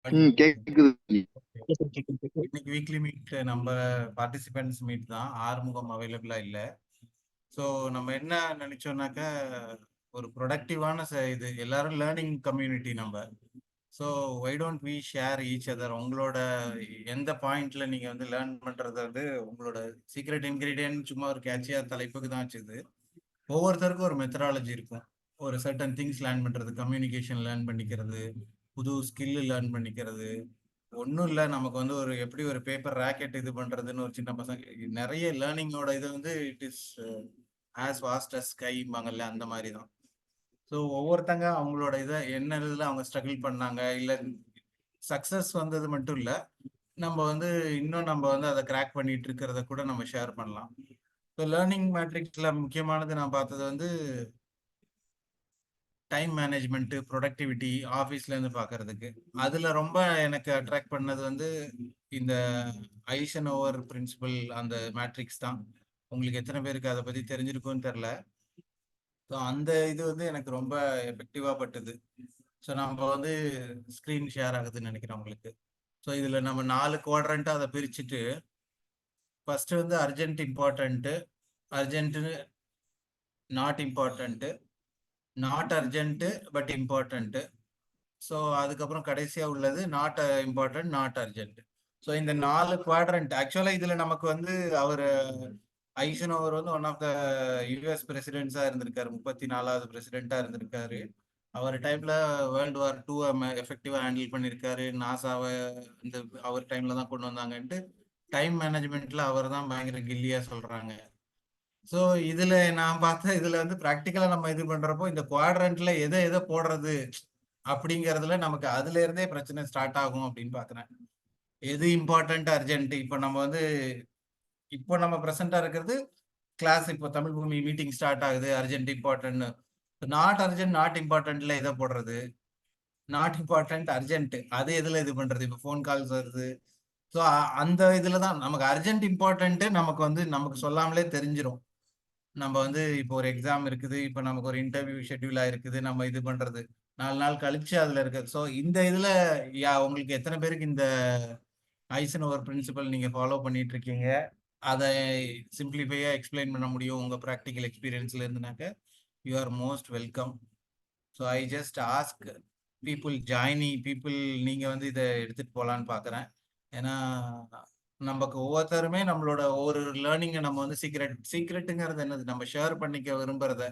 கேக்குது. இன்னைக்கு weekly meet நம்ம பார்ட்டிசிபென்ட்ஸ் மீட் தான். ஆறுமுகம் அவைலபிளா இல்ல. ஸோ நம்ம என்ன நினைச்சோம்னாக்கா ஒரு ப்ரொடக்டிவான இது எல்லாரும் லேர்னிங் கம்யூனிட்டி நம்ம. So why don't we share each other. உங்களோட எந்த பாயிண்ட்ல நீங்க வந்து லேர்ன் பண்றது வந்து உங்களோட சீக்ரெட் இன்கிரீடியன்ட் சும்மா ஒரு கேட்சியா தலைப்புக்கு தான் வச்சுது. ஒவ்வொருத்தருக்கும் ஒரு மெத்தடாலஜி இருக்கும். ஒரு சர்டன் திங்ஸ் லேர்ன் பண்றது, கம்யூனிகேஷன் லேர்ன் பண்ணிக்கிறது, புது ஸ்கில் லேர்ன் பண்ணிக்கிறது. ஒன்றும் இல்லை, நமக்கு வந்து ஒரு எப்படி ஒரு பேப்பர் ராக்கெட் இது பண்றதுன்னு ஒரு சின்ன பசங்க நிறைய லேர்னிங்கோட இது வந்து it is as vast as ஸ்கைம்பாங்கல்ல, அந்த மாதிரி தான். ஸோ ஒவ்வொருத்தங்க அவங்களோட இதை என்ன இதில் அவங்க ஸ்ட்ரகிள் பண்ணாங்க, இல்லை சக்ஸஸ் வந்தது மட்டும் இல்லை, நம்ம வந்து இன்னும் நம்ம வந்து அதை கிராக் பண்ணிட்டு இருக்கிறத கூட நம்ம ஷேர் பண்ணலாம். ஸோ லேர்னிங் மேட்ரிக்ஸ்ல முக்கியமானது நான் பார்த்தது வந்து டைம் மேனேஜ்மெண்ட், ப்ரொடக்டிவிட்டி ஆஃபீஸ்ல இருந்து பார்க்கறதுக்கு. அதுல ரொம்ப எனக்கு அட்ராக்ட் பண்ணது வந்து இந்த ஐசனோவர் பிரின்சிபல், அந்த மேட்ரிக்ஸ் தான். உங்களுக்கு எத்தனை பேருக்கு அதை பத்தி தெரிஞ்சிருக்கும்னு தெரில. ஸோ அந்த இது வந்து எனக்கு ரொம்ப எஃபெக்டிவா பட்டுது. ஸோ நம்ம வந்து ஸ்க்ரீன் ஷேர் ஆகுதுன்னு நினைக்கிறேன் உங்களுக்கு. ஸோ இதுல நம்ம 4 குவாட்ரண்ட்டா அதை பிரிச்சுட்டு, ஃபர்ஸ்ட் வந்து urgent important, urgent not important, not urgent but important, so அதுக்கப்புறம் கடைசியாக உள்ளது not important not urgent. So இந்த 4 குவாட்ரண்ட் ஆக்சுவலாக இதில் நமக்கு வந்து அவர் ஐசனோவர் வந்து ஒன் ஆஃப் த யூஎஸ் பிரசிடென்ட்ஸாக இருந்திருக்காரு, 34வது பிரசிடென்ட்டாக இருந்திருக்காரு. அவர் டைம்ல வேர்ல்டு வார் 2 எஃபெக்டிவாக ஹேண்டில் பண்ணியிருக்காரு. நாசாவை இந்த அவர் டைம்ல தான் கொண்டு வந்தாங்கன்ட்டு டைம் மேனேஜ்மெண்ட்ல அவர் தான் பயங்கர கில்லியா சொல்றாங்க. ஸோ இதுல நான் பார்த்தேன், இதுல வந்து ப்ராக்டிக்கலா நம்ம இது பண்றப்போ இந்த குவாட்ரண்ட்ல எதை எதை போடுறது அப்படிங்கறதுல நமக்கு அதுல இருந்தே பிரச்சனை ஸ்டார்ட் ஆகும் அப்படின்னு பாக்குறேன். எது இம்பார்ட்டன்ட் அர்ஜென்ட், இப்போ நம்ம வந்து இப்போ நம்ம ப்ரெசென்டா இருக்கிறது கிளாஸ், இப்போ தமிழ் பூமி மீட்டிங் ஸ்டார்ட் ஆகுது, urgent important. Not urgent not இம்பார்ட்டன்ட்ல எதை போடுறது, நாட் இம்பார்ட்டன்ட் அர்ஜென்ட் அது எதுல இது பண்றது, இப்போ ஃபோன் கால்ஸ் வருது. ஸோ அந்த இதுல தான் நமக்கு அர்ஜென்ட் இம்பார்ட்டன்ட் நமக்கு வந்து நமக்கு சொல்லாமலே தெரிஞ்சிடும். நம்ம வந்து இப்போ ஒரு எக்ஸாம் இருக்குது, இப்போ நமக்கு ஒரு இன்டர்வியூ ஷெட்யூல் ஆயிருக்குது, நம்ம இது பண்றது 4 நாள் கழிச்சு அதுல இருக்கு. ஸோ இந்த இதுல உங்களுக்கு எத்தனை பேருக்கு இந்த ஐசனோவர் பிரின்சிபல் நீங்க ஃபாலோ பண்ணிட்டு இருக்கீங்க, அதை சிம்பிளிஃபையா எக்ஸ்பிளைன் பண்ண முடியும் உங்க ப்ராக்டிக்கல் எக்ஸ்பீரியன்ஸ்ல இருந்துனாக்க you are most welcome. So I just ask people joining people, நீங்க வந்து இதை எடுத்துட்டு போகலான்னு பார்க்குறேன். ஏன்னா நமக்கு ஒவ்வொருத்தருமே நம்மளோட ஒவ்வொரு லேர்னிங்கை நம்ம வந்து சீக்ரெட்டுங்கிறது என்னது, நம்ம ஷேர் பண்ணிக்க விரும்புறத.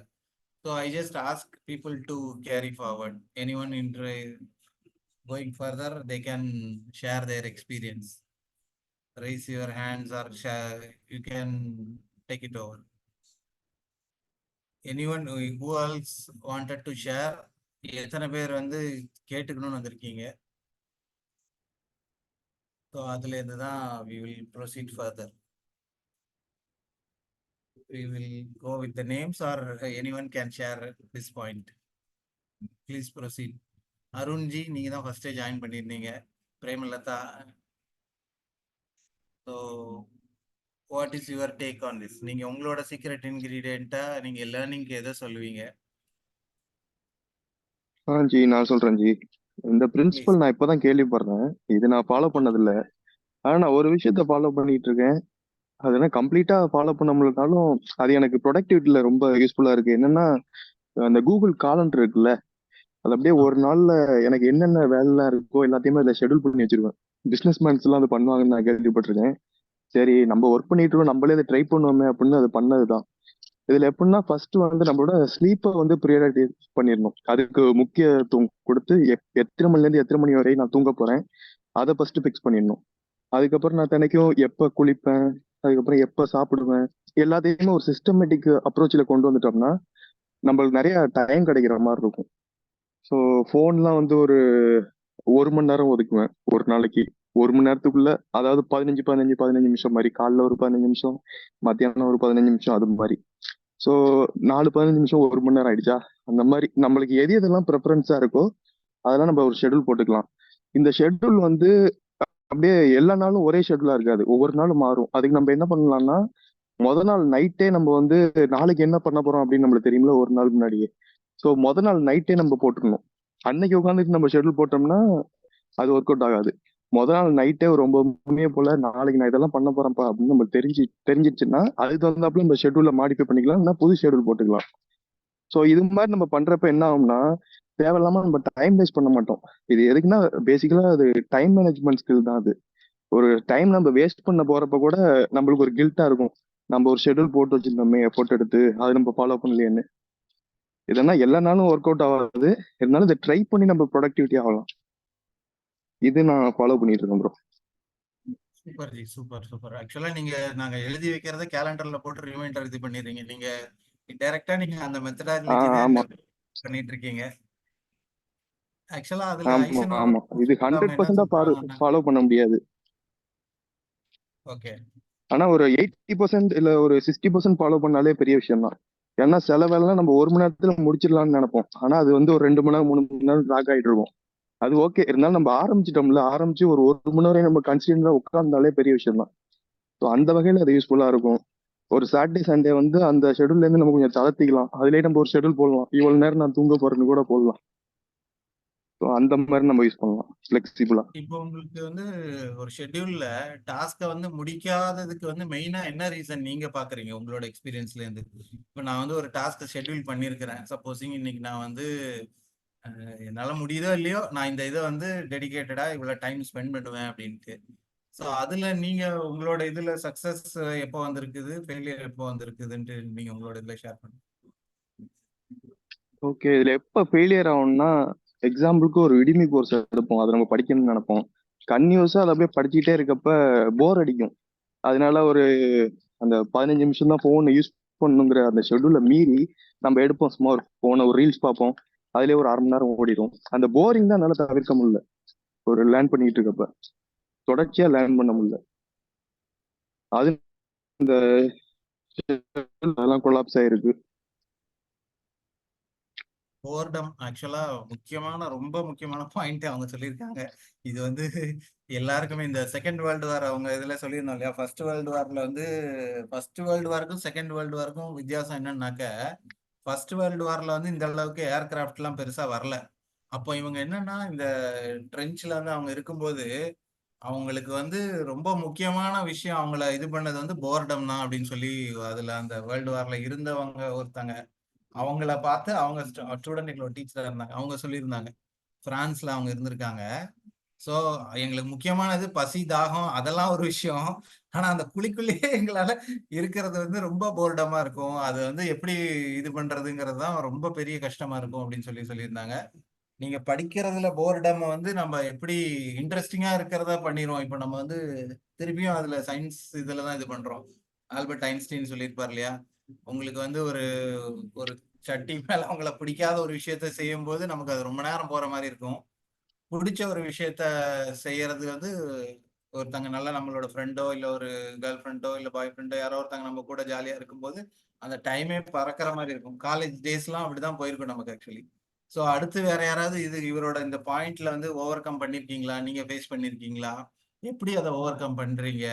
So I just ask people to carry forward. Any one going further, they can share their experience. Raise your hands or share, you can take it over. Anyone who else wanted to share? எத்தனை பேர் வந்து கேட்டுக்கணும்னு வந்திருக்கீங்க? So அதுல இருந்து தான் we will proceed further. We will go with the names or anyone can share this point. Please proceed. Arunji, நீங்க தான் ஃபர்ஸ்டே ஜாயின் பண்ணியிருந்தீங்க. Premalatha, so what is your take on this? நீங்க உங்களோட சீக்ரெட் இன்கிரீடியன்ட்டா நீங்க லேர்னிங்க்கு எதை சொல்லுவீங்க? ஜி நான் சொல்றேன் ஜி. இந்த ப்ளீஸ். பிரின்சிபல் நான் இப்பதான் கேள்விப்படுறேன். இது நான் ஃபாலோ பண்ணதில்ல. ஆனா நான் ஒரு விஷயத்த ஃபாலோ பண்ணிட்டு இருக்கேன். அது என்ன கம்ப்ளீட்டா ஃபாலோ பண்ண முடியலனாலும் அது எனக்கு ப்ரொடக்டிவிட்டியில ரொம்ப யூஸ்ஃபுல்லா இருக்கு. என்னன்னா, அந்த கூகுள் காலண்டர் இருக்குல்ல, அது அப்படியே ஒரு நாள்ல எனக்கு என்னென்ன வேலைலாம் இருக்கோ எல்லாத்தையுமே அதில் ஷெட்யூல் பண்ணி வச்சிருவேன். பிசினஸ் மேன்ஸ் எல்லாம் அது பண்ணுவாங்கன்னு நான் கேள்விப்பட்டிருக்கேன். சரி, நம்ம ஒர்க் பண்ணிட்டு இருக்கோம், நம்மளே அதை ட்ரை பண்ணுவோமே அப்படின்னு அது பண்ணதுதான். இதுல எப்படின்னா, ஃபர்ஸ்ட் வந்து நம்மளோட ஸ்லீப்பை வந்து ப்ரியாரிட்டி பண்ணிடணும். அதுக்கு முக்கியத்துவம் கொடுத்து எத்தனை மணில இருந்து எத்தனை மணி வரை நான் தூங்க போறேன் அதை ஃபர்ஸ்ட் ஃபிக்ஸ் பண்ணிடணும். அதுக்கப்புறம் நான் தினைக்கும் எப்ப குளிப்பேன், அதுக்கப்புறம் எப்ப சாப்பிடுவேன், எல்லாத்தையுமே ஒரு சிஸ்டமேட்டிக் அப்ரோச்சில் கொண்டு வந்துட்டோம்னா நம்மளுக்கு நிறைய டைம் கிடைக்கிற மாதிரி இருக்கும். ஸோ ஃபோன்லாம் வந்து ஒரு மணி நேரம் ஒதுக்குவேன் ஒரு நாளைக்கு. ஒரு மணி நேரத்துக்குள்ள, அதாவது 15 நிமிஷம் மாதிரி, காலைல ஒரு 15 நிமிஷம், மத்தியானம் ஒரு 15 நிமிஷம், அது மாதிரி. ஸோ 15 நிமிஷம் ஒரு மணி நேரம் ஆயிடுச்சா, அந்த மாதிரி நம்மளுக்கு எது எதெல்லாம் ப்ரெஃபரன்ஸா இருக்கோ அதெல்லாம் நம்ம ஒரு ஷெட்யூல் போட்டுக்கலாம். இந்த ஷெட்யூல் வந்து அப்படியே எல்லா நாளும் ஒரே ஷெட்யூலா இருக்காது, ஒவ்வொரு நாளும் மாறும். அதுக்கு நம்ம என்ன பண்ணலாம்னா, நாள் நைட்டே நம்ம வந்து நாளைக்கு என்ன பண்ண போறோம் அப்படின்னு நம்மளுக்கு தெரியும்ல ஒரு நாள் முன்னாடியே. ஸோ நாள் நைட்டே நம்ம போட்டுக்கணும். அன்னைக்கு உட்காந்துட்டு நம்ம ஷெட்யூல் போட்டோம்னா அது ஒர்க் அவுட் ஆகாது. முதல் நாள் நைட்டே ஒரு 9 மணியே போல நாளைக்கு நான் இதெல்லாம் பண்ண போறேன்ப்பா அப்படின்னு நம்ம தெரிஞ்சிச்சுன்னா அதுக்கு தகுந்தாப்புல நம்ம ஷெட்யூல மாடிஃபை பண்ணிக்கலாம், இல்லைன்னா புது ஷெட்யூல் போட்டுக்கலாம். ஸோ இது மாதிரி நம்ம பண்றப்ப என்ன ஆகும்னா தேவையில்லாம நம்ம டைம் வேஸ்ட் பண்ண மாட்டோம். இது எதுக்குன்னா பேசிக்கலா அது டைம் மேனேஜ்மெண்ட் ஸ்கில் தான் அது. ஒரு டைம் நம்ம வேஸ்ட் பண்ண போறப்ப கூட நம்மளுக்கு ஒரு கில்ட்டா இருக்கும். நம்ம ஒரு ஷெட்யூல் போட்டு வச்சிருந்தோமே எஃபோர்ட் எடுத்து அதை நம்ம ஃபாலோ பண்ணலையேன்னு. இதெல்லாம் எல்லா நாளும் ஒர்க் அவுட் ஆகாது, இருந்தாலும் இதை ட்ரை பண்ணி நம்ம ப்ரொடக்டிவிட்டி ஆகலாம். இது நான் ஃபாலோ பண்ணிட்டு இருக்கேன் bro. Super G, super super. ஆக்சுவலா நீங்க நாங்க எழுதி வைக்கிறத கேலண்டர்ல போட்டு ரிமைண்டர் இது பண்ணிடுறீங்க. நீங்க டைரக்டா நீங்க அந்த மெத்தடாலஜி தான் ஆமா பண்ணிட்டு இருக்கீங்க. ஆக்சுவலா அதுல ஆமா ஐசனோ ஆமா, இது அவங்க என்ன 100% சொல்றாங்கன்னா, ஃபாலோ பண்ண முடியாது. ஓகே ஆனா ஒரு 80% இல்ல ஒரு 60% ஃபாலோ பண்ணாலே பெரிய விஷயம் தான். ஏன்னா சில வேலைலாம் நம்ம 1 மணி நேரத்துல முடிச்சிடலாம்னு நினைப்போம், ஆனா அது வந்து ஒரு 2 மணி நேரம் 3 மணி நேரம் ட்ராக் ஆயிட்டு இருக்கும். அது ஓகே, இருந்தாலும் நம்ம ஆரம்பிச்சிட்டோம்ல, ஆரம்பிச்சு ஒரு 1 மணி நேரம் நம்ம கன்சிடென்டா உட்கார்ந்தாலே பெரிய விஷயம் தான். ஸோ அந்த வகையில அது யூஸ்ஃபுல்லா இருக்கும். ஒரு சாட்டர்டே சண்டே வந்து அந்த ஷெட்யூல்ல இருந்து நம்ம கொஞ்சம் தளர்த்திக்கலாம், அதுலயே நம்ம ஒரு ஷெட்யூல் போடலாம், இவ்வளவு நேரம் நான் தூங்க போறேன்னு கூட போடலாம். ஸோ அந்த மாதிரி நம்ம யூஸ் பண்ணலாம் ஃபிளெக்சிபிளா. இப்போ உங்களுக்கு வந்து ஒரு ஷெட்யூல்ல டாஸ்கை வந்து முடிக்காததுக்கு வந்து மெயினா என்ன ரீசன் நீங்க பாக்குறீங்க உங்களோட எக்ஸ்பீரியன்ஸ்ல இருந்து? இப்போ நான் வந்து ஒரு டாஸ்க்கை ஷெட்யூல் பண்ணியிருக்கிறேன், சப்போஸிங் இன்னைக்கு நான் வந்து என்னால முடியுதோ இல்லையோ நான் இந்த இதை வந்து டெடிகேட்டடா இவ்வளவு டைம் ஸ்பெண்ட் பண்ணுவேன் அப்படின்ட்டு. ஸோ அதுல நீங்க உங்களோட இதுல சக்சஸ் எப்போ வந்திருக்குது, ஃபெயிலியர் எப்போ வந்திருக்குதுன்ட்டு நீங்க உங்களோட இதுல ஷேர் பண்ணுங்க. ஓகே, இதுல எப்ப ஃபெயிலியர் ஆகும்னா எக்ஸாம்பிளுக்கு ஒரு விடிமி கோர்ஸ் எடுப்போம், அதை நம்ம படிக்கணும்னு நினைப்போம். கன்யூஸா அதை அப்படியே படிச்சுட்டே இருக்கப்ப போர் அடிக்கும். அதனால ஒரு அந்த 15 நிமிஷம் தான் போன் யூஸ் பண்ணுங்கிற அந்த ஷெட்யூலை மீறி நம்ம எடுப்போம், சும்மா ஒரு போனை ஒரு ரீல்ஸ் பார்ப்போம், அதுலயே ஒரு 1/2 மணி நேரம் ஓடிடும். அந்த போரிங் தான் என்னால தவிர்க்க முடியல. ஒரு லேர்ன் பண்ணிட்டு இருக்கப்ப தொடர்ச்சியா லேர்ன் பண்ண முடியல. அது இந்த அதெல்லாம் கொலாப்ஸ் ஆயிருக்கு. போர்டம் ஆக்சுவலா முக்கியமான ரொம்ப முக்கியமான பாயிண்ட் அவங்க சொல்லியிருக்காங்க. இது வந்து எல்லாருக்குமே இந்த செகண்ட் வேர்ல்டு வார் அவங்க இதுல சொல்லியிருந்தோம் இல்லையா, ஃபர்ஸ்ட் வேர்ல்டு வார்ல வந்து ஃபர்ஸ்ட் வேர்ல்டு வாருக்கும் செகண்ட் வேர்ல்டு வாருக்கும் வித்தியாசம் என்னன்னாக்க, ஃபர்ஸ்ட் வேர்ல்டு வார்ல வந்து இந்த அளவுக்கு ஏர்கிராஃப்ட் எல்லாம் பெருசா வரல. அப்போ இவங்க என்னன்னா இந்த ட்ரெஞ்ச்ல வந்து அவங்க இருக்கும்போது அவங்களுக்கு வந்து ரொம்ப முக்கியமான விஷயம் அவங்கள இது பண்ணது வந்து போர்டம் தான் அப்படின்னு சொல்லி அதுல அந்த வேர்ல்டு வார்ல இருந்தவங்க ஒருத்தங்க அவங்கள பார்த்து அவங்க ஸ்டூடெண்ட் எங்களோட டீச்சரா இருந்தாங்க, அவங்க சொல்லியிருந்தாங்க. பிரான்ஸ்ல அவங்க இருந்திருக்காங்க. ஸோ எங்களுக்கு முக்கியமானது பசி தாகம் அதெல்லாம் ஒரு விஷயம். ஆனா அந்த குழிக்குள்ளேயே எங்களால இருக்கிறது வந்து ரொம்ப போர்டமா இருக்கும், அது வந்து எப்படி இது பண்றதுங்கிறது தான் ரொம்ப பெரிய கஷ்டமா இருக்கும் அப்படின்னு சொல்லி சொல்லியிருந்தாங்க. நீங்க படிக்கிறதுல போர்டம் வந்து நம்ம எப்படி இன்ட்ரெஸ்டிங்கா இருக்கிறதா பண்ணிடுவோம். இப்போ நம்ம வந்து திருப்பியும் அதுல சயின்ஸ் இதுல தான் இது பண்றோம். ஆல்பர்ட் ஐன்ஸ்டீன் சொல்லியிருப்பார் இல்லையா, உங்களுக்கு வந்து ஒரு ஒரு சட்டி மேல அவங்கள பிடிக்காத ஒரு விஷயத்த செய்யும் போது நமக்கு அது ரொம்ப நேரம் போற மாதிரி இருக்கும். பிடிச்ச ஒரு விஷயத்த செய்யறது வந்து ஒருத்தங்க நல்ல நம்மளோட ஃப்ரெண்டோ இல்ல ஒரு கேர்ள் ஃப்ரெண்டோ இல்ல பாய் ஃப்ரெண்டோ யாரோ ஒருத்தங்க நம்ம கூட ஜாலியா இருக்கும்போது அந்த டைமே பறக்கிற மாதிரி இருக்கும். காலேஜ் டேஸ்லாம் அப்படிதான் போயிருக்கும் நமக்கு ஆக்சுவலி. ஸோ அடுத்து வேற யாராவது இது இவரோட இந்த பாயிண்ட்ல வந்து ஓவர் கம் பண்ணிருக்கீங்களா, நீங்க ஃபேஸ் பண்ணிருக்கீங்களா, எப்படி அதை ஓவர் கம் பண்றீங்க,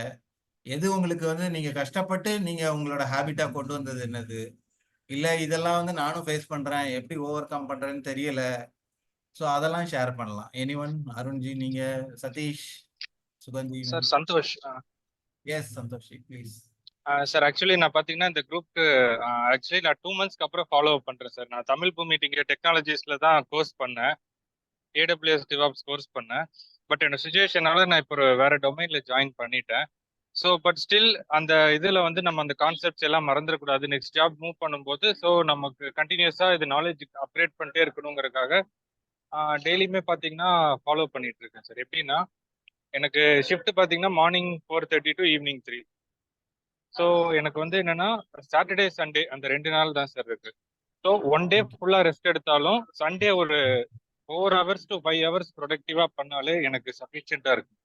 எது உங்களுக்கு வந்து நீங்க கஷ்டப்பட்டு நீங்க உங்களோட ஹாபிட்டா கொண்டு வந்தது என்னது, இல்ல இதெல்லாம் வந்து நானும் ஃபேஸ் பண்றேன் எப்படி ஓவர் கம் பண்றேன்னு தெரியல. ஸோ அதெல்லாம் ஷேர் பண்ணலாம். எனிஒன்? அருண்ஜி நீங்க, Satish, Suganthi? Sir Santhosh. Yes Santhosh please. Sir actually நான் பார்த்தீங்கன்னா இந்த குரூப்க்கு ஆக்சுவலி நான் 2 மந்த்ஸ்க்கு அப்புறம் ஃபாலோ அப் பண்ணுறேன் சார். நான் தமிழ் பூமி டெக்னாலஜிஸ்ல தான் கோர்ஸ் பண்ணேன், AWS டிவாப்ஸ் கோர்ஸ் பண்ணேன். பட் என்னோட சுச்சுவேஷனால நான் இப்போ ஒரு வேற டொமைன்ல ஜாயின் பண்ணிட்டேன். ஸோ பட் ஸ்டில் அந்த இதில் வந்து நம்ம அந்த கான்செப்ட்ஸ் எல்லாம் மறந்துடக்கூடாது நெக்ஸ்ட் ஜாப் மூவ் பண்ணும்போது. ஸோ நமக்கு கண்டினியூஸாக இது நாலேஜ் அப்கிரேட் பண்ணிட்டே இருக்கணுங்கிறதுக்காக டெய்லியுமே பார்த்தீங்கன்னா ஃபாலோ பண்ணிட்டு இருக்கேன் சார். எப்படின்னா எனக்கு ஷிஃப்ட் பார்த்தீங்கன்னா மார்னிங் 4:30 டு ஈவினிங் 3. ஸோ எனக்கு வந்து என்னன்னா சாட்டர்டே சண்டே அந்த 2 நாள் தான் சார் இருக்கு. ஸோ ஒன் டே ஃபுல்லாக ரெஸ்ட் எடுத்தாலும் சண்டே ஒரு 4 hours to 5 hours ப்ரொடக்டிவா பண்ணாலே எனக்கு சஃபிஷியண்டா இருக்கு.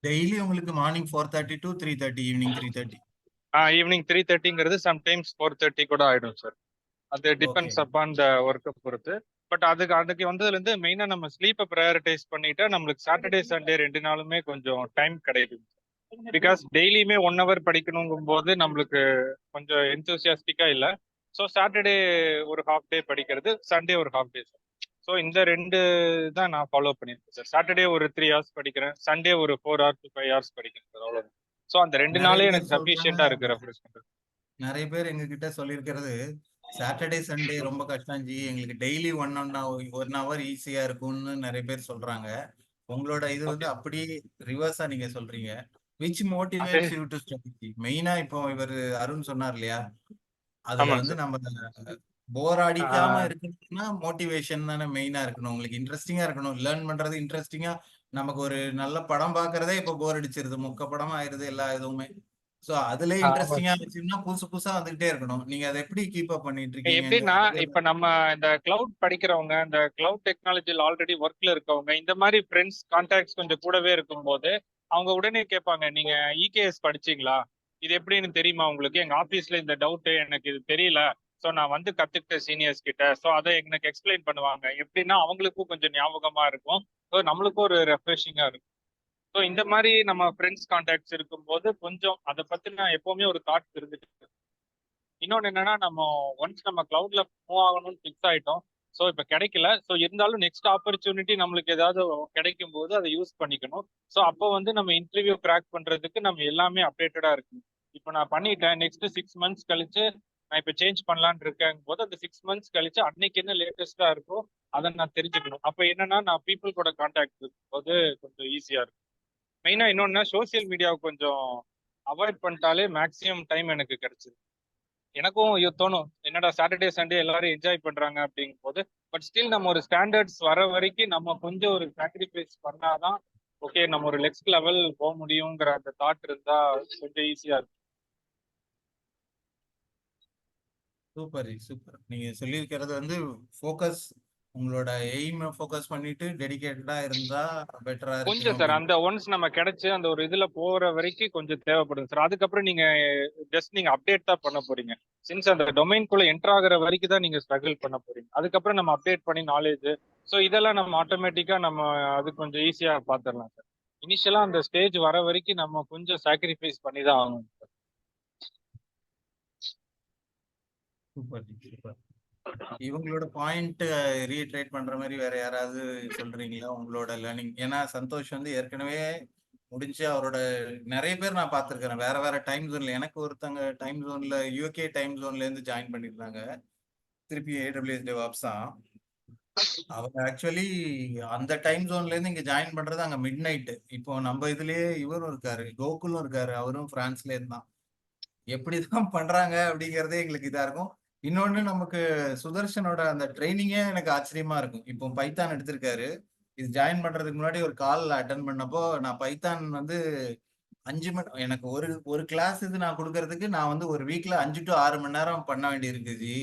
டெய்லி உங்களுக்கு மார்னிங் 4:30 டு 3:30, ஈவினிங் 3:30? ஈவினிங் 3:30ங்கிறது சம்டைம்ஸ் 4:30 கூட ஆயிடும் சார். அது ஓகே டிபெண்ட்ஸ் அப்பான் த ஒர்க்கை பொறுத்து. பட் அதுக்கு வந்ததுலேருந்து மெயினாக நம்ம ஸ்லீப்பை ப்ரையாரிட்டைஸ் பண்ணிட்டா நம்மளுக்கு சாட்டர்டே சண்டே 2 நாளுமே கொஞ்சம் டைம் கிடைக்குது. பிகாஸ் டெய்லியுமே 1 hour படிக்கணுங்கும் போது நம்மளுக்கு கொஞ்சம் எந்தூசியாஸ்டிக்கா இல்லை. ஸோ சாட்டர்டே ஒரு ஹாஃப் டே படிக்கிறது, சண்டே ஒரு ஹாஃப் டே. ஸோ இந்த 2 தான் நான் ஃபாலோ பண்ணியிருக்கேன் சார். சாட்டர்டே ஒரு 3 ஹவர்ஸ் படிக்கிறேன். சண்டே ஒரு 4 ஹவர்ஸ் to 5 ஹவர்ஸ் படிக்கிறேன் சார். அவ்வளோதான். ஸோ அந்த 2 நிறைய நாளே பேர் எனக்கு சொல்றாங்க, சஃபிஷியன்ட்டா இருக்கு ரெஃப்ரெஷ் பண்றது. நிறைய பேர் எங்ககிட்ட சொல்லியிருக்கிறது சாட்டர்டே சண்டே ரொம்ப கஷ்டம் ஜி, எங்களுக்கு டெய்லி 1 hour ஈஸியா இருக்கும்னு நிறைய பேர் சொல்றாங்க. உங்களோட இது வந்து ஓகே. அப்படியே ரிவர்ஸா நீங்க சொல்றீங்க. விச் அது மோட்டிவேட்ஸ் யூ டு ஸ்டடி? மெயினா இப்போ இவர் அருண் சொன்னார் இல்லையா, அதுல ஆமாங்க வந்து சார். நம்ம போர் அடிக்காம இருக்கணும்னா மோட்டிவேஷன் தானே மெயினா இருக்கணும். உங்களுக்கு இன்ட்ரெஸ்டிங்கா இருக்கணும், லேர்ன் பண்றது இன்ட்ரெஸ்டிங்கா. நமக்கு ஒரு நல்ல படம் பாக்குறதே இப்ப போர் அடிச்சிருது, மொக்க படமா ஆயிருது எல்லா இதுவுமே. சோ அதுல ஆமா. இன்ட்ரெஸ்டிங்கா வச்சுன்னா புதுசு புதுசா வந்துகிட்டே இருக்கணும். நீங்க அதை எப்படி கீப் அப் பண்ணிட்டு இருக்கீங்க இந்த எப்படின்னா, அதுல? இப்ப நம்ம இந்த கிளவுட் படிக்கிறவங்க, இந்த கிளவுட் டெக்னாலஜில ஆல்ரெடி ஒர்க்ல இருக்கவங்க, இந்த மாதிரி ஃப்ரெண்ட்ஸ் கான்டாக்ட்ஸ் கொஞ்சம் கூடவே இருக்கும்போது, அவங்க உடனே கேட்பாங்க, நீங்க இகேஎஸ் படிச்சீங்களா? இது எப்படின்னு தெரியுமா உங்களுக்கு? எங்க ஆபீஸ்ல இந்த டவுட் எனக்கு இது தெரியல. ஸோ நான் வந்து கத்துக்கிட்ட சீனியர்ஸ் கிட்ட. ஸோ அதை எனக்கு எக்ஸ்பிளைன் பண்ணுவாங்க. எப்படின்னா அவங்களுக்கும் கொஞ்சம் ஞாபகமா இருக்கும். ஸோ நம்மளுக்கும் ஒரு ரெஃப்ரெஷிங்கா இருக்கும். ஸோ இந்த மாதிரி நம்ம ஃப்ரெண்ட்ஸ் கான்டாக்ட்ஸ் இருக்கும்போது கொஞ்சம் அதை பத்தி நான் எப்பவுமே ஒரு தாட் இருந்துட்டு இருக்கு. இன்னொன்னு என்னன்னா, நம்ம ஒன்ஸ் நம்ம கிளவுட்ல மூவ் ஆகணும்னு ஃபிக்ஸ் ஆயிட்டோம். ஸோ இப்ப கிடைக்கல. ஸோ இருந்தாலும் நெக்ஸ்ட் ஆப்பர்ச்சுனிட்டி நம்மளுக்கு ஏதாவது கிடைக்கும் போது அதை யூஸ் பண்ணிக்கணும். ஸோ அப்போ வந்து நம்ம இன்டர்வியூ கிராக் பண்றதுக்கு நம்ம எல்லாமே அப்டேட்டடா இருக்கணும். இப்போ நான் பண்ணிட்டேன். நெக்ஸ்ட் 6 மந்த்ஸ் கழிச்சு நான் இப்போ சேஞ்ச் பண்ணலான்னு இருக்கேன் போது அந்த 6 மந்த்ஸ் கழிச்சு அன்னைக்கு என்ன லேட்டஸ்டா இருக்கோ அதை நான் தெரிஞ்சுக்கணும். அப்போ என்னன்னா நான் பீப்புள் கூட கான்டாக்ட் இருக்கும்போது கொஞ்சம் ஈஸியா இருக்கும். மெயினா இன்னொன்னா சோசியல் மீடியாவை கொஞ்சம் அவாய்ட் பண்ணிட்டாலே மேக்ஸிமம் டைம் எனக்கு கிடைச்சிது. எனக்கும் தோணும், என்னடா சாட்டர்டே சண்டே எல்லாரும் என்ஜாய் பண்றாங்க அப்படிங்கும் போது, பட் ஸ்டில் நம்ம ஒரு ஸ்டாண்டர்ட்ஸ் வர வரைக்கும் நம்ம கொஞ்சம் ஒரு சாக்ரிஃபைஸ் பண்ணாதான் ஓகே நம்ம ஒரு நெக்ஸ்ட் லெவல் போக முடியுங்கிற அந்த தாட் இருந்தா கொஞ்சம் ஈஸியா இருக்கும். Super super. நீங்க சொல்லியிருக்கிறது வந்து ஃபோக்கஸ், உங்களோட எய்மை ஃபோக்கஸ் பண்ணிட்டு டெடிகேட்டடா இருந்தா பெட்டரா இருக்கும் கொஞ்சம் சார் அப்படின்னு. அந்த ஒன்ஸ் நம்ம கிடைச்சு அந்த ஒரு இதுல போற வரைக்கும் கொஞ்சம் தேவைப்படுது சார். அதுக்கப்புறம் நீங்க நீங்க அப்டேட் தான் பண்ண போறீங்க. சின்ஸ் அந்த டொமைன்குள்ள என்டர் ஆகுற வரைக்கும் தான் நீங்க ஸ்ட்ரகிள் பண்ண போறீங்க. அதுக்கப்புறம் நம்ம அப்டேட் பண்ணி நாலேஜ் ஸோ இதெல்லாம் நம்ம ஆட்டோமேட்டிக்கா நம்ம அது கொஞ்சம் ஈஸியா பாத்துரலாம் சார். இனிஷியலா அந்த ஸ்டேஜ் வர வரைக்கும் நம்ம கொஞ்சம் சாக்ரிஃபைஸ் பண்ணி தான் ஆகணும் சார். Super super. இவங்களோட பாயிண்ட் ரீட்ரேட் பண்ற மாதிரி வேற யாராவது சொல்றீங்களா உங்களோட லேர்னிங்? ஏன்னா சந்தோஷ் வந்து ஏற்கனவே முடிஞ்சு அவரோட நிறைய பேர் நான் பார்த்துருக்கிறேன் வேற வேற டைம் ஜோன்ல. எனக்கு ஒருத்தங்க டைம் ஜோன்ல யூகே டைம் ஜோன்ல இருந்து ஜாயின் பண்ணிருந்தாங்க, திருப்பி ஏடபிள்யூஎஸ் டெவாப்ஸ் தான். அவங்க ஆக்சுவலி அந்த டைம் ஜோன்ல இருந்து இங்க ஜாயின் பண்றது அங்க மிட் நைட். இப்போ நம்ம இதுலயே இவரும் இருக்காரு, கோகுலும் இருக்காரு, அவரும் பிரான்ஸ்ல இருந்தான். எப்படிதான் பண்றாங்க அப்படிங்கறதே எங்களுக்கு இதா இருக்கும். இன்னொன்னு நமக்கு சுதர்ஷனோட அந்த ட்ரைனிங்கே எனக்கு ஆச்சரியமா இருக்கும். இப்போ பைத்தான் எடுத்திருக்காரு. இது ஜாயின் பண்றதுக்கு முன்னாடி ஒரு கால் அட்டன் பண்ணப்போ நான் பைத்தான் வந்து 5 மணி, எனக்கு ஒரு ஒரு கிளாஸ் இது நான் கொடுக்கறதுக்கு நான் வந்து ஒரு வீக்ல 5 to 6 மணி நேரம் பண்ண வேண்டி இருக்குது.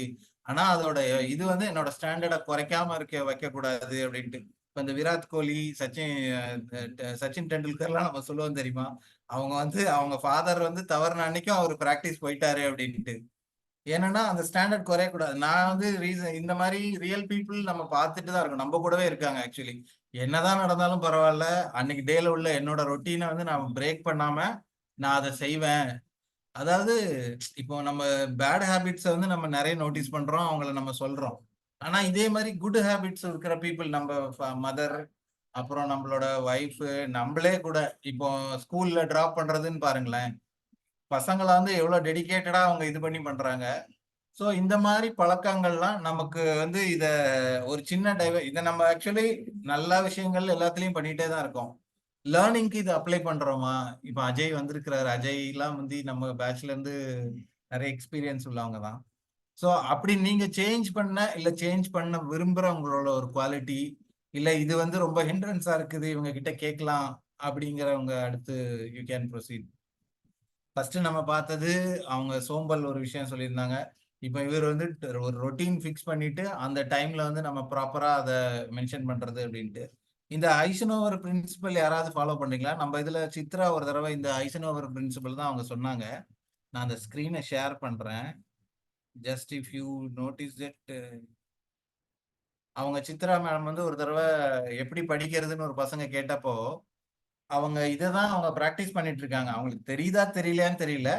ஆனா அதோட இது வந்து என்னோட ஸ்டாண்டர்டை குறைக்காம வைக்க கூடாது அப்படின்ட்டு. இப்ப இந்த விராட் கோலி, சச்சின் டெண்டுல்கர்லாம் நம்ம சொல்லுவோம் தெரியுமா, அவங்க வந்து அவங்க ஃபாதர் வந்து தவறுன அன்னைக்கும் அவர் பிராக்டிஸ் போயிட்டாரு அப்படின்ட்டு. ஏன்னா அந்த ஸ்டாண்டர்ட் குறையக்கூடாது. நான் வந்து ரீசன் இந்த மாதிரி ரியல் பீப்புள் நம்ம பார்த்துட்டு தான் இருக்கோம், நம்ம கூடவே இருக்காங்க ஆக்சுவலி. என்னதான் நடந்தாலும் பரவாயில்ல, அன்னைக்கு டேல உள்ள என்னோட ரொட்டீனை வந்து நான் பிரேக் பண்ணாம நான் அதை செய்வேன். அதாவது இப்போ நம்ம பேட் ஹேபிட்ஸை வந்து நம்ம நிறைய நோட்டீஸ் பண்றோம், அவங்கள நம்ம சொல்றோம். ஆனா இதே மாதிரி குட் ஹேபிட்ஸ் இருக்கிற பீப்புள், நம்ம மதர், அப்புறம் நம்மளோட ஒய்ஃப், நம்மளே கூட இப்போ ஸ்கூல்ல டிராப் பண்றதுன்னு பாருங்களேன், பசங்களை வந்து எவ்வளவு டெடிகேட்டடா அவங்க இது பண்ணி பண்றாங்க. ஸோ இந்த மாதிரி பழக்கங்கள்லாம் நமக்கு வந்து இத ஒரு சின்ன இதை நம்ம ஆக்சுவலி நல்ல விஷயங்கள் எல்லாத்துலயும் பண்ணிட்டே தான் இருக்கோம். லேர்னிங்க்கு இதை அப்ளை பண்றோமா? இப்ப அஜய் வந்திருக்கிறாரு, அஜய் எல்லாம் வந்து நம்ம பேட்ச்ல இருந்து நிறைய எக்ஸ்பீரியன்ஸ் உள்ளவங்க தான். ஸோ அப்படி நீங்க சேஞ்ச் பண்ண இல்ல சேஞ்ச் பண்ண விரும்புற உங்களோட ஒரு குவாலிட்டி, இல்ல இது வந்து ரொம்ப ஹிண்ட்ரன்ஸா இருக்குது இவங்க கிட்ட கேட்கலாம் அப்படிங்கிறவங்க அடுத்து யூ கேன் ப்ரொசீட். ஃபர்ஸ்ட் நம்ம பார்த்தது அவங்க சோம்பல் ஒரு விஷயம் சொல்லியிருந்தாங்க. இப்போ இவர் வந்து ஒரு ரொட்டீன் ஃபிக்ஸ் பண்ணிட்டு அந்த டைம்ல வந்து நம்ம ப்ராப்பரா அதை மென்ஷன் பண்றது அப்படின்ட்டு. இந்த ஐசனோவர் பிரின்சிபல் யாராவது ஃபாலோ பண்றீங்களா? நம்ம இதுல சித்ரா ஒரு தடவை இந்த ஐசனோவர் பிரின்சிபல் தான் அவங்க சொன்னாங்க. நான் அந்த ஸ்கிரீனை ஷேர் பண்றேன். Just if you notice that, அவங்க சித்ரா மேம் வந்து ஒரு தடவை எப்படி படிக்கிறதுன்னு ஒரு பசங்க கேட்டப்போ அவங்க இதை தான் அவங்க ப்ராக்டிஸ் பண்ணிட்டு இருக்காங்க. அவங்களுக்கு தெரியுதா தெரியலையான்னு தெரியல.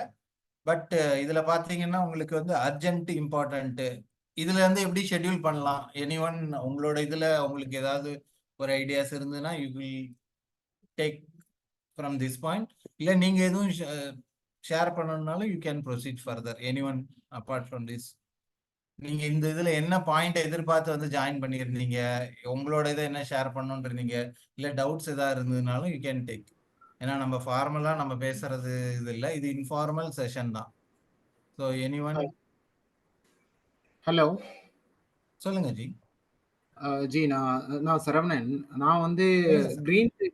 பட் இதுல பாத்தீங்கன்னா உங்களுக்கு வந்து அர்ஜென்ட், இம்பார்ட்டன்ட், இதுல இருந்து எப்படி ஷெட்யூல் பண்ணலாம்? எனிஒன் உங்களோட இதுல உங்களுக்கு ஏதாவது ஒரு ஐடியாஸ் இருந்ததுன்னா you will take from this point. இல்ல நீங்க எதுவும் ஷேர் பண்ணணும்னாலும் you can proceed further. Anyone apart from this, நீங்க இந்த இதுல என்ன பாயிண்ட் எதிர்பார்த்து வந்து ஜாயின் பண்ணியிருந்தீங்க, உங்களோட இதை என்ன ஷேர் பண்ணணுன்றீங்க, இல்ல டவுட்ஸ் ஏதாவது இருந்ததுனாலும் யூ கேன் டேக். ஏன்னா நம்ம ஃபார்மலா நம்ம பேசுறது இது இல்லை, இது இன்ஃபார்மல் செஷன் தான். ஸோ எனிஒன் ஹலோ சொல்லுங்க ஜி. ஜி, நான் நான் சரவணன். நான் வந்து சொல்லுங்க சார்.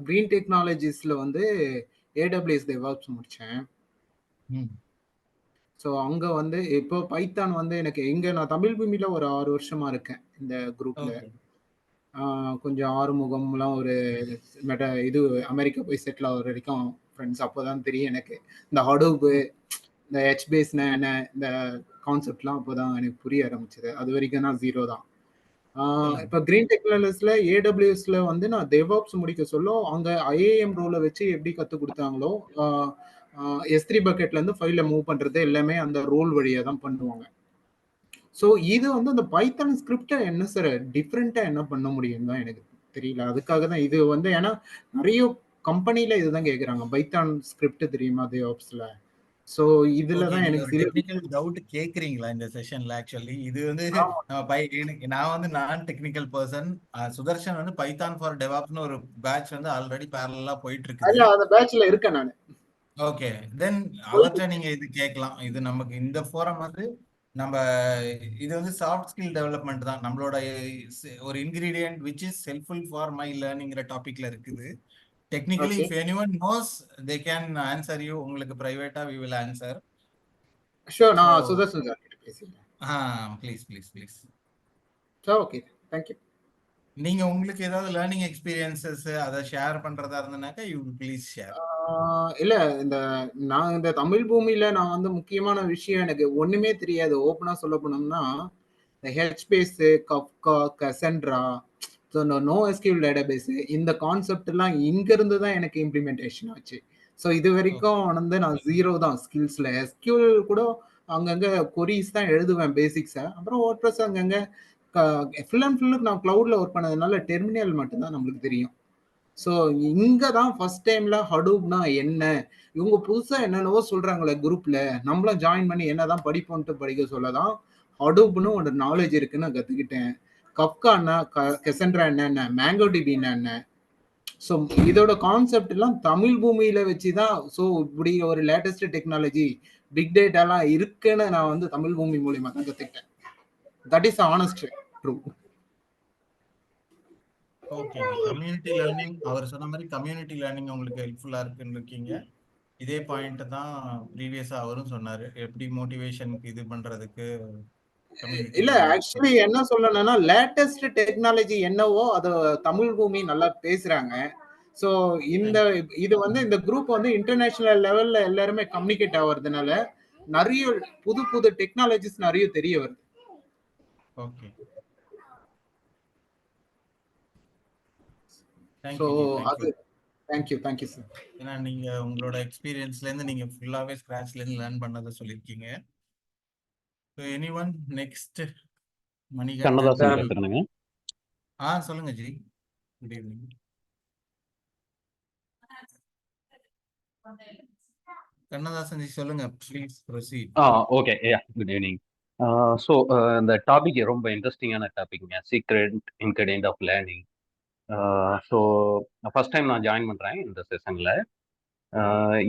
கிரீன் டெக்னாலஜிஸ்ல வந்து ஏடபிள்யூஎஸ் DevOps முடித்தேன். ம் ஸோ அங்கே வந்து இப்போ பைத்தான் வந்து எனக்கு நான் தமிழ் பூமியில ஒரு 6 வருஷமா இருக்கேன் இந்த குரூப்ல. ஓகே. கொஞ்சம் ஆறுமுகம்லாம் ஒரு இது அமெரிக்கா போய் செட்டில் ஆகிற வரைக்கும் ஃப்ரெண்ட்ஸ். அப்போதான் தெரியும் எனக்கு இந்த ஹடூப், இந்த HBaseனா என்ன, இந்த கான்செப்ட்லாம் அப்போதான் எனக்கு புரிய ஆரம்பிச்சது. அது வரைக்கும் நான் ஜீரோ தான். சொல்லுங்க. இப்போ கிரீன் டெக்னாலஜிஸ்ல ஏடபிள்யூஎஸ்ல வந்து நான் DevOps முடிக்க சொல்ல அங்க IAM ரோலை வச்சு எப்படி கற்றுக் கொடுத்தாங்களோ, S3 பக்கெட்ல இருந்து ஃபைலை மூவ் பண்றது எல்லாமே அந்த ரோல் வழியா தான் பண்ணுவாங்க. ஸோ இது வந்து அந்த பைத்தான் ஸ்கிரிப்டை என்ன சார் டிஃப்ரெண்டா என்ன பண்ண முடியும் தான் எனக்கு தெரியல. அதுக்காக தான் இது வந்து, ஏன்னா நிறைய கம்பெனில இதுதான் கேட்குறாங்க, பைத்தான் ஸ்கிரிப்ட் தெரியுமா DevOpsல. ஸோ இதுல ஓகே, தான் நீங்க எனக்கு ஒரு டெக்னிக்கல் டவுட் கேக்குறீங்களா இந்த செஷன்ல? ஆக்சுவலி இது வந்து நான் வந்து நான் டெக்னிக்கல் பர்சன். சுதர்ஷன் வந்து பைத்தான் ஃபார் டெவாப்ஸ்னு ஒரு பேட்ச் வந்து ஆல்ரெடி பேரலா போயிட்டு இருக்குது. அந்த பேட்ச்ல இருக்கேன் நான். ஓகே, தென் அவர்கிட்ட நீங்க இது கேட்கலாம். இது நமக்கு இந்த ஃபோரம் வந்து நம்ம இது வந்து சாஃப்ட் ஸ்கில் டெவலப்மெண்ட் தான். நம்மளோட ஒரு ingredient which is helpful for my லேர்னிங்கிற டாபிக்ல இருக்குது. Technically Okay. If anyone knows they can answer you. உங்களுக்கு பிரைவேட்டா வி வில் ஆன்சர். ஷூர், நான் சுதர்ஷன் சார் கிட்ட பேசிக்கிறேன். Please please please. Okay, thank you. நீங்க உங்களுக்கு ஏதாவது லேர்னிங் எக்ஸ்பீரியன்சஸ் அதை ஷேர் பண்றதா இருந்தனாக்கா யூ ப்ளீஸ் ஷேர். இல்ல, நான் இந்த தமிழ் பூமியில நான் வந்து முக்கியமான விஷயம் எனக்கு ஒண்ணுமே தெரியாது. ஓப்பனா சொல்ல போனோம்னா இந்த HBase, Kafka, Cassandra, no SQL database, இந்த கான்செப்ட் எல்லாம் இங்க இருந்து தான் எனக்கு இம்ப்ளிமெண்டேஷன் ஆச்சு. ஸோ இது வரைக்கும் வந்து நான் ஜீரோ தான் ஸ்கில்ஸ்ல. எஸ்கியூஎல் கூட அங்கங்க கொரிஸ் தான் எழுதுவேன் பேசிக்ஸா. அப்புறம் WordPress அங்கங்க ஃபுல் அண்ட் ஃபுல்லு நான் கிளவுட்ல ஒர்க் பண்ணதுனால டெர்மினல் மட்டும்தான் நம்மளுக்கு தெரியும். ஸோ இங்க தான் ஃபர்ஸ்ட் டைம்ல ஹடூப்னா என்ன, இவங்க புதுசா என்னென்னவோ சொல்றாங்களே குரூப்ல, நம்மளும் ஜாயின் பண்ணி என்னதான் படிப்போன்ட்டு படிக்க சொல்லதான் ஹடூப்னு ஒரு நாலேஜ் இருக்குன்னு நான் கத்துக்கிட்டேன். கப்கான்னா, கெசன்ட்ரா என்ன, மேங்கோ டிபின்னா என்ன. ஸோ இதோட கான்செப்ட் எல்லாம் தமிழ் பூமியில வச்சுதான். ஸோ இப்படி ஒரு லேட்டஸ்ட் டெக்னாலஜி பிக் டேட்டாலாம் இருக்குன்னு நான் வந்து தமிழ் பூமி மூலியமா தான் கத்துக்கிட்டேன். That is honest true. Okay, community learning அவர் சொன்ன மாதிரி கம்யூனிட்டி லேர்னிங் உங்களுக்கு ஹெல்ப்ஃபுல்லா இருக்குன்னு இருக்கீங்க. இதே பாயிண்ட் தான் ப்ரீவியஸா அவரும் சொன்னாரு, எப்படி மோட்டிவேஷனுக்கு இது பண்றதுக்கு இல்ல, ஆக்சுவலி என்ன சொல்லணும்னா லேட்டஸ்ட் டெக்னாலஜி என்னவோ அது தமிழ் பூமி நல்லா பேசுறாங்க. ஸோ இது வந்து இந்த குரூப் வந்து இன்டர்நேஷனல் லெவல்ல எல்லாருமே கம்யூனிகேட் ஆகுறதுனால நிறைய புது புது டெக்னாலஜிஸ் நிறைய தெரிய வருது. ஓகே, ஸோ அது தேங்க்யூ சார். ஏன்னா நீங்க உங்களோட எக்ஸ்பீரியன்ஸ்ல இருந்து நீங்க ஃபுல்லாவே ஸ்கிராச்ல இருந்து லேர்ன் பண்ணதை சொல்லியிருக்கீங்க. So anyone next? கண்ணதாசன் பேசுறேனுங்க. சொல்லுங்க ஜி. Good evening. கண்ணதாசன் ஜி சொல்லுங்க, please proceed. Okay, good evening. So இந்த டாபிக் ரொம்ப இன்ட்ரெஸ்டிங்கான டாபிக்ங்க, secret ingredient of learning. So first time நான் ஜாயின் பண்ணுறேன் இந்த செஷனில்.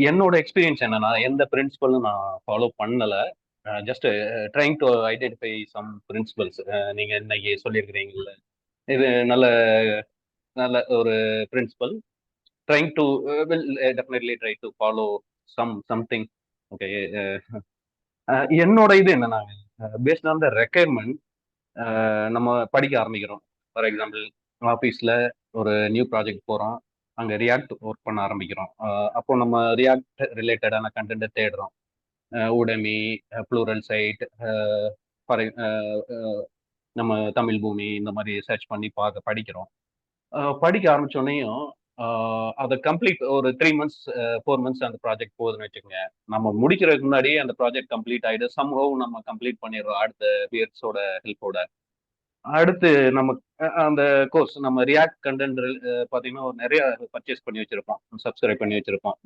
என்னோட எக்ஸ்பீரியன்ஸ் என்னன்னா, எந்த பிரின்சிபலும் நான் ஃபாலோ பண்ணலை. Just trying to identify some principles. நீங்கள் இன்னைக்கு சொல்லியிருக்கிறீங்கல்ல, இது நல்ல நல்ல ஒரு principle. Trying to will definitely try to follow something. Okay, என்னோட இது என்னன்னா, பேஸ்ட் ஆன் த ரெக்யர்மெண்ட் நம்ம படிக்க ஆரம்பிக்கிறோம். ஃபார் எக்ஸாம்பிள், ஆஃபீஸில் ஒரு நியூ ப்ராஜெக்ட் போகிறோம், அங்கே ரியாக்ட் ஒர்க் பண்ண ஆரம்பிக்கிறோம். அப்போ நம்ம ரியாக்ட் ரிலேட்டடான கண்டென்ட்டை தேடுறோம். உடமி, ப்ளூரல் சைட், ஃபார் நம்ம தமிழ் பூமி, இந்த மாதிரி சர்ச் பண்ணி படிக்கிறோம். படிக்க ஆரம்பித்தோடனையும் அதை கம்ப்ளீட் ஒரு 3 months 4 months அந்த ப்ராஜெக்ட் போகுதுன்னு வச்சுக்கோங்க. நம்ம முடிக்கிறதுக்கு முன்னாடி அந்த ப்ராஜெக்ட் கம்ப்ளீட் ஆகிடு சம்ஹவ் நம்ம கம்ப்ளீட் பண்ணிடுறோம் அடுத்த பியர்ஸோட ஹெல்ப்போட. அடுத்து நம்ம அந்த கோர்ஸ் நம்ம ரியாக்ட் கண்டென்ட் பார்த்தீங்கன்னா ஒரு நிறைய பர்ச்சேஸ் பண்ணி வச்சிருப்போம், சப்ஸ்கிரைப் பண்ணி வச்சிருப்போம்.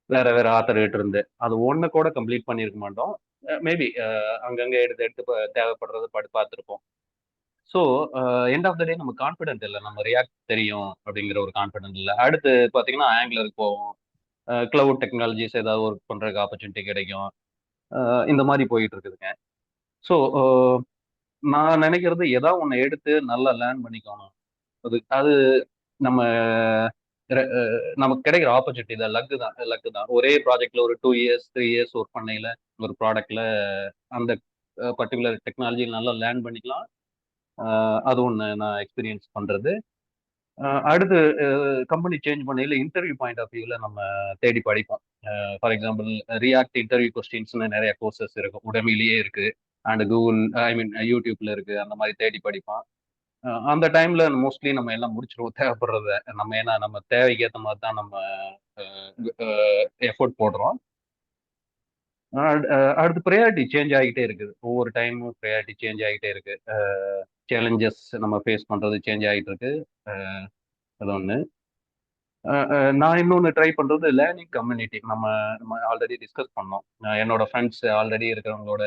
வேற வேற ஆத்தர்கிட்ட இருந்து அது ஒன்று கூட கம்ப்ளீட் பண்ணியிருக்க மாட்டோம். மேபி அங்கங்கே எடுத்து எடுத்து தேவைப்படுறது பார்த்துருப்போம். ஸோ எண்ட் ஆஃப் த டே நம்ம கான்ஃபிடென்ட் இல்லை, நம்ம ரியாக்ட் தெரியும் அப்படிங்கிற ஒரு கான்ஃபிடென்ட் இல்லை. அடுத்து பார்த்தீங்கன்னா ஆங்குலருக்கு போவோம், கிளவுட் டெக்னாலஜிஸ் ஏதாவது ஒர்க் பண்ணுறதுக்கு ஆப்பர்ச்சுனிட்டி கிடைக்கும். இந்த மாதிரி போயிட்டு இருக்குதுங்க. ஸோ நான் நினைக்கிறது ஏதாவது ஒன்று எடுத்து நல்லா லேர்ன் பண்ணிக்கணும். அது அது நம்ம நமக்கு கிடைக்கிற ஆப்பர்ச்சுனிட்டி தான், லக்கு தான். ஒரே ப்ராஜெக்ட்ல ஒரு 2 years 3 years ஒர்க் பண்ணையில ஒரு ப்ராடக்ட்ல அந்த பர்டிகுலர் டெக்னாலஜி நல்லா லேர்ன் பண்ணிக்கலாம். அது ஒன்று நான் எக்ஸ்பீரியன்ஸ் பண்றது. அடுத்து கம்பெனி சேஞ்ச் பண்ணையில இன்டர்வியூ பாயிண்ட் ஆஃப் வியூவில் நம்ம தேடி படிப்போம். ஃபார் எக்ஸாம்பிள் ரியாக்ட் இன்டர்வியூ கொஸ்டின்ஸ்னு நிறைய கோர்சஸ் இருக்கும், உடமையிலேயே இருக்கு, அண்ட் கூகுள் யூடியூப்ல இருக்கு. அந்த மாதிரி தேடி படிப்போம். அந்த டைம்ல மோஸ்ட்லி நம்ம எல்லாம் முடிச்சிருவோம் தேவைப்படுறத. நம்ம ஏன்னா நம்ம தேவைக்கு ஏற்ற மாதிரி தான் நம்ம எஃபோர்ட் போடுறோம். அடுத்து ப்ரையாரிட்டி சேஞ்ச் ஆகிட்டே இருக்குது, ஒவ்வொரு டைமும் ப்ரையாரிட்டி சேஞ்ச் ஆகிட்டே இருக்கு. சேலஞ்சஸ் நம்ம ஃபேஸ் பண்றது சேஞ்ச் ஆகிட்டு இருக்கு. அது ஒன்று. நான் இன்னொன்று ட்ரை பண்றது லேர்னிங் கம்யூனிட்டி. நம்ம நம்ம ஆல்ரெடி டிஸ்கஸ் பண்ணோம். என்னோட ஃப்ரெண்ட்ஸ் ஆல்ரெடி இருக்கிறவங்களோட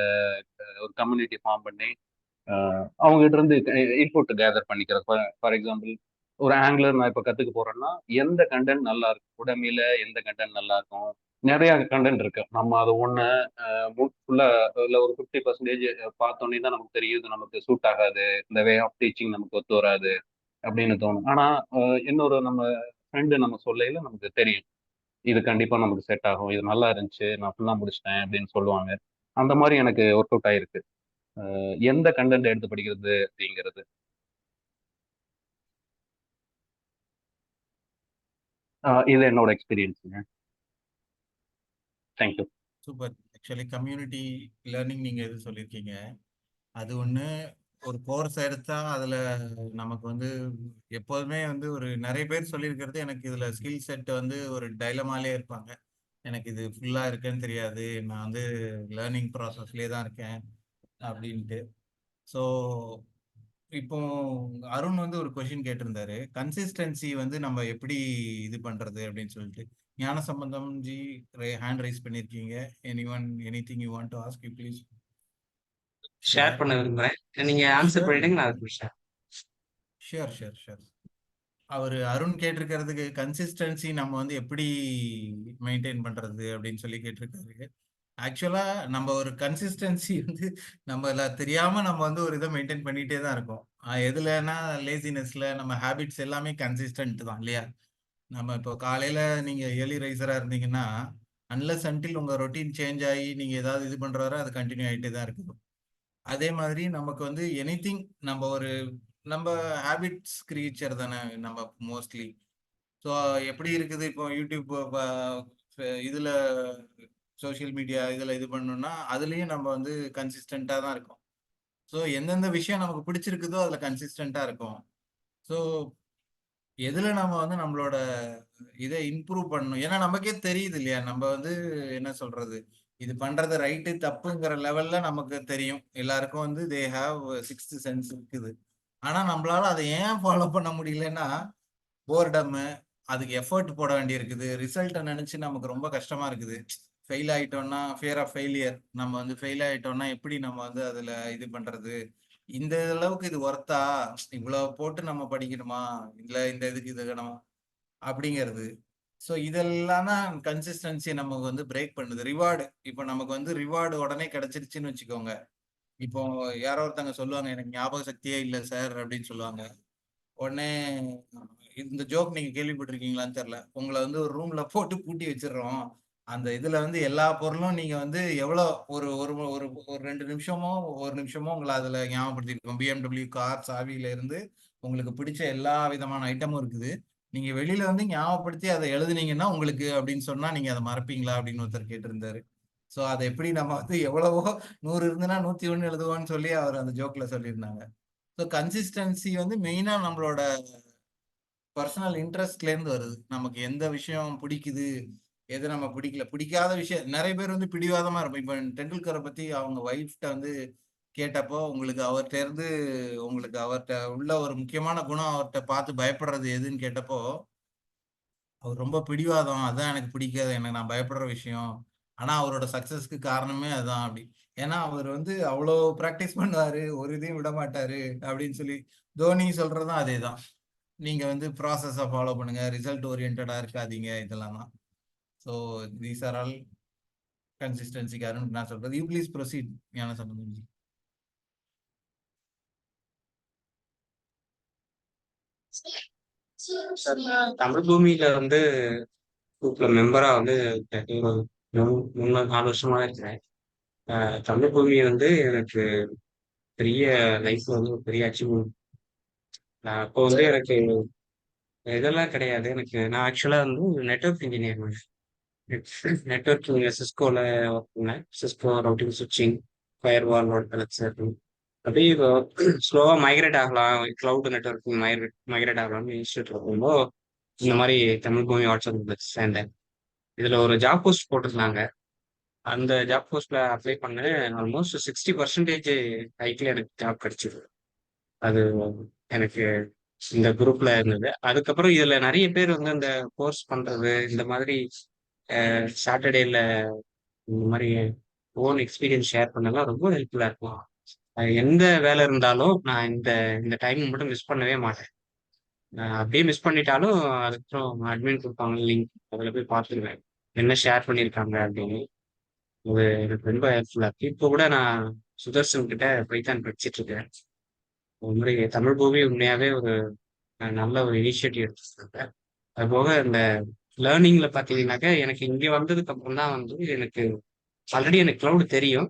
ஒரு கம்யூனிட்டி ஃபார்ம் பண்ணி அவங்ககிட்ட இருந்து இன்புட் கேதர் பண்ணிக்கிறது. ஃபார் எக்ஸாம்பிள் ஒரு ஆங்குலர் நான் இப்போ கற்றுக்க போறேன்னா எந்த கண்டென்ட் நல்லா இருக்கும், உடமையில எந்த கண்டென்ட் நல்லா இருக்கும். நிறைய கண்டென்ட் இருக்கு, நம்ம அது ஒன்று ஃபுல்லாக இல்லை ஒரு 50% பார்த்தோன்னே தான் நமக்கு தெரியும் இது நமக்கு சூட் ஆகாது, இந்த வே ஆஃப் டீச்சிங் நமக்கு ஒத்து வராது அப்படின்னு தோணும். ஆனால் இன்னொரு நம்ம ஃப்ரெண்டு நம்ம சொல்லையில நமக்கு தெரியும் இது கண்டிப்பாக நமக்கு செட் ஆகும், இது நல்லா இருந்துச்சு, நான் ஃபுல்லாக முடிச்சிட்டேன் அப்படின்னு சொல்லுவாங்க. அந்த மாதிரி எனக்கு ஒர்க் அவுட் ஆயிருக்கு எந்த கண்டென்ட் எடுத்து படிக்கிறது அப்படிங்கிறது. இது என்னோட எக்ஸ்பீரியன்ஸுங்க. Thank you. Super. Actually community learning நீங்க எது சொல்லியிருக்கீங்க, அது ஒன்று. ஒரு கோர்ஸ் எடுத்தா அதுல நமக்கு வந்து எப்போதுமே வந்து ஒரு நிறைய பேர் சொல்லியிருக்கிறது, எனக்கு இதுல ஸ்கில் செட் வந்து ஒரு டைலமாலே இருப்பாங்க, எனக்கு இது ஃபுல்லா இருக்குன்னு தெரியாது, நான் வந்து லேர்னிங் ப்ராசஸ்லேயே தான் இருக்கேன் அப்படின்ட்டு. ஸோ இப்போ அருண் வந்து ஒரு கொஷின் கேட்டிருந்தாரு, கன்சிஸ்டன்சி வந்து நம்ம எப்படி இது பண்றது அப்படின்னு சொல்லிட்டு. ஞான சம்பந்தம் ஜி ஹேண்ட் ரைஸ் பண்ணிருக்கீங்க. Anything you want to ask, you please share பண்ண விரும்புறேன். நீங்க ஆன்சர் பண்ணிடுங்க, நான் அதுக்கு ஷேர். ஷியோர். அவர் அருண் கேட்டிருக்கிறதுக்கு கன்சிஸ்டன்சி நம்ம வந்து எப்படி மெயின்டைன் பண்றது அப்படின்னு சொல்லி கேட்டிருக்காரு. ஆக்சுவலா நம்ம ஒரு கன்சிஸ்டன்சி வந்து நம்ம தெரியாம நம்ம வந்து ஒரு இதை மெயின்டைன் பண்ணிட்டே தான் இருக்கோம். எதுலன்னா லேசினஸ்ல நம்ம ஹேபிட்ஸ் எல்லாமே கன்சிஸ்டன்ட் தான் இல்லையா. நம்ம இப்போ காலையில நீங்க ஏர்லி ரைசரா இருந்தீங்கன்னா அன்லஸ் அன்டில் உங்க ரொட்டீன் சேஞ்ச் ஆகி நீங்க ஏதாவது இது பண்ற வரை அது கண்டினியூ ஆகிட்டே தான் இருக்குது. அதே மாதிரி நமக்கு வந்து எனிதிங் நம்ம ஹேபிட்ஸ் கிரியேச்சர் தானே நம்ம மோஸ்ட்லி. ஸோ எப்படி இருக்குது இப்போ யூடியூப் இதுல சோஷியல் மீடியா இதில் இது பண்ணணும்னா அதுலேயும் நம்ம வந்து கன்சிஸ்டண்ட்டாக தான் இருக்கும். ஸோ எந்தெந்த விஷயம் நமக்கு பிடிச்சிருக்குதோ அதில் கன்சிஸ்டண்ட்டாக இருக்கும். ஸோ எதில் நம்ம வந்து நம்மளோட இதை இம்ப்ரூவ் பண்ணணும், ஏன்னா நமக்கே தெரியுது இல்லையா, நம்ம வந்து என்ன சொல்றது, இது பண்றது ரைட்டு தப்புங்கிற லெவல்ல நமக்கு தெரியும். எல்லாருக்கும் வந்து தே ஹாவ் 6th சென்ஸ் இருக்குது. ஆனா நம்மளால அதை ஏன் ஃபாலோ பண்ண முடியலன்னா போர்டம், அதுக்கு எஃபர்ட் போட வேண்டி இருக்குது, ரிசல்ட்டை நினைச்சு நமக்கு ரொம்ப கஷ்டமா இருக்குது. ஃபெயில் ஆயிட்டோம்னா ஃபியர் ஆஃப் ஃபெயிலியர், நம்ம வந்து ஃபெயில் ஆயிட்டோம்னா எப்படி நம்ம வந்து அதுல இது பண்றது, இந்த அளவுக்கு இது ஒர்த்தா, இவ்வளவு போட்டு நம்ம படிக்கணுமா, இல்ல இந்த இதுக்கு இது வேணும் அப்படிங்கிறது. ஸோ இதெல்லாம் தான் கன்சிஸ்டன்சி நமக்கு வந்து பிரேக் பண்ணுது. ரிவார்டு, இப்போ நமக்கு வந்து ரிவார்டு உடனே கிடைச்சிருச்சுன்னு வச்சுக்கோங்க. இப்போ யாரோ ஒருத்தங்க சொல்லுவாங்க, எனக்கு ஞாபக சக்தியே இல்லை சார் அப்படின்னு சொல்லுவாங்க. உடனே இந்த ஜோக் நீங்க கேள்விப்பட்டிருக்கீங்களான்னு தெரியல, உங்களை வந்து ஒரு ரூம்ல போட்டு பூட்டி வச்சிடுறோம், அந்த இதுல வந்து எல்லா பொருளும் நீங்க வந்து எவ்வளோ ஒரு ஒரு ஒரு ஒரு 2 நிமிஷமோ உங்களை அதுல ஞாபகப்படுத்திருக்கோம். BMW கார் சாவியில இருந்து உங்களுக்கு பிடிச்ச எல்லா விதமான ஐட்டமும் இருக்குது. நீங்க வெளியில வந்து ஞாபகப்படுத்தி அதை எழுதுனீங்கன்னா உங்களுக்கு அப்படின்னு சொன்னா நீங்க அதை மறப்பீங்களா அப்படின்னு ஒருத்தர் கேட்டிருந்தாரு. ஸோ அதை எப்படி நம்ம வந்து எவ்வளவோ 100 இருந்துன்னா 101 எழுதுவோன்னு சொல்லி அவர் அந்த ஜோக்ல சொல்லியிருந்தாங்க. ஸோ கன்சிஸ்டன்சி வந்து மெயினா நம்மளோட பர்சனல் இன்ட்ரெஸ்ட்லேருந்து வருது. நமக்கு எந்த விஷயம் பிடிக்குது, எது நம்ம பிடிக்கல, பிடிக்காத விஷயம் நிறைய பேர் வந்து பிடிவாதமா இருப்போம். இப்போ டெண்டுல்கரை பத்தி அவங்க ஒய்ஃப்ட்ட வந்து கேட்டப்போ, உங்களுக்கு அவர்கிட்ட உள்ள ஒரு முக்கியமான குணம், அவர்கிட்ட பார்த்து பயப்படுறது எதுன்னு கேட்டப்போ, அவர் ரொம்ப பிடிவாதம். அதான் எனக்கு பிடிக்காது. எனக்கு நான் பயப்படுற விஷயம். ஆனா அவரோட சக்சஸ்க்கு காரணமே அதான் அப்படி. ஏன்னா அவர் வந்து அவ்வளோ பிராக்டிஸ் பண்ணுவாரு. ஒரு இதையும் விட மாட்டாரு அப்படின்னு சொல்லி தோனி சொல்றதும் அதேதான். நீங்க வந்து ப்ராசஸ ஃபாலோ பண்ணுங்க. ரிசல்ட் ஓரியன்டடா இருக்காதீங்க. இதெல்லாம் தான். ஸோ தீஸ் ஆர் ஆல் கன்சிஸ்டன்சிக்காரன்னு நான் சொல்றது. யூ ப்ளீஸ் ப்ரொசீட் ஞான சம்பந்தம் ஜி. சார் நான் தமிழ் பூமியில வந்து குரூப்ல மெம்பரா வந்து ஒரு 3-4 வருஷமா இருக்கிறேன். தமிழ் பூமி வந்து எனக்கு பெரிய லைஃப்ல வந்து ஒரு பெரிய அச்சீவ்மெண்ட். அப்போ வந்து எனக்கு இதெல்லாம் கிடையாது. நான் ஆக்சுவலா வந்து நெட்வொர்க் இன்ஜினியர். நெட்வொர்க்கிங் சிஸ்கோல ஒர்க் பண்ணேன். சிஸ்கோ ரவுட்டிங் சுவிட்சிங் ஃபயர்வால் அப்படியே ஸ்லோவா மைக்ரேட் ஆகலாம், கிளவுட் நெட்வொர்க்கிங் மைக்ரேட் ஆகலாம்னு இன்ஸ்டியூட்ல போகும்போது இந்த மாதிரி தமிழ் பூமி வாட்ஸ்அப் சேர்ந்தேன். இதுல ஒரு ஜாப் போஸ்ட் போட்டிருந்தாங்க. அந்த ஜாப் போஸ்ட்ல அப்ளை பண்ணேன். ஆல்மோஸ்ட் 60% ஹைட்ல எனக்கு ஜாப் கிடைச்சிது. அது எனக்கு இந்த குரூப்ல இருந்தது. அதுக்கப்புறம் இதுல நிறைய பேர் வந்து இந்த கோர்ஸ் பண்றது, இந்த மாதிரி சாட்டர்டேல இந்த மாதிரி ஓன் எக்ஸ்பீரியன்ஸ் ஷேர் பண்ணலாம் ரொம்ப ஹெல்ப்ஃபுல்லா இருக்கும். எந்த வேலை இருந்தாலும் நான் இந்த இந்த டைம் மட்டும் மிஸ் பண்ணவே மாட்டேன். அப்படியே மிஸ் பண்ணிட்டாலும் அதுக்கப்புறம் அட்மின் கொடுப்பாங்க லிங்க், அதில் போய் பார்த்துருவேன் என்ன ஷேர் பண்ணியிருக்காங்க அப்படின்னு. அது எனக்கு ரொம்ப ஹெல்ப்ஃபுல்லா இருக்கு. இப்போ கூட நான் சுதர்சன் கிட்ட பைத்தான் படிச்சிட்டு இருக்கேன். ஒரு முறை தமிழ் பூமி உண்மையாவே ஒரு நல்ல ஒரு இனிஷியேட்டிவ் எடுத்துருக்காங்க. அது போக இந்த லேர்னிங்ல பாத்தீங்கன்னாக்கா எனக்கு இங்க வந்ததுக்கு அப்புறம் தான் வந்து எனக்கு ஆல்ரெடி எனக்கு கிளவுட் தெரியும்.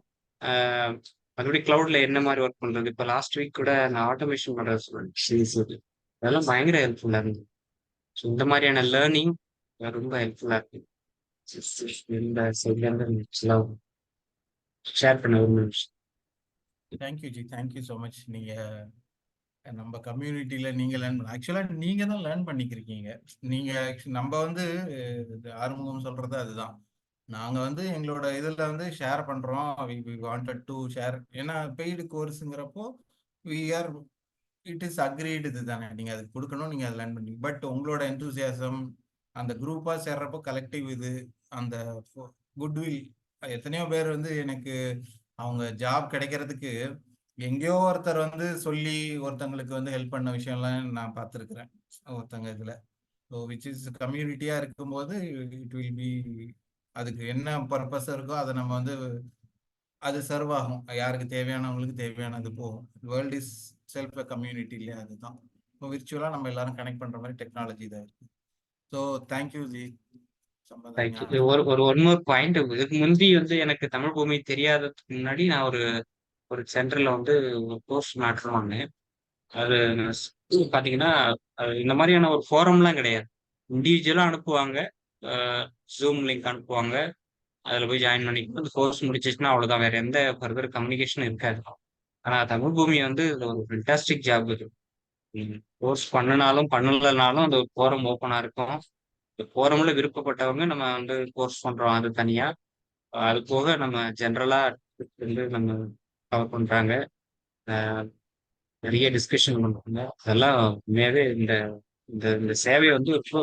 மறுபடியும் கிளவுட்ல என்ன மாதிரி ஒர்க் பண்றது, இப்போ லாஸ்ட் வீக் கூட நான் ஆட்டோமேஷன் பண்றது அதெல்லாம் பயங்கர ஹெல்ப்ஃபுல்லா இருந்தது. ஸோ இந்த மாதிரியான லேர்னிங் ரொம்ப ஹெல்ப்ஃபுல்லா இருக்கு. இந்த சைட்ல இருந்து ஷேர் பண்ண விரும்புகிறேன். Thank you G. Thank you so much. நீங்க நம்ம கம்யூனிட்டியில நீங்க லேர்ன் பண்ண ஆக்சுவலா நீங்க தான் லேர்ன் பண்ணிக்கிறீங்க. நீங்க நம்ம வந்து ஆறுமுகம் சொல்றது அதுதான். நாங்க வந்து எங்களோட இதுல வந்து ஷேர் பண்றோம். we wanted to share. ஏன்னா பெய்டு கோர்ஸுங்கிறப்போ we are it is agreed இதுதானே. நீங்க அது கொடுக்கணும், நீங்க அதை லேர்ன் பண்ணி. பட் உங்களோட எந்தூசியாசம், அந்த குரூப்பா சேர்றப்போ கலெக்டிவ் இது, அந்த குட்வில், எத்தனையோ பேர் வந்து எனக்கு அவங்க ஜாப் கிடைக்கிறதுக்கு எங்கேயோ ஒருத்தர் வந்து சொல்லி ஒருத்தங்களுக்கு வந்து ஹெல்ப் பண்ண விஷயம்லாம் நான் பார்த்துருக்குறேன் ஒருத்தங்க இதுல. ஸோ விச் இஸ் கம்யூனிட்டியா இருக்கும்போது இட் வில் பி, அதுக்கு என்ன பர்பஸ் இருக்கோ அதை நம்ம வந்து அது சர்வ் ஆகும். யாருக்கு தேவையானவங்களுக்கு தேவையானது போகும். வேர்ல்ட் இஸ் செல்ஃப் கம்யூனிட்டி இல்லையா, அதுதான். இப்போ விர்ச்சுவலா நம்ம எல்லாரும் கனெக்ட் பண்ற மாதிரி டெக்னாலஜி தான் இருக்கு. So thank you G. தேங்க்யூ. ஒரு ஒரு ஒன் மோர் பாயிண்ட். இதுக்கு முந்தி வந்து எனக்கு தமிழ் பூமி தெரியாததுக்கு முன்னாடி நான் ஒரு ஒரு சென்டர்ல வந்து ஒரு கோர்ஸ் அட்டன் பண்ணேன். அது பாத்தீங்கன்னா இந்த மாதிரியான ஒரு ஃபோரம்லாம் கிடையாது. இண்டிவிஜுவலா அனுப்புவாங்க, ஜூம் லிங்க் அனுப்புவாங்க, அதுல போய் ஜாயின் பண்ணிக்கணும். அந்த கோர்ஸ் முடிச்சிச்சுன்னா அவ்வளவுதான், வேற எந்த ஃபர்தர் கம்யூனிகேஷன் இருக்காது. ஆனா தமிழ் பூமி வந்து இதுல ஒரு ஃபென்டாஸ்டிக் ஜாப் இது. கோர்ஸ் பண்ணினாலும் பண்ணலனாலும் அந்த ஃபோரம் ஓப்பனா இருக்கும். இந்த ஃபோரம்ல விருப்பப்பட்டவங்க நம்ம வந்து கோர்ஸ் பண்றோம் அது தனியா. அது போக நம்ம ஜென்ரலா வந்து நம்ம கவர் பண்றாங்க. நிறைய டிஸ்கஷன் பண்றாங்க. அதெல்லாம் உண்மையாவே இந்த இந்த இந்த சேவை வந்து ரொம்ப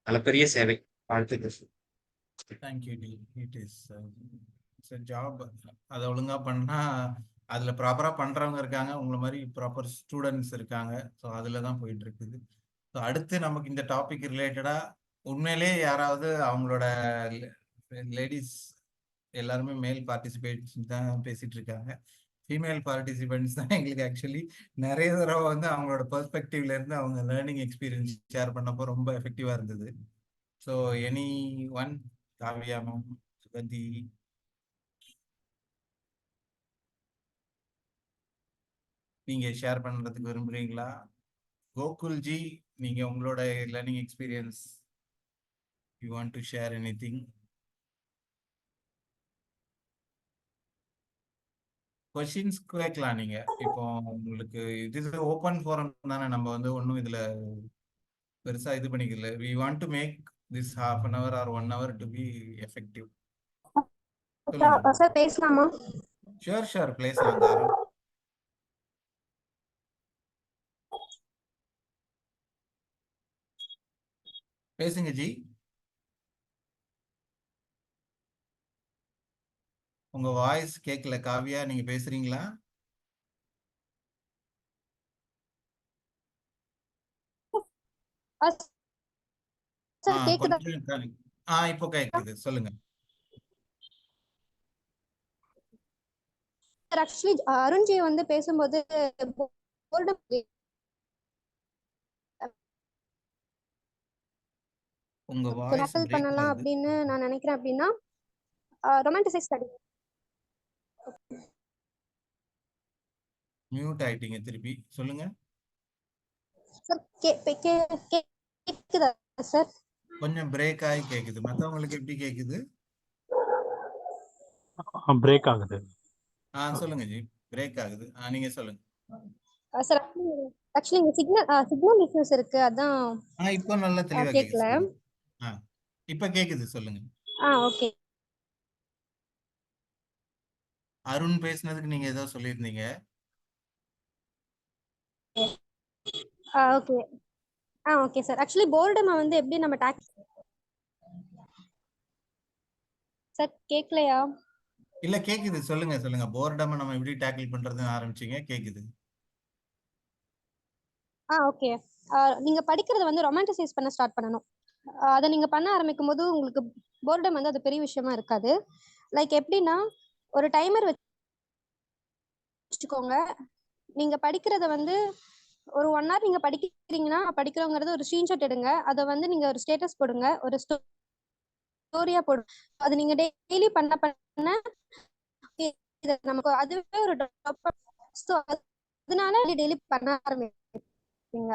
அளப்பரிய சேவை. வாழ்த்துக்கள். தேங்க்யூ டி. It is job. அதை ஒழுங்கா பண்ணா அதுல ப்ராப்பரா பண்றவங்க இருக்காங்க, உங்களை மாதிரி ப்ராப்பர் ஸ்டூடெண்ட்ஸ் இருக்காங்க. ஸோ அதுல தான் போயிட்டு இருக்குது. ஸோ அடுத்து நமக்கு இந்த டாபிக் ரிலேட்டடா உண்மையிலே யாராவது அவங்களோட லேடிஸ் எல்லாருமே மேல் பார்ட்டிசிபேட்ஸ் தான் பேசிட்டு இருக்காங்க. ஃபீமேல் பார்ட்டிசிபென்ட்ஸ் தான் எங்களுக்கு ஆக்சுவலி நிறைய தடவை வந்து அவங்களோட பெர்ஸ்பெக்டிவ்ல இருந்து அவங்க லேர்னிங் எக்ஸ்பீரியன்ஸ் ஷேர் பண்ணப்போ ரொம்ப எஃபெக்டிவா இருந்தது. So any one, Kavya ma'am, Suganthi, நீங்க ஷேர் பண்றதுக்கு விரும்புறீங்களா? கோகுல்ஜி, நீங்க உங்களோட learning experience, you want to share anything? Questions கேட்கலாம் நீங்க. இப்போ உங்களுக்கு இது ஓப்பன் ஃபோரம் தானே, நம்ம வந்து ஒன்றும் இதுல பெருசா இது பண்ணிக்கல. We want to make this half an hour or 1 hour to be effective. சொல்லுங்க. சார் பேசலாமா? ஷூர் பேசலாம் தாராளம். பேசுங்க ஜி. உங்க வாய்ஸ் கேட்கல. காவியா, நீங்க பேசுறீங்களா? சார் கேக்குதா? கொஞ்சம் இப்போ கேக்குது. சொல்லுங்க. சார் ஆக்சுவலி அருண்ஜி வந்து பேசும்போது உங்க வாய்ஸ் டேக்கிள் பண்ணலாம் அப்படின்னு நான் நினைக்கிறேன். அப்படின்னா ரொமான்டிசைஸ் ஸ்டடி. மியூட் ஆயிட்டீங்க, திருப்பி சொல்லுங்க. சார் கேக்குதா சார்? கொஞ்சம் பிரேக் ஆகி கேக்குது. மத்தவங்களுக்கு எப்படி கேக்குது? பிரேக் ஆகுது. சொல்லுங்க ஜி. பிரேக் ஆகுது. நீங்க சொல்லுங்க. சார் ஆக்சுவலி இங்க சிக்னல் இஷ்யூஸ் இருக்கு, அதான் இப்போ நல்லா தெளிவா கேக்கல. இப்ப கேக்குது, சொல்லுங்க. ஓகே. அருண் பேசுனதுக்கு நீங்க ஏதோ சொல்லியிருந்தீங்க. ஓகே. Okay sir. ஆக்சுவலி போர்டமை வந்து எப்படி நம்ம சார் கேக்கலையா? இல்ல கேக்குது, சொல்லுங்க. போர்டமை நம்ம எப்படி டேக்கிள் பண்றதுன்னு ஆரம்பிச்சீங்க, கேக்குது. ஓகே. நீங்க படிக்கிறத வந்து ரொமான்டிசைஸ் பண்ண ஸ்டார்ட் பண்ணணும். அதை நீங்க பண்ண ஆரம்பிக்கும் போது உங்களுக்கு போர்டம் வந்து அது பெரிய விஷயமா இருக்காது. லைக் எப்படின்னா, ஒரு டைமர் வச்சுக்கோங்க. நீங்க படிக்கிறத வந்து ஒரு 1 hour நீங்க படிக்கிறீங்கன்னா, படிக்கிறோங்கிறது ஒரு ஸ்கிரீன்ஷாட் எடுங்க. அதை வந்து நீங்க ஒரு ஸ்டேட்டஸ் போடுங்க, ஒரு ஸ்டோரியா போடுங்க. அது நீங்க டெய்லி பண்ண நமக்கு அதுவே ஒரு அதனால டெய்லி பண்ண ஆரம்பிப்பீங்க.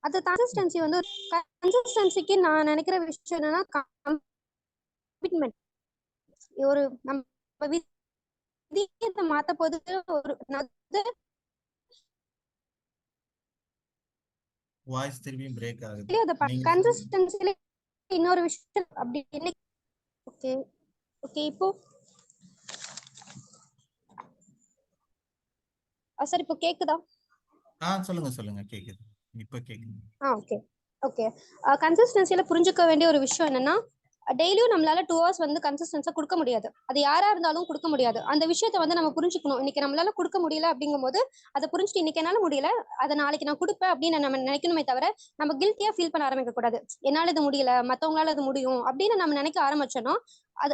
அது கன்சிஸ்டன்சி வந்து கன்சிஸ்டன்சிக்கு நான் நினைக்கிற விஷயம் என்னன்னா, கமிட்மெண்ட். ஒரு நம்ம விதியை மாத்த போது ஒரு வாய்ஸ் திரும்பியும் பிரேக் ஆகுது. கன்சிஸ்டன்சில இன்னொரு விஷயம் அப்படி என்ன. ஓகே இப்போ சார் இப்போ கேக்குதா? சொல்லுங்க கேக்குது. இப்ப கேக்குது. ஓகே. கன்சிஸ்டன்சில புரிஞ்சுக்க வேண்டிய ஒரு விஷயம் என்னன்னா, டெய்லியும் நம்மளால 2 hours வந்து கன்சிஸ்டன்ஸா கொடுக்க முடியாது. அது யாரா இருந்தாலும் கொடுக்க முடியாது. அந்த விஷயத்த வந்து நம்ம புரிஞ்சுக்கணும். இன்னைக்கு நம்மளால கொடுக்க முடியல அப்படிங்கும் போது அதை புரிஞ்சுட்டு, இன்னைக்கு என்னால முடியல, அதை நாளைக்கு நான் கொடுப்பேன் அப்படின்னு நம்ம நினைக்கணுமே தவிர, நம்ம கில்ட்டியா ஃபீல் பண்ண ஆரம்பிக்க கூடாது. என்னால இது முடியல, மத்தவங்களால அது முடியும் அப்படின்னு நம்ம நினைக்க ஆரம்பிச்சோம்னா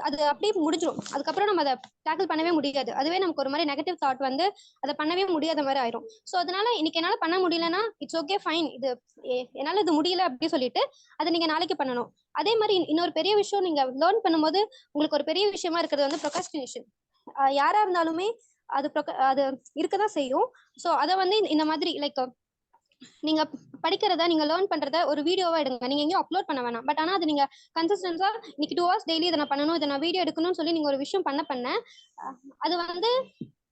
அது அப்படியே முடிஞ்சிடும். அதுக்கப்புறம் நம்ம அதை டேக்கிள் பண்ணவே முடியாது. அதுவே நமக்கு ஒரு மாதிரி நெகட்டிவ் தாட் வந்து அதை பண்ணவே முடியாத மாதிரி ஆயிரும். ஸோ அதனால இன்னைக்கு என்னால பண்ண முடியலன்னா இட்ஸ் ஓகே, ஃபைன், இது என்னால இது முடியல அப்படின்னு சொல்லிட்டு அதை நீங்க நாளைக்கு பண்ணணும். அதே மாதிரி இன்னொரு பெரிய விஷயம், நீங்க லேர்ன் பண்ணும்போது உங்களுக்கு ஒரு பெரிய விஷயமா இருக்கிறது வந்து ப்ரொக்ராஸ்டினேஷன். யாரா இருந்தாலுமே அது இருக்கதான் செய்யும். ஸோ அதை வந்து இந்த மாதிரி லைக் நீங்க படிக்கிறத, நீங்க லேர்ன் பண்றத ஒரு வீடியோவா எடுங்க. நீங்க எங்கேயும் அப்லோட் பண்ண வேணாம். பட் ஆனா அது நீங்க கன்சிஸ்டன்ஸா இன்னைக்கு 2 hours டெய்லி இதை நான் பண்ணணும், இதை நான் வீடியோ எடுக்கணும்னு சொல்லி நீங்க ஒரு விஷயம் பண்ண அது வந்து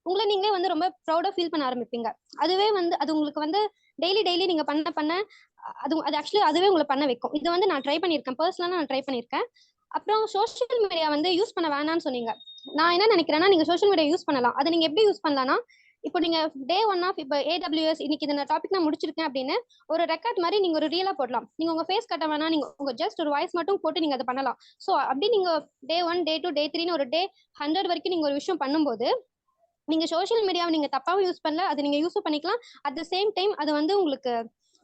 உங்களை நீங்களே வந்து ரொம்ப ப்ரௌடா ஃபீல் பண்ண ஆரம்பிப்பீங்க. அதுவே வந்து அது உங்களுக்கு வந்து டெய்லி நீங்க பண்ண அது ஆக்சுவலி அதுவே உங்களை பண்ண வைக்கும். இது வந்து நான் ட்ரை பண்ணியிருக்கேன், பர்சனலா நான் ட்ரை பண்ணியிருக்கேன். அப்புறம் சோஷியல் மீடியா வந்து யூஸ் பண்ண வேணாம்னு சொன்னீங்க. நான் என்ன நினைக்கிறேன்னா, நீங்க சோஷியல் மீடியா யூஸ் பண்ணலாம். அதை நீங்க எப்படி யூஸ் பண்ணலாம்னா, இப்போ நீங்க டே 1 ஆஃப் இப்போ AWS இன்னைக்கு இந்த டாபிக் நான் முடிச்சிருக்கேன் அப்படின்னு ஒரு ரெக்கார்ட் மாதிரி நீங்க ஒரு ரீலா போடலாம். நீங்க உங்க ஃபேஸ் கட்ட வேணா, நீங்க உங்க ஜஸ்ட் ஒரு வாய்ஸ் மட்டும் போட்டு நீங்க அதை பண்ணலாம். ஸோ அப்படி நீங்க டே 1, டே 2, டே 3ன்னு ஒரு டே 100 வரைக்கும் நீங்க ஒரு விஷயம் பண்ணும்போது, நீங்க சோஷியல் மீடியாவை நீங்க தப்பாவும் யூஸ் பண்ணல, அது நீங்க யூஸும் பண்ணிக்கலாம். அட் த சேம் டைம் அது வந்து உங்களுக்கு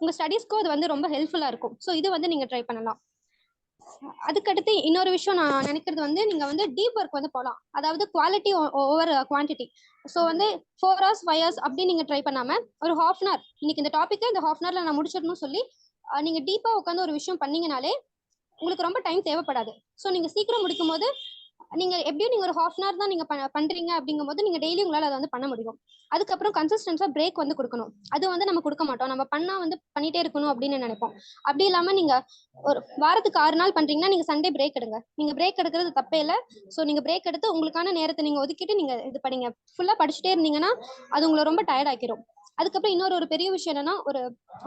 உங்க ஸ்டடீஸ்க்கும் அது வந்து ரொம்ப ஹெல்ப்ஃபுல்லா இருக்கும். ஸோ இது வந்து நீங்க ட்ரை பண்ணலாம். அதுக்கடுத்து இன்னொரு விஷயம் நான் நினைக்கிறது வந்து, நீங்க வந்து டீப் ஒர்க் வந்து போகலாம். அதாவது குவாலிட்டி ஓவர் குவான்டிட்டி. ஸோ வந்து 4 hours 5 hours அப்படி நீங்க ட்ரை பண்ணாம ஒரு 1/2 hour, இன்னைக்கு இந்த டாபிக்கை இந்த 1/2 hourல நான் முடிச்சிடணும்னு சொல்லி நீங்க டீப்பா உட்காந்து ஒரு விஷயம் பண்ணீங்கனாலே உங்களுக்கு ரொம்ப டைம் தேவைப்படாது. ஸோ நீங்க சீக்கிரம் முடிக்கும் போது நீங்க எப்படியும் நீங்க ஒரு 1/2 hour தான் நீங்க பண்றீங்க அப்படிங்கும் போது நீங்க டெய்லி உங்களால அதை வந்து பண்ண முடியும். அதுக்கப்புறம் கன்சிஸ்டன்ஸா பிரேக் வந்து கொடுக்கணும். அது வந்து நம்ம கொடுக்க மாட்டோம். நம்ம பண்ணா வந்து பண்ணிட்டே இருக்கணும் அப்படின்னு நினைப்போம். அப்படி இல்லாம நீங்க ஒரு வாரத்துக்கு 6 நாள் பண்றீங்கன்னா நீங்க சண்டே பிரேக் எடுங்க. நீங்க பிரேக் எடுக்கிறது தப்பே இல்லை. ஸோ நீங்க பிரேக் எடுத்து உங்களுக்கான நேரத்தை நீங்க ஒதுக்கிட்டு நீங்க இது பண்ணீங்க. ஃபுல்லா படிச்சுட்டே இருந்தீங்கன்னா அது உங்களை ரொம்ப டயர்ட் ஆக்கிரும். அதுக்கப்புறம் இன்னொரு ஒரு பெரிய விஷயம் என்னன்னா,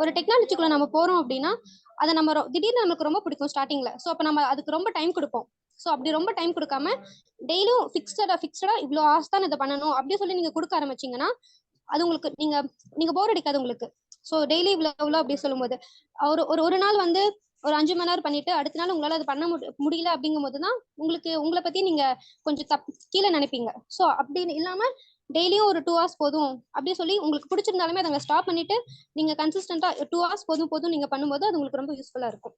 ஒரு டெக்னாலஜிக்குள்ள நம்ம போறோம் அப்படின்னா, அதை நம்ம திடீர்னு நமக்கு ரொம்ப பிடிக்கும் ஸ்டார்டிங்ல. ஸோ அப்போ நம்ம அதுக்கு ரொம்ப டைம் கொடுப்போம். ஸோ அப்படி ரொம்ப டைம் கொடுக்காம டெய்லியும் ஃபிக்ஸடா இவ்வளோ ஹார்ஸ் தான் இதை பண்ணணும் அப்படி சொல்லி நீங்க கொடுக்க ஆரம்பிச்சீங்கன்னா, அது உங்களுக்கு நீங்க போர் அடிக்காது உங்களுக்கு. ஸோ டெய்லி இவ்வளோ அப்படி சொல்லும்போது ஒரு ஒரு ஒரு நாள் வந்து ஒரு 5 மணி நேரம் பண்ணிட்டு அடுத்த நாள் உங்களால அது பண்ண முடியல அப்படிங்கும் போது தான் உங்களை பத்தி நீங்க கொஞ்சம் கீழே நினைப்பீங்க. ஸோ அப்படி இல்லாம டெய்லியும் ஒரு 2 ஹவர்ஸ் போதும் அப்படி சொல்லி உங்களுக்கு பிடிச்சிருந்தாலுமே அதை ஸ்டாப் பண்ணிட்டு நீங்க கன்சிஸ்டன்டா 2 ஹவர்ஸ் போதும் நீங்க பண்ணும்போது அது உங்களுக்கு ரொம்ப யூஸ்ஃபுல்லா இருக்கும்.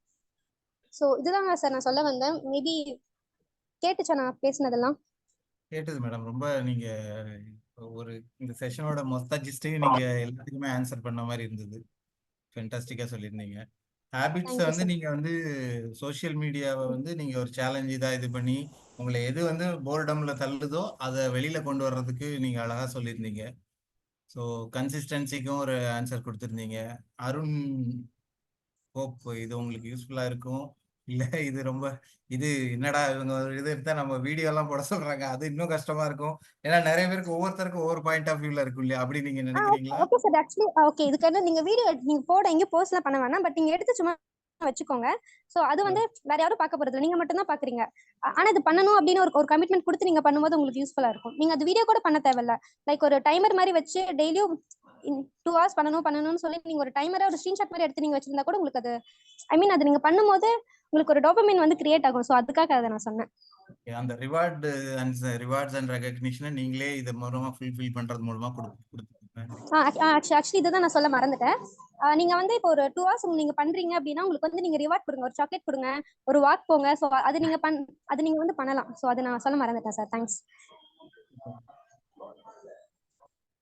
ஸோ இதுதாங்க சார் நான் சொல்ல வந்தேன். மேபி கேட்டுச்சா நான் பேசினதெல்லாம்? கேட்டது மேடம். ரொம்ப நீங்க ஒரு இந்த செஷனோட மொத்த ஜிஸ்டையும் நீங்க எல்லாத்துக்குமே ஆன்சர் பண்ண மாதிரி இருந்தது. ஃபென்டாஸ்டிக்கா சொல்லியிருந்தீங்க. ஹேபிட்ஸை தேங்க்யூ வந்து சார். நீங்க வந்து சோஷியல் மீடியாவை வந்து நீங்க ஒரு சேலஞ்ச் இதாக இது பண்ணி உங்களை எது வந்து போர்டம்ல தள்ளுதோ அதை வெளியில கொண்டு வர்றதுக்கு நீங்க அழகா சொல்லியிருந்தீங்க. ஸோ கன்சிஸ்டன்சிக்கும் ஒரு ஆன்சர் கொடுத்துருந்தீங்க. அருண், ஹோப் இது உங்களுக்கு யூஸ்ஃபுல்லா இருக்கும். இல்ல இது ரொம்ப இது என்னடா இவங்க ஒரு இது எடுத்தா நம்ம வீடியோ எல்லாம் போட சொல்றாங்க, அது இன்னும் கஷ்டமா இருக்கும். ஏன்னா நிறைய பேருக்கு ஒவ்வொருத்தருக்கும் ஒவ்வொரு பாயிண்ட் ஆஃப் வியூல இருக்கும் இல்லையா? அப்படி நீங்க நினைக்கிறீங்களா? Okay sir. ஆக்சுவலி ஓகே, இதுக்கான நீங்க வீடியோ நீங்க போட எங்கேயும் போஸ்ட்லாம் பண்ண வேணாம். பட் நீங்க எடுத்து சும்மா வச்சுக்கோங்க. சோ அது வந்து வேற யாரும் பார்க்க போறது இல்லை, நீங்க மட்டும் தான் பாக்குறீங்க. ஆனா இது பண்ணணும் அப்படின்னு ஒரு கமிட்மெண்ட் கொடுத்து நீங்க பண்ணும்போது உங்களுக்கு யூஸ்ஃபுல்லா இருக்கும். நீங்க அது வீடியோ கூட பண்ண தேவையில்ல. லைக் ஒரு டைமர் மாதிரி வச்சு டெய்லியும் 2 ஹவர்ஸ் பண்ணணும்னு சொல்லி நீங்க ஒரு டைமரை ஒரு ஸ்கிரீன்ஷாட் மாதிரி எடுத்து நீங்க வச்சிருந்தா கூட உங்களுக்கு அது அது நீங்க பண்ணும்போது உங்களுக்கு ஒரு டோபமைன் வந்து கிரியேட் ஆகும். சோ அதுக்காக அதை நான் சொன்னேன். அந்த ரிவார்ட்ஸ் அண்ட் ரெகக்னிஷனை நீங்களே இது மூலமா ஃபுல்ஃபில் பண்றது மூலமா கொடுத்துருக்கேன். ஆக்சுவலி இதுதான் நான் சொல்ல மறந்துட்டேன். நீங்க வந்து இப்போ ஒரு 2 ஹவர்ஸ் நீங்க பண்றீங்க அப்படின்னா உங்களுக்கு வந்து நீங்க ரிவார்ட் கொடுங்க, ஒரு சாக்லேட் கொடுங்க, ஒரு வாக் போங்க. சோ அது நீங்க வந்து பண்ணலாம். சோ அதை நான் சொல்ல மறந்துட்டேன் சார். தேங்க்ஸ்.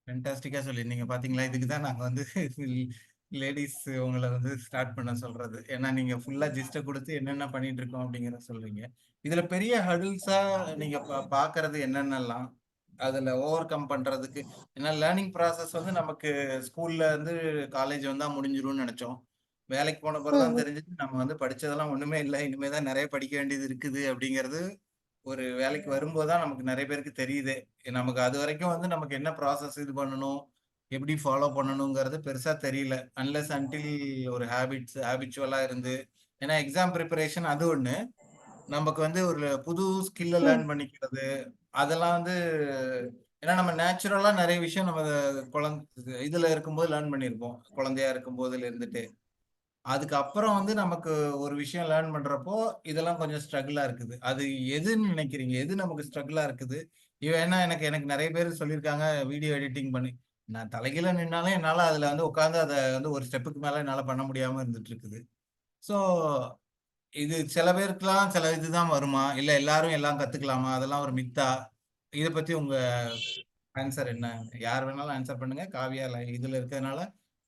ஃபென்டாஸ்டிக்கா சொல்லியிருந்தீங்க. பாத்தீங்களா, இதுக்கு தான் நாங்க வந்து லேடிஸ் உங்களை வந்து ஸ்டார்ட் பண்ண சொல்றது. ஏன்னா நீங்க ஃபுல்லா ஜிஸ்ட கொடுத்து என்னென்ன பண்ணிட்டு இருக்கோம் அப்படிங்கிறத சொல்றீங்க. இதுல பெரிய ஹடில்ஸா நீங்க பாக்குறது என்னென்னலாம் அதுல ஓவர் கம் பண்றதுக்கு? ஏன்னா லேர்னிங் ப்ராசஸ் வந்து நமக்கு ஸ்கூல்ல இருந்து காலேஜ் வந்தா முடிஞ்சிரும்னு நினைச்சோம். வேலைக்கு போன பிறகுதான் தெரிஞ்சுட்டு நம்ம வந்து படிச்சதெல்லாம் ஒண்ணுமே இல்லை, இனிமேதான் நிறைய படிக்க வேண்டியது இருக்குது அப்படிங்கிறது ஒரு வேலைக்கு வரும்போது தான் நமக்கு நிறைய பேருக்கு தெரியுது. நமக்கு அது வரைக்கும் வந்து நமக்கு என்ன ப்ராசஸ் இது பண்ணணும், எப்படி ஃபாலோ பண்ணணுங்கிறது பெருசா தெரியல. அன்லெஸ் அன்டில் ஒரு ஹேபிச்சுவலா இருந்து. ஏன்னா எக்ஸாம் ப்ரிப்பரேஷன் அது ஒண்ணு, நமக்கு வந்து ஒரு புது ஸ்கில்ல லேர்ன் பண்ணிக்கிறது அதெல்லாம் வந்து ஏன்னா நம்ம நேச்சுரலா நிறைய விஷயம் நம்ம இதுல இருக்கும்போது லேர்ன் பண்ணியிருப்போம், குழந்தையா இருக்கும் போதுல இருந்துட்டு. அதுக்கப்புறம் வந்து நமக்கு ஒரு விஷயம் லேர்ன் பண்றப்போ இதெல்லாம் கொஞ்சம் ஸ்ட்ரகிளா இருக்குது. அது எதுன்னு நினைக்கிறீங்க? எது நமக்கு ஸ்ட்ரகிளா இருக்குது? ஏன்னா எனக்கு நிறைய பேர் சொல்லியிருக்காங்க, வீடியோ எடிட்டிங் பண்ணி நான் தலைகீழ நின்னாலும் என்னால அதுல வந்து உட்காந்து அதை வந்து ஒரு ஸ்டெப்புக்கு மேல என்னால பண்ண முடியாம இருந்துட்டு இருக்குது. ஸோ இது சில பேருக்குலாம் சில இதுதான் வருமா, இல்ல எல்லாரும் எல்லாம் கத்துக்கலாமா, அதெல்லாம் ஒரு மித்தா? இதை பத்தி உங்க ஆன்சர் என்ன? யார் வேணாலும் ஆன்சர் பண்ணுங்க. காவியா இதுல இருக்கிறதுனால,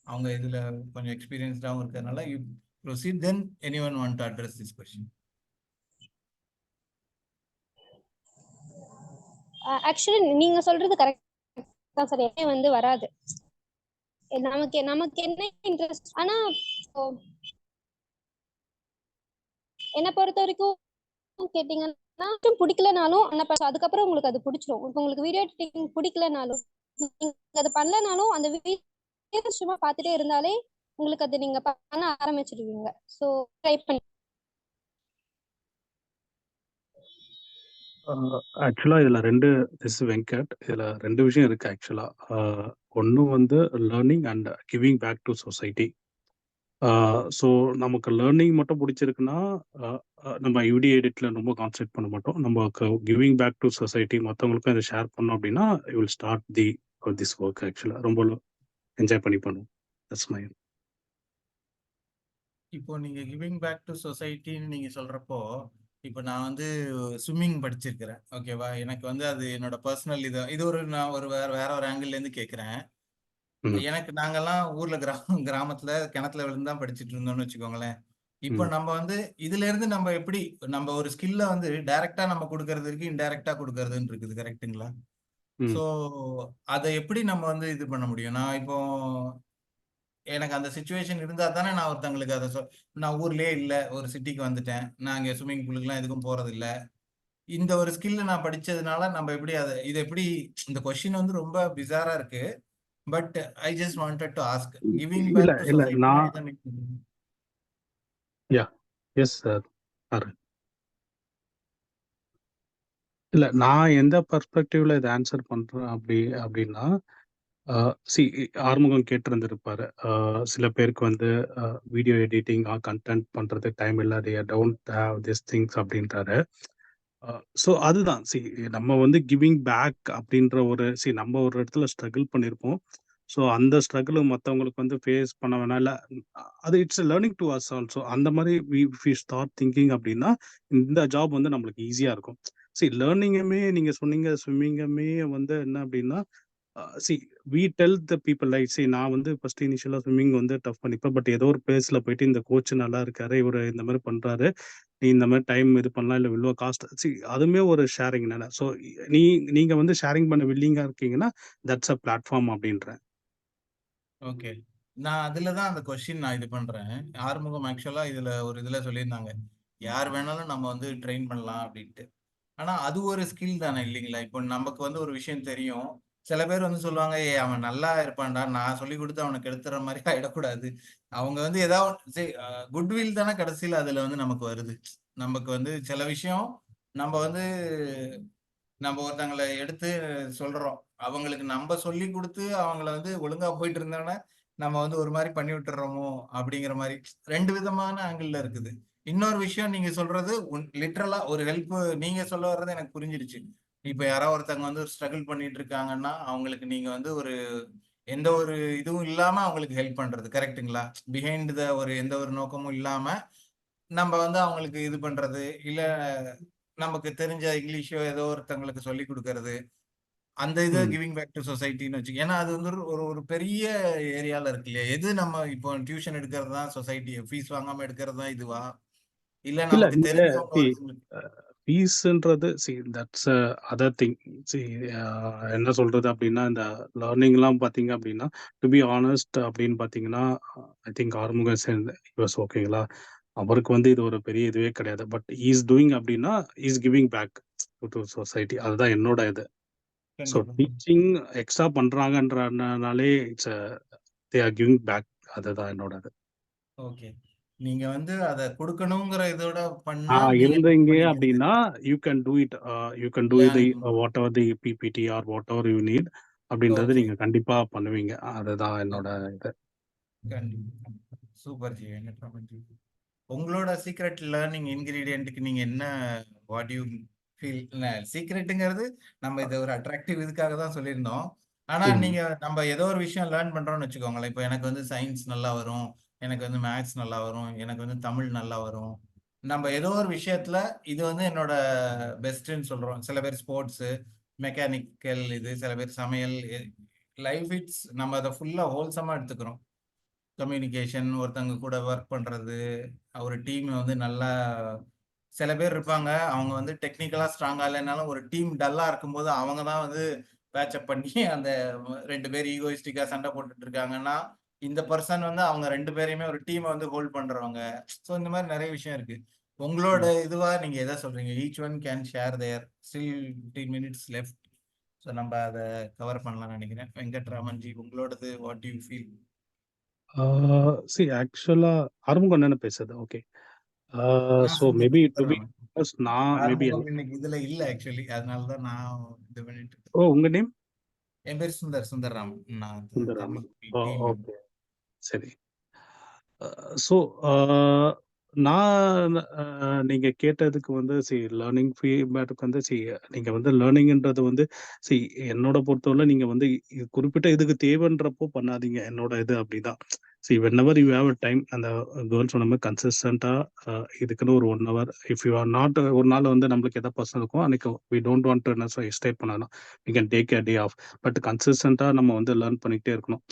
அவங்க இதுல கொஞ்சம் எக்ஸ்பீரியன்ஸ்டாகவும் இருக்கிறதுனால you proceed. Then anyone want to address this question? Actually நீங்க சொல்றது கரெக்ட் தான் சார். என்ன வந்து வராது, நமக்கு என்ன இன்ட்ரெஸ்ட். ஆனா என்னை பொறுத்த வரைக்கும் கேட்டீங்கன்னா பிடிக்கலனாலும் அதுக்கப்புறம் உங்களுக்கு அது பிடிச்சிரும். இப்போ உங்களுக்கு வீடியோ எடிட்டிங் பிடிக்கலனாலும் நீங்க அது பண்ணலனாலும் அந்த வீடியோ சும்மா பார்த்துட்டே இருந்தாலே உங்களுக்கு அது நீங்க பண்ண ஆரம்பிச்சிடுவீங்க. ஸோ ட்ரை பண்ணி. ஆக்சுவலாக இதில் திஸ் வெங்கட், இதில் 2 விஷயம் இருக்குது ஆக்சுவலாக. ஒன்று வந்து learning and giving back to society. So நமக்கு லேர்னிங் மட்டும் பிடிச்சிருக்குன்னா நம்ம வீடியோ எடிட்டில் ரொம்ப கான்சென்ட்ரேட் பண்ண மாட்டோம். நமக்கு கிவிங் பேக் டு சொசைட்டி மற்றவங்களுக்கும் இதை ஷேர் பண்ணோம் அப்படின்னா you will start this work. ஆக்சுவலாக ரொம்ப என்ஜாய் பண்ணி பண்ணுவோம். That's my. இப்போ நீங்க கிவிங் பேக் டு சொசைட்டின்னு நீங்க சொல்றப்போ, இப்போ நான் வந்து ஸ்விம்மிங் படிச்சிருக்கிறேன், ஓகேவா? எனக்கு வந்து அது என்னோட பர்சனல் இது ஒரு நான் வேற ஒரு ஆங்கிள் இருந்து கேட்கிறேன். எனக்கு நாங்கெல்லாம் ஊர்ல கிராமத்துல கிணத்துல விழுந்து தான் படிச்சுட்டு இருந்தோம்னு வச்சுக்கோங்களேன். இப்போ நம்ம வந்து இதுல இருந்து நம்ம எப்படி நம்ம ஒரு ஸ்கில்ல வந்து டைரக்டா நம்ம கொடுக்கறது இருக்கு, இன்டைரக்டா கொடுக்கறதுன்னு இருக்குது, கரெக்ட்டுங்களா? ஸோ அதை எப்படி நம்ம வந்து இது பண்ண முடியும்? நான் இப்போ எனக்கு அந்த சுச்சுவேஷன் இருந்தா தானே நான் ஒருத்தங்களுக்கு அதை நான் ஊர்லயே இல்லை, ஒரு சிட்டிக்கு வந்துட்டேன், நான் இங்கே ஸ்விம்மிங் பூலுக்குலாம் எதுக்கும் போறது இல்லை. இந்த ஒரு ஸ்கில் நான் படிச்சதுனால நம்ம எப்படி இது எப்படி இந்த கொஸ்டின் வந்து ரொம்ப பிசாரா இருக்கு. But I just wanted to ask, giving இல்ல பேக் டு இல்ல சொசைட்டினா நான் எதை மீன் பண்ணுவீங்க? யா எஸ் சார். இல்ல நான் எந்த பெர்ஸ்பெக்டிவ்ல இதை ஆன்சர் பண்றேன் அப்படின்னா சி ஆறுமுகம் கேட்டிருந்திருப்பாரு. சில பேருக்கு வந்து வீடியோ எடிட்டிங் கண்டென்ட் பண்றது டைம் இல்லை, they don't have these things அப்படின்றாரு. ஸோ அதுதான் சி நம்ம வந்து கிவிங் பேக் அப்படின்ற நம்ம ஒரு இடத்துல ஸ்ட்ரகிள் பண்ணியிருப்போம். ஸோ அந்த ஸ்ட்ரகிள் மற்றவங்களுக்கு வந்து ஃபேஸ் பண்ண வேணாம், இல்லை அது it's learning to us also. அந்த மாதிரி வி ஸ்டார்ட் திங்கிங் அப்படின்னா இந்த ஜாப் வந்து நம்மளுக்கு ஈஸியாக இருக்கும். லேர்னிங்குமே நீங்கள் சொன்னீங்க, ஸ்விம்மிங்குமே வந்து என்ன அப்படின்னா see we tell the people like நான் வந்து ஃபர்ஸ்ட் இனிஷியலாக ஸ்விம்மிங் வந்து டஃப் பண்ணிப்பேன். பட் ஏதோ ஒரு பிளேஸில் போயிட்டு இந்த கோச் நல்லா இருக்காரு, இவர் இந்த மாதிரி பண்ணுறாரு, நீ இந்த மாதிரி டைம் இது பண்ணலாம், இல்லை இவ்வளோ காஸ்ட் அதுவுமே ஒரு ஷேரிங் தானே. ஸோ நீங்கள் வந்து ஷேரிங் பண்ண வில்லிங்காக இருக்கீங்கன்னா தட்ஸ் அ பிளாட்ஃபார்ம் அப்படின்றேன். ஓகே, நான் அதுல தான் அந்த கொஸ்டின் நான் இது பண்றேன். ஆறுமுகம் ஆக்சுவலா இதுல சொல்லியிருந்தாங்க, யார் வேணாலும் நம்ம வந்து ட்ரெயின் பண்ணலாம் அப்படின்ட்டு. ஆனா அது ஒரு ஸ்கில் தானே இல்லைங்களா? இப்போ நமக்கு வந்து ஒரு விஷயம் தெரியும், சில பேர் வந்து சொல்லுவாங்க, ஏ அவன் நல்லா இருப்பான்டா, நான் சொல்லி கொடுத்து அவனுக்கு எடுத்துற மாதிரி ஆயிடக்கூடாது. அவங்க வந்து ஏதாவது குட்வில் தானே கடைசியில் அதுல வந்து நமக்கு வருது. நமக்கு வந்து சில விஷயம் நம்ம வந்து நம்ம ஒருத்தங்களை எடுத்து சொல்றோம், அவங்களுக்கு நம்ம சொல்லி கொடுத்து அவங்கள வந்து ஒழுங்கா போயிட்டு இருந்தோன்னா நம்ம வந்து ஒரு மாதிரி பண்ணி விட்டுறோமோ அப்படிங்கிற மாதிரி ரெண்டு விதமான ஆங்கிள் இருக்குது. இன்னொரு விஷயம் நீங்க சொல்றது லிட்ரலா ஒரு ஹெல்ப், நீங்க சொல்ல வர்றது எனக்கு புரிஞ்சிருச்சு. இப்ப யாராவது ஒருத்தவங்க வந்து ஒரு ஸ்ட்ரகிள் பண்ணிட்டு இருக்காங்கன்னா அவங்களுக்கு நீங்க வந்து ஒரு எந்த ஒரு இதுவும் இல்லாம அவங்களுக்கு ஹெல்ப் பண்றது, கரெக்ட்டுங்களா? பிஹைண்ட் த எந்த ஒரு நோக்கமும் இல்லாம நம்ம வந்து அவங்களுக்கு இது பண்றது, இல்ல நமக்கு தெரிஞ்ச இங்கிலீஷோ ஏதோ ஒருத்தவங்களுக்கு சொல்லி கொடுக்கறது, அந்த இதை கிவிங் பேக் டு சொசைட்டின்னு வச்சு. ஏன்னா அது வந்து ஒரு பெரிய ஏரியால இருக்கு இல்லையா? எது நம்ம இப்போ டியூஷன் எடுக்கிறது தான் சொசைட்டி, ஃபீஸ் வாங்காம எடுக்கிறது தான் இதுவா, இல்ல இல்ல நமக்கு தெரிஞ்சவங்க ஒருத்தவங்களுக்கு ஃபீஸ்ன்றது தட்ஸ் அதர் திங். என்ன சொல்றது அப்படின்னா இந்த லேர்னிங்லாம் பார்த்தீங்க அப்படின்னா டு பி ஆனஸ்ட் அப்படின்னு பார்த்தீங்கன்னா ஐ திங்க் ஆறுமுகம் யூஎஸ் ஓகேங்களா, அவருக்கு வந்து இது ஒரு பெரிய இதுவே கிடையாது. பட் இஸ் டூயிங் அப்படின்னா is giving back to society, அதுதான் என்னோட இது. ஸோ கண்டிப்பா. டீச்சிங் எக்ஸ்ட்ரா பண்றாங்கன்றனாலே it's they are giving back, அதுதான் என்னோட இது. ஓகே, நீங்க வந்து அதை கொடுக்கணுங்கிற இதோட பண்ணா நீங்க இருந்தீங்க பண்ணிக்கிறது அப்படின்னா you can do it, you can do the learning. Whatever the PPT or whatever you need அப்படின்றது ஓகே, நீங்க கண்டிப்பா பண்ணுவீங்க, அதுதான் என்னோட இது. கண்டிப்பா. சூப்பர் ஜி, ஜி, உங்களோட சீக்ரெட் லேர்னிங் இன்கிரீடியன்ட்டுக்கு நீங்க என்ன, வாட் யூ ஃபீல்? சீக்ரெட்டுங்கிறது நம்ம இதை ஒரு அட்ராக்டிவ் இதுக்காக தான் சொல்லியிருந்தோம். ஆனா நீங்க நம்ம ஏதோ ஒரு விஷயம் லேர்ன் பண்றோம்னு வச்சுக்கோங்களேன். இப்போ எனக்கு வந்து சயின்ஸ் நல்லா வரும், எனக்கு வந்து மேத்ஸ் நல்லா வரும், எனக்கு வந்து தமிழ் நல்லா வரும். நம்ம ஏதோ ஒரு விஷயத்துல இது வந்து என்னோட பெஸ்ட்ன்னு சொல்றோம். சில பேர் ஸ்போர்ட்ஸ், மெக்கானிக்கல், இது சில பேர் சமையல், லைஃப் இட்ஸ் நம்ம அதை ஃபுல்லா ஹோல்சமா எடுத்துக்கிறோம். கம்யூனிகேஷன், ஒருத்தவங்க கூட ஒர்க் பண்றது, ஒரு டீம் வந்து நல்லா, சில பேர் இருப்பாங்க அவங்க வந்து டெக்னிக்கலா ஸ்ட்ராங்கா இல்லைனாலும் ஒரு டீம் டல்லா இருக்கும்போது அவங்க தான் வந்து பேட்சப் பண்ணி அந்த ரெண்டு பேர் ஈகோயிஸ்டிக்கா சண்டை போட்டுட்டு இருக்காங்கன்னா இந்த பர்சன் வந்து அவங்க ரெண்டு பேரையுமே ஒரு டீமை வந்து ஹோல்ட் பண்றவங்க. ஸோ இந்த மாதிரி நிறைய விஷயம் இருக்கு. உங்களோட இதுவா நீங்க எதை சொல்றீங்க? Each one can share their, still 15 minutes left. So நம்ம அதை கவர் பண்ணலாம்னு நினைக்கிறேன். வெங்கட்ராமன் ஜி, உங்களோடது what you feel? Actually Arumugam என்ன பேசுறது, ஓகே. நான் so maybe to be Sundaram. நான் மேபி ஆறுமுகம் இன்னைக்கு இதுல இல்ல ஆக்சுவலி, அதனாலதான் நான் இது பண்ணிட்டு இருக்கேன். ஓ உங்க நேம் என் பேர் சுந்தர்ராம். நான் சுந்தராமன். தமிழ் டீம். ஓகே சரி. ஸோ நான் நீங்க கேட்டதுக்கு வந்து லேர்னிங் ஃபீட்பேக்கு வந்து நீங்க வந்து லேர்னிங்ன்றது வந்து என்னோட பொறுத்தவரை நீங்க வந்து குறிப்பிட்ட இதுக்கு தேவைன்றப்போ பண்ணாதீங்க, என்னோட இது அப்படிதான். Whenever you have a time, அந்த கேர்ள்ஸ் சொன்ன மாதிரி கன்சிஸ்டண்டா இதுக்குன்னு ஒரு 1 hour, if you are not ஒரு நாள் வந்து நம்மளுக்கு எதாவது பர்சனல் இருக்கும் அன்னைக்கு வி டோன்ட் வாண்ட் டு என்ன எஸ்டேட் பண்ணலாம், we can take a day off. But கன்சிஸ்டண்டா நம்ம வந்து லேர்ன் பண்ணிக்கிட்டே இருக்கணும்.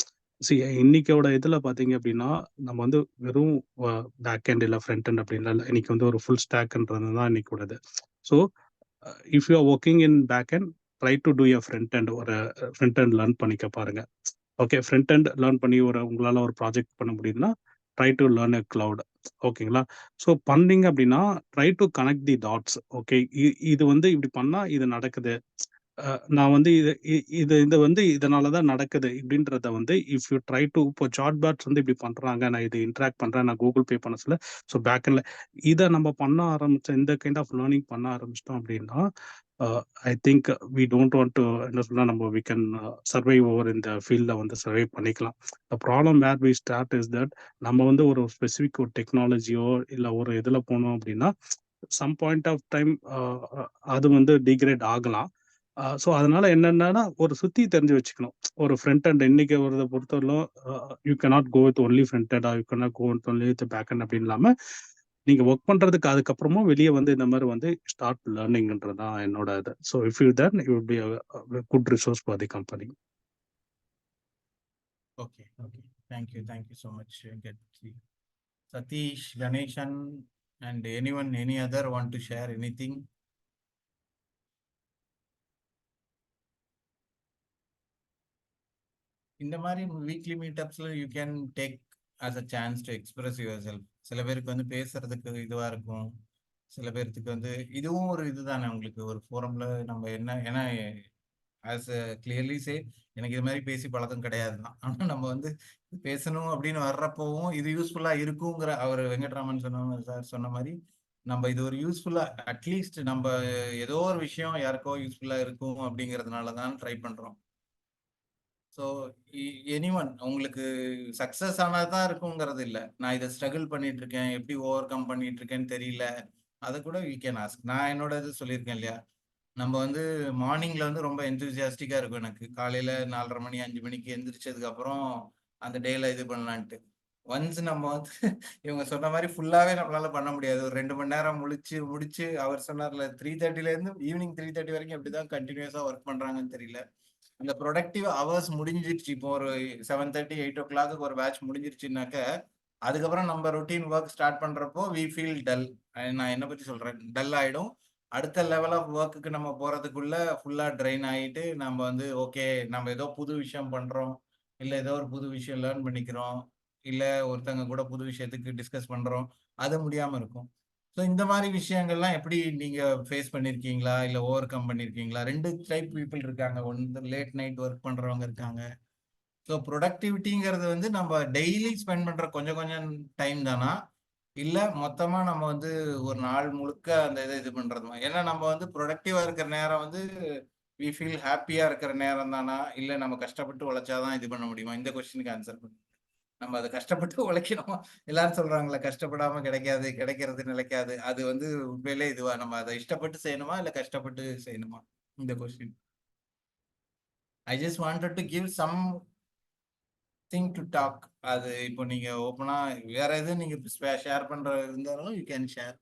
இன்னைக்கோட இதுல பாத்தீங்க அப்படின்னா நம்ம வந்து வெறும் பேக் எண்ட் இல்லை ஃப்ரண்ட் எண்ட் அப்படின்னா இல்லை, இன்னைக்கு வந்து ஒரு ஃபுல் ஸ்டாக்ன்றது தான் இன்னைக்கு. So if you are working in back end, try to do a front end, ஒரு ஃப்ரண்ட் எண்ட் லேர்ன் பண்ணிக்க பாருங்க. ஓகே, ஃப்ரண்ட் எண்ட் லேர்ன் பண்ணி உங்களால் ஒரு ப்ராஜெக்ட் பண்ண முடியுதுன்னா try to learn a cloud, ஓகேங்களா? ஸோ பண்ணீங்க அப்படின்னா try to connect the dots. Okay, இது வந்து இப்படி பண்ணால் இது நடக்குது, நான் வந்து இது வந்து இதனால தான் நடக்குது இப்படின்றத வந்து இஃப் யூ ட்ரை டு இப்போ சாட் பாட்ஸ் வந்து இப்படி பண்ணுறாங்க, நான் இது இன்ட்ராக்ட் பண்ணுறேன், நான் கூகுள் பே பண்ண சொல்ல. ஸோ பேக்கெண்டில் இதை நம்ம பண்ண ஆரம்பித்தோம், இந்த கைண்ட் ஆஃப் லேர்னிங் பண்ண ஆரம்பிச்சிட்டோம் அப்படின்னா I think we don't want to என்ன சொன்னால் நம்ம வி கேன் சர்வைவ் ஓவர் இந்த ஃபீல்டில் வந்து சர்வைவ் பண்ணிக்கலாம். The problem where we start is that நம்ம வந்து ஒரு ஸ்பெசிஃபிக் ஒரு டெக்னாலஜியோ இல்லை ஒரு இதில் போனோம் அப்படின்னா சம் பாயிண்ட் ஆஃப் டைம் அது வந்து டிகிரேட் ஆகலாம். ஸோ அதனால என்னென்னா ஒரு சுற்றி தெரிஞ்சு வச்சுக்கணும். ஒரு ஃப்ரண்ட் அண்ட் இன்னைக்கு ஒரு பொறுத்தவரையிலும் you cannot go with only front and you cannot go with only with back and அப்படின்னு இல்லாமல் நீங்கள் ஒர்க் பண்ணுறதுக்கு அதுக்கப்புறமும் வெளியே வந்து இந்த மாதிரி வந்து ஸ்டார்ட் லேர்னிங்ன்றது தான் என்னோட இது. So if you that you will be good resource for the company. Okay thank you so much Satish, Ganesan and anyone, any other want to share anything? இந்த மாதிரி வீக்லி மீட்டப்ஸ்ல you can take as a chance to express yourself. சில பேருக்கு வந்து பேசுறதுக்கு இதுவா இருக்கும், சில பேருக்கு வந்து இதுவும் ஒரு இதுதானே உங்களுக்கு ஒரு ஃபோரம்ல நம்ம என்ன ஏன்னா ஆஸ் கிளியர்லி சே எனக்கு இது மாதிரி பேசி பழக்கம் கிடையாது தான். ஆனால் நம்ம வந்து பேசணும் அப்படின்னு வர்றப்போவும் இது யூஸ்ஃபுல்லா இருக்குங்கிற அவர் வெங்கட்ராமன் சொன்ன மாதிரி நம்ம இது ஒரு யூஸ்ஃபுல்லா அட்லீஸ்ட் நம்ம ஏதோ ஒரு விஷயம் யாருக்கோ யூஸ்ஃபுல்லா இருக்கும் அப்படிங்கிறதுனால தான் ட்ரை பண்றோம். ஸோ எனிவன் உங்களுக்கு சக்ஸஸ் ஆனதான் இருக்குங்கிறது இல்லை, நான் இதை ஸ்ட்ரகிள் பண்ணிட்டு இருக்கேன், எப்படி ஓவர் கம் பண்ணிட்டு இருக்கேன்னு தெரியல, அதை கூட வி கேன் ஆஸ்க். நான் என்னோட இது சொல்லியிருக்கேன் இல்லையா, நம்ம வந்து மார்னிங்ல வந்து ரொம்ப எந்தூசியாஸ்டிக்கா இருக்கும் எனக்கு, காலையில 4:30 மணி 5 மணிக்கு எந்திரிச்சதுக்கு அப்புறம் அந்த டேல இது பண்ணலான்ட்டு. ஒன்ஸ் நம்ம வந்து இவங்க சொன்ன மாதிரி ஃபுல்லாவே நம்மளால பண்ண முடியாது. ஒரு 2 மணி நேரம் முடிச்சு அவர் சொன்னார்ல 3:30ல இருந்து ஈவினிங் 3:30 வரைக்கும் எப்படிதான் கண்டினியூஸா ஒர்க் பண்றாங்கன்னு தெரியல. அந்த ப்ரொடக்டிவ் ஹவர்ஸ் முடிஞ்சிருச்சு. இப்போ ஒரு 7:30 8 o'clock ஒரு பேட்ச் முடிஞ்சிருச்சுனாக்க அதுக்கப்புறம் நம்ம ரொட்டீன் ஒர்க் ஸ்டார்ட் பண்றப்போ வி ஃபீல் டல். நான் என்ன பத்தி சொல்றேன், டல் ஆயிடும். அடுத்த லெவல் ஆஃப் ஒர்க்குக்கு நம்ம போறதுக்குள்ள ஃபுல்லா ட்ரெயின் ஆகிட்டு நம்ம வந்து ஓகே நம்ம ஏதோ புது விஷயம் பண்றோம், இல்லை ஏதோ ஒரு புது விஷயம் லேர்ன் பண்ணிக்கிறோம், இல்லை ஒருத்தங்க கூட புது விஷயத்துக்கு டிஸ்கஸ் பண்றோம், அது முடியாம இருக்கும். ஸோ இந்த மாதிரி விஷயங்கள்லாம் எப்படி நீங்க ஃபேஸ் பண்ணிருக்கீங்களா, இல்லை ஓவர் கம் பண்ணிருக்கீங்களா? 2 டைப் பீப்புள் இருக்காங்க, ஒன்று லேட் நைட் ஒர்க் பண்றவங்க இருக்காங்க. ஸோ ப்ரொடக்டிவிட்டிங்கிறது வந்து நம்ம டெய்லி ஸ்பெண்ட் பண்ற கொஞ்சம் கொஞ்சம் டைம் தானா, இல்லை மொத்தமா நம்ம வந்து ஒரு நாள் முழுக்க அந்த இதை இது பண்றதுமா? ஏன்னா நம்ம வந்து ப்ரொடக்டிவா இருக்கிற நேரம் வந்து வி ஃபீல் ஹாப்பியா இருக்கிற நேரம் தானா, இல்லை நம்ம கஷ்டப்பட்டு உழைச்சாதான் இது பண்ண முடியுமா? இந்த கொஸ்டினுக்கு ஆன்சர் பண்ணு. நம்ம அதை கஷ்டப்பட்டு உழைக்கணும். எல்லாரும் சொல்றாங்களே கஷ்டப்படாம கிடைக்காது, கிடைக்கிறது நிலைக்காது. அது வந்து உண்மையிலே இதுவா நம்ம அதை இஷ்டப்பட்டு செய்யணுமா இல்லை கஷ்டப்பட்டு செய்யணுமா? இந்த question I just wanted to give some thing to talk. அது இப்போ நீங்க ஓப்பனா வேற எதுவும் நீங்க ஷேர் பண்ற இருந்தாலும் யூ கேன் ஷேர்.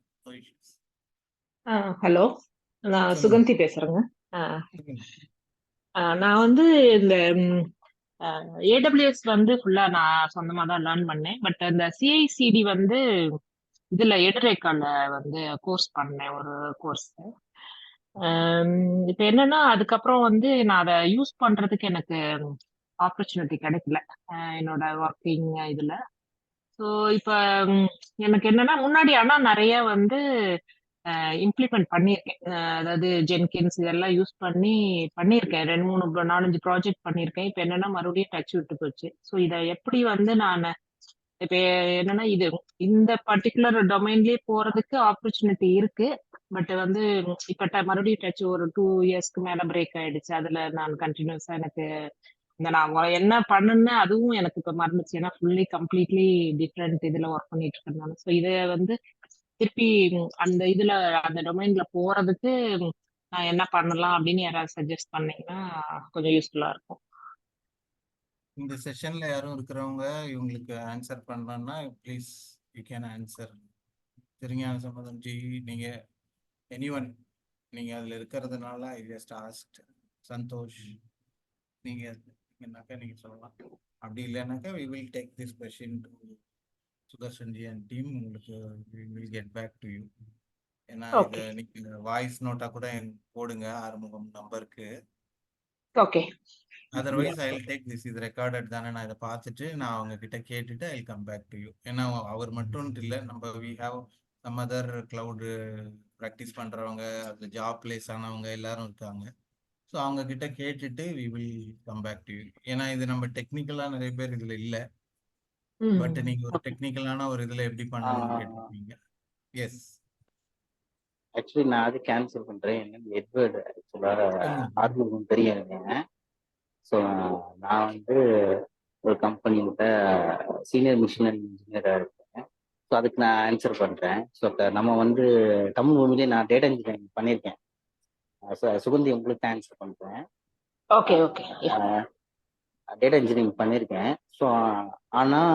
ஹலோ, நான் சுகந்தி பேசுறேங்க. நான் வந்து இந்த AWS வந்து ஃபுல்லா நான் சொந்தமா தான் லேர்ன் பண்ணேன். பட் அந்த CI/CD வந்து இதுல எடுரேக்கால வந்து கோர்ஸ் பண்ணேன், ஒரு கோர்ஸ். இப்ப என்னன்னா அதுக்கப்புறம் வந்து நான் அதை யூஸ் பண்றதுக்கு எனக்கு ஆப்பர்ச்சுனிட்டி கிடைக்கல என்னோட ஒர்க்கிங் இதுல. ஸோ இப்ப எனக்கு என்னன்னா முன்னாடி ஆனா நிறைய வந்து இம்ப்ளிமெண்ட் பண்ணியிருக்கேன். அதாவது ஜென்கின்ஸ் இதெல்லாம் யூஸ் பண்ணியிருக்கேன். 2 3 4 5 ப்ராஜெக்ட் பண்ணியிருக்கேன். இப்ப என்னன்னா மறுபடியும் டச் விட்டு போச்சு. ஸோ இதை எப்படி வந்து நான் இப்ப என்னன்னா இது இந்த பர்டிகுலர் டொமைன்லயே போறதுக்கு ஆப்பர்ச்சுனிட்டி இருக்கு. பட் வந்து இப்ப மறுபடியும் டச் ஒரு 2 இயர்ஸ்க்கு மேல பிரேக் ஆயிடுச்சு. அதுல நான் கண்டினியூஸா எனக்கு இந்த நான் என்ன பண்ணுன்னு அதுவும் எனக்கு இப்ப மறந்துச்சு. ஏன்னா ஃபுல்லி கம்ப்ளீட்லி டிஃப்ரெண்ட் இதுல ஒர்க் பண்ணிட்டு இருக்கேன். ஸோ இதை வந்து திருப்பி அந்த இதுல அந்த டொமைன்ல போறதுக்கு நான் என்ன பண்ணலாம் அப்படின்னு யாராவது சஜஸ்ட் பண்ணீங்கன்னா கொஞ்சம் யூஸ்ஃபுல்லா இருக்கும். இந்த செஷன்ல யாரும் இருக்கிறவங்க இவங்களுக்கு ஆன்சர் பண்ணலாம்னா ப்ளீஸ் யூ கேன் ஆன்சர். திருஞான சம்பந்தம் ஜி, நீங்க எனிவன் நீங்க அதுல இருக்கிறதுனால ஐ ஜஸ்ட் ஆஸ்க்ட். சந்தோஷ் நீங்கனாக்கா நீங்க சொல்லலாம். அப்படி இல்லைனாக்கா we will take this question to Sudarshan ji and team. உங்களுக்கு we will get back to you. ஏன்னா இதை நீங்க வாய்ஸ் நோட்டா கூட போடுங்க ஆறுமுகம் நம்பருக்கு. Okay, otherwise I will take this, இது ரெக்கார்டட் தானே, நான் இதை பார்த்துட்டு நான் அவங்க கிட்ட கேட்டுட்டு I will come back to you. ஏன்னா அவர் மட்டும் இல்லை, நம்ம we have some other cloud practice பண்றவங்க, அது ஜாப் பிளேஸ் ஆனவங்க எல்லாரும் இருக்காங்க. ஸோ அவங்க கிட்ட கேட்டுட்டு we will come back to you. ஏன்னா இது நம்ம டெக்னிக்கலா நிறைய பேர் இதுல இல்ல. பட் ம். நீங்க ஒரு ஓகே. டெக்னிக்கலான ஒரு இதுல எப்படி பண்ணணும்னு கேட்டிருக்கீங்க. எஸ் ஆக்சுவலி நான் அது கேன்சல் பண்றேன். என்ன எட்வர்டு ஆக்சுவலாக சொல்லுங்க. ஆர்வம் தெரியும் எனக்கு. ஸோ நான் வந்து ஒரு கம்பெனிகிட்ட சீனியர் மிஷின் இன்ஜினியராக இருக்கேன். ஸோ அதுக்கு நான் ஆன்சர் பண்ணுறேன். ஸோ நம்ம வந்து தமிழ் பூமியிலே நான் டேட்டா இன்ஜினியரிங் பண்ணியிருக்கேன். சுகந்தி உங்களுக்கு ஆன்சர் பண்ணுறேன். Okay okay. டேட்டா இன்ஜினியரிங் பண்ணியிருக்கேன். ஸோ ஆனால்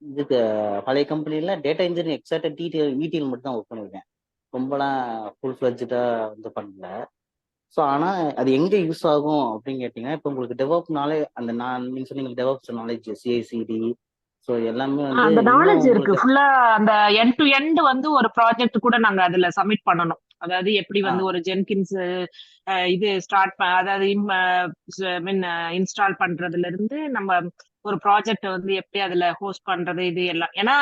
இதுக்கு பழைய கம்பெனியில் டேட்டா இன்ஜினியரிங் எக்ஸாக்டாக இடிஎல் மட்டும் தான் ஒர்க் பண்ணியிருக்கேன். ரொம்பலாம் ஃபுல் ஃப்ளெட்ஜாக வந்து பண்ணல. ஸோ ஆனால் அது எங்கே யூஸ் ஆகும் அப்படின்னு கேட்டிங்கன்னா, இப்போ உங்களுக்கு டெவலப்னாலே அந்த நீங்கள் சொன்னீங்க டெவலப்ஸ் நாலேஜ் சிஐசிடி ஸோ எல்லாமே வந்து அந்த இன்னும் நாலேஜ் இருக்கு உங்களுக்கு ஃபுல்லா. அந்த எண்ட் டு எண்ட் வந்து ஒரு ப்ராஜெக்ட் கூட நாங்க அதுல சப்மிட் பண்ணணும். அதாவது எப்படி வந்து ஒரு ஜென்கின்ஸ் இது ஸ்டார்ட் அதாவது மீன் இன்ஸ்டால் பண்றதுல இருந்து நம்ம ஒரு ப்ராஜெக்ட் வந்து எப்படி அதுல ஹோஸ்ட் பண்றது இது எல்லாம். ஏன்னா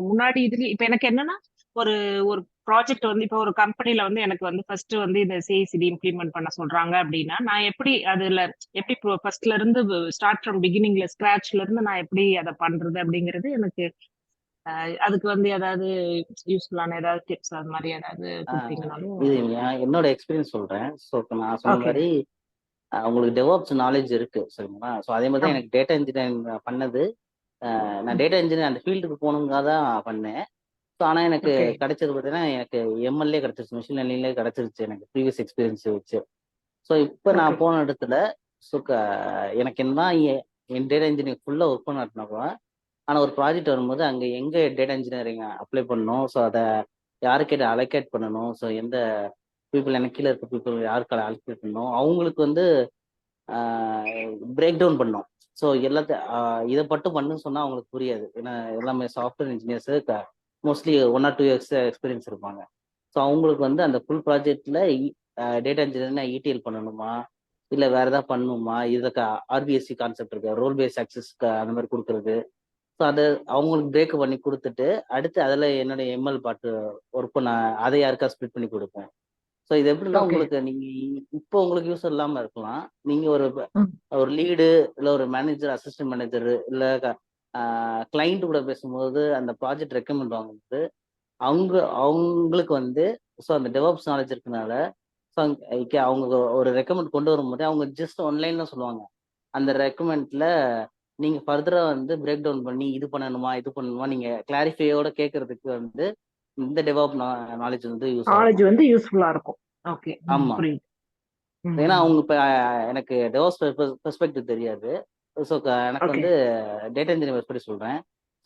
முன்னாடி இதுல இப்ப எனக்கு என்னன்னா ஒரு ஒரு ப்ராஜெக்ட் வந்து இப்போ ஒரு கம்பெனில வந்து எனக்கு வந்து ஃபர்ஸ்ட் வந்து இந்த சிஐசிடி இம்ப்ளிமெண்ட் பண்ண சொல்றாங்க அப்படின்னா, நான் எப்படி அதுல எப்படி ஃபர்ஸ்ட்ல இருந்து ஸ்டார்ட் ஃப்ரம் பிகினிங்ல ஸ்கிராச்ல இருந்து நான் எப்படி அதை பண்றது அப்படிங்கிறது எனக்கு அதுக்கு வந்து ஏதாவது யூஸ்ஃபுல்லான ஏதாவது டிப்ஸ் அது மாதிரி ஏதாவது கொடுத்தீங்கன்னாலும். இது என்னோட எக்ஸ்பீரியன்ஸ் சொல்றேன். ஸோ இப்போ நான் சொன்ன ஓகே. மாதிரி உங்களுக்கு டெவலப்ஸ் நாலேஜ் இருக்கு சரிங்களா. ஸோ அதே மாதிரி தான் எனக்கு டேட்டா இன்ஜினியரிங் பண்ணது. நான் டேட்டா இன்ஜினியர் அந்த ஃபீல்டுக்கு போகணுங்க தான் பண்ணேன். ஸோ ஆனால் எனக்கு ஓகே. கிடைச்சது பார்த்தீங்கன்னா எனக்கு எம்எல்ஏ கிடைச்சிருச்சு, மிஷின் லேர்னிங்லேயே கிடைச்சிருச்சு எனக்கு ப்ரீவியஸ் எக்ஸ்பீரியன்ஸ் வச்சு. ஸோ இப்போ ஓகே. நான் போன இடத்துல ஸோ எனக்கு என்ன என் டேட்டா இன்ஜினியரிங் ஃபுல்லாக ஒர்க் பண்ணாட்டினா கூட, ஆனால் ஒரு ப்ராஜெக்ட் வரும்போது அங்கே எங்கே டேட்டா இன்ஜினியரிங் அப்ளை பண்ணணும், ஸோ அதை யாருக்கிட்ட அலோகேட் பண்ணணும், ஸோ எந்த பீப்புள் எனக்கு கீழே இருக்க பீப்புள் யாருக்கு அலோகேட் பண்ணணும், அவங்களுக்கு வந்து பிரேக் டவுன் பண்ணோம். ஸோ எல்லாத்தையும் இதை மட்டும் பண்ணுன்னு சொன்னால் அவங்களுக்கு புரியாது. ஏன்னா எல்லாமே software engineers mostly 1 or 2 years experience இருப்பாங்க. ஸோ அவங்களுக்கு வந்து அந்த ஃபுல் ப்ராஜெக்டில் டேட்டா இன்ஜினியரிங் இடிஎல் பண்ணணுமா இல்லை வேற ஏதாவது பண்ணணுமா, இதுக்கு ஆர்பிஎஸ்சி கான்செப்ட் இருக்கு, ரோல் பேஸ் ஆக்சஸ் அந்த மாதிரி கொடுக்குறது. ஸோ அதை அவங்களுக்கு பிரேக் பண்ணி கொடுத்துட்டு அடுத்து அதில் என்னோட எம்எல் பாட்டு ஒர்க் பண்ண அதை யாருக்கா ஸ்ப்ளிட் பண்ணி கொடுப்பேன். ஸோ இது எப்படின்னா ஓகே. உங்களுக்கு இப்போ உங்களுக்கு யூஸ் இல்லாமல் இருக்கலாம். நீங்கள் ஒரு லீடு இல்லை ஒரு மேனேஜர் அசிஸ்டன்ட் மேனேஜர் இல்லை கிளைண்ட் கூட பேசும்போது அந்த ப்ராஜெக்ட் ரெக்கமெண்ட் வாங்கும்போது அவங்களுக்கு வந்து ஸோ அந்த டெவலப்ஸ் நாலேஜ் இருக்கனால ஸோ அவங்க ஒரு ரெக்கமெண்ட் கொண்டு வரும்போது அவங்க ஜஸ்ட் ஒன்லைன் தான் சொல்லுவாங்க. அந்த ரெக்கமெண்ட்ல நீங்க ஃபர்தரா வந்து பிரேக் டவுன் பண்ணி இது பண்ணணுமா நீங்க கிளாரிஃபையோட கேட்கறதுக்கு வந்து இந்த டெவலப் நாலேஜ் வந்து யூஸ் நாலேஜ் ஆகும். வந்து யூஸ்ஃபுல்லா இருக்கும். ஓகே. ஆமா, புரியுது. ஏன்னா அவங்க இப்போ எனக்கு டெவலப் பெர்ஸ்பெக்டிவ் தெரியாது. ஸோ எனக்கு ஓகே. வந்து டேட்டா இன்ஜினியர் பற்றி சொல்றேன்.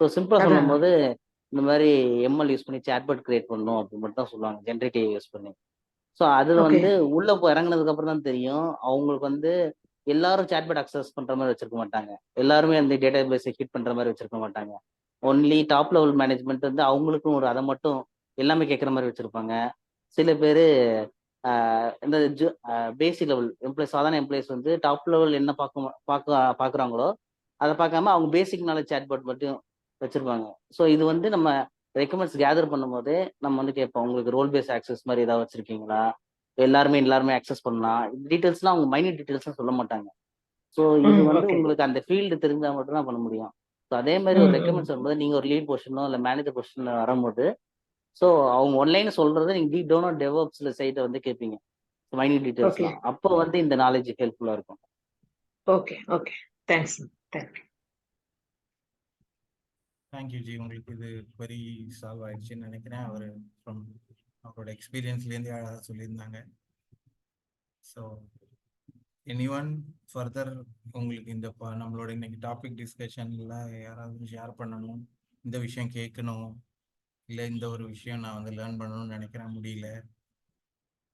ஸோ சிம்பிளா அதான். சொல்லும் போது இந்த மாதிரி எம்எல் யூஸ் பண்ணி சாட்பாட் கிரியேட் பண்ணணும் அப்படின்னு மட்டும் தான் சொல்லுவாங்க, ஜென்ரேட்டிவ் யூஸ் பண்ணி. ஸோ அதுல ஓகே. வந்து உள்ள போய் இறங்குனதுக்கு அப்புறம் தான் தெரியும் அவங்களுக்கு வந்து எல்லாரும் சாட்பாட் அக்சஸ் பண்ற மாதிரி வச்சிருக்க மாட்டாங்க, எல்லாருமே அந்த டேட்டா பேஸை ஹிட் பண்ற மாதிரி வச்சிருக்க மாட்டாங்க. ஒன்லி டாப் லெவல் மேனேஜ்மெண்ட் வந்து அவங்களுக்கும் ஒரு அதை மட்டும் எல்லாமே கேட்குற மாதிரி வச்சிருப்பாங்க. சில பேர் இந்த பேசிக் லெவல் எம்ப்ளாய்ஸ், சாதாரண எம்ப்ளாய்ஸ் வந்து டாப் லெவல் என்ன பார்க்குறாங்களோ அதை பார்க்காம அவங்க பேசிக் நாலேஜ் சாட்பாட் மட்டும் வச்சிருப்பாங்க. ஸோ இது வந்து நம்ம ரெக்கமெண்ட்ஸ் கேதர் பண்ணும்போது நம்ம வந்து கேட்போம், உங்களுக்கு ரோல் பேஸ் ஆக்சஸ் மாதிரி ஏதாவது வச்சிருக்கீங்களா, எல்லாருமே ஆக்சஸ் பண்ணலாம், டீட்டெயில்ஸ்லாம் அவங்க மைனியூட் டீட்டெயில்ஸ்லாம் சொல்ல மாட்டாங்க. ஸோ இது வந்து ஓகே. உங்களுக்கு அந்த ஃபீல்டு தெரிஞ்சால் மட்டும் தான் பண்ண முடியும். ஸோ அதே மாதிரி ஒரு ரெக்கமெண்ட்ஸ் வரும்போது நீங்கள் ஒரு லீட் பொசிஷனோ இல்லை மேனேஜர் பொசிஷனோ வரும்போது ஸோ அவங்க ஒன்லைன் சொல்றதை நீங்கள் டீப் டவுனோ டெவலப்ஸில் சைட்டை வந்து கேட்பீங்க மைனியூட் ஓகே. டீட்டெயில்ஸ்லாம். அப்போ வந்து இந்த நாலேஜ் ஹெல்ப்ஃபுல்லாக இருக்கும். Okay. Okay. Thanks. Thank you. Thank you G. உங்களுக்கு இது வெரி சால்வ் ஆயிடுச்சுன்னு நினைக்கிறேன். அவரோட எக்ஸ்பீரியன்ஸ்லேருந்து அழகாக சொல்லியிருந்தாங்க. ஸோ எனிஒன் ஃபர்தர் உங்களுக்கு இந்த நம்மளோட இன்னைக்கு டாபிக் டிஸ்கஷன்ல யாராவது ஷேர் பண்ணணும், இந்த விஷயம் கேட்கணும், இல்லை இந்த ஒரு விஷயம் நான் வந்து லேர்ன் பண்ணணும்னு நினைக்கிறேன், முடியல,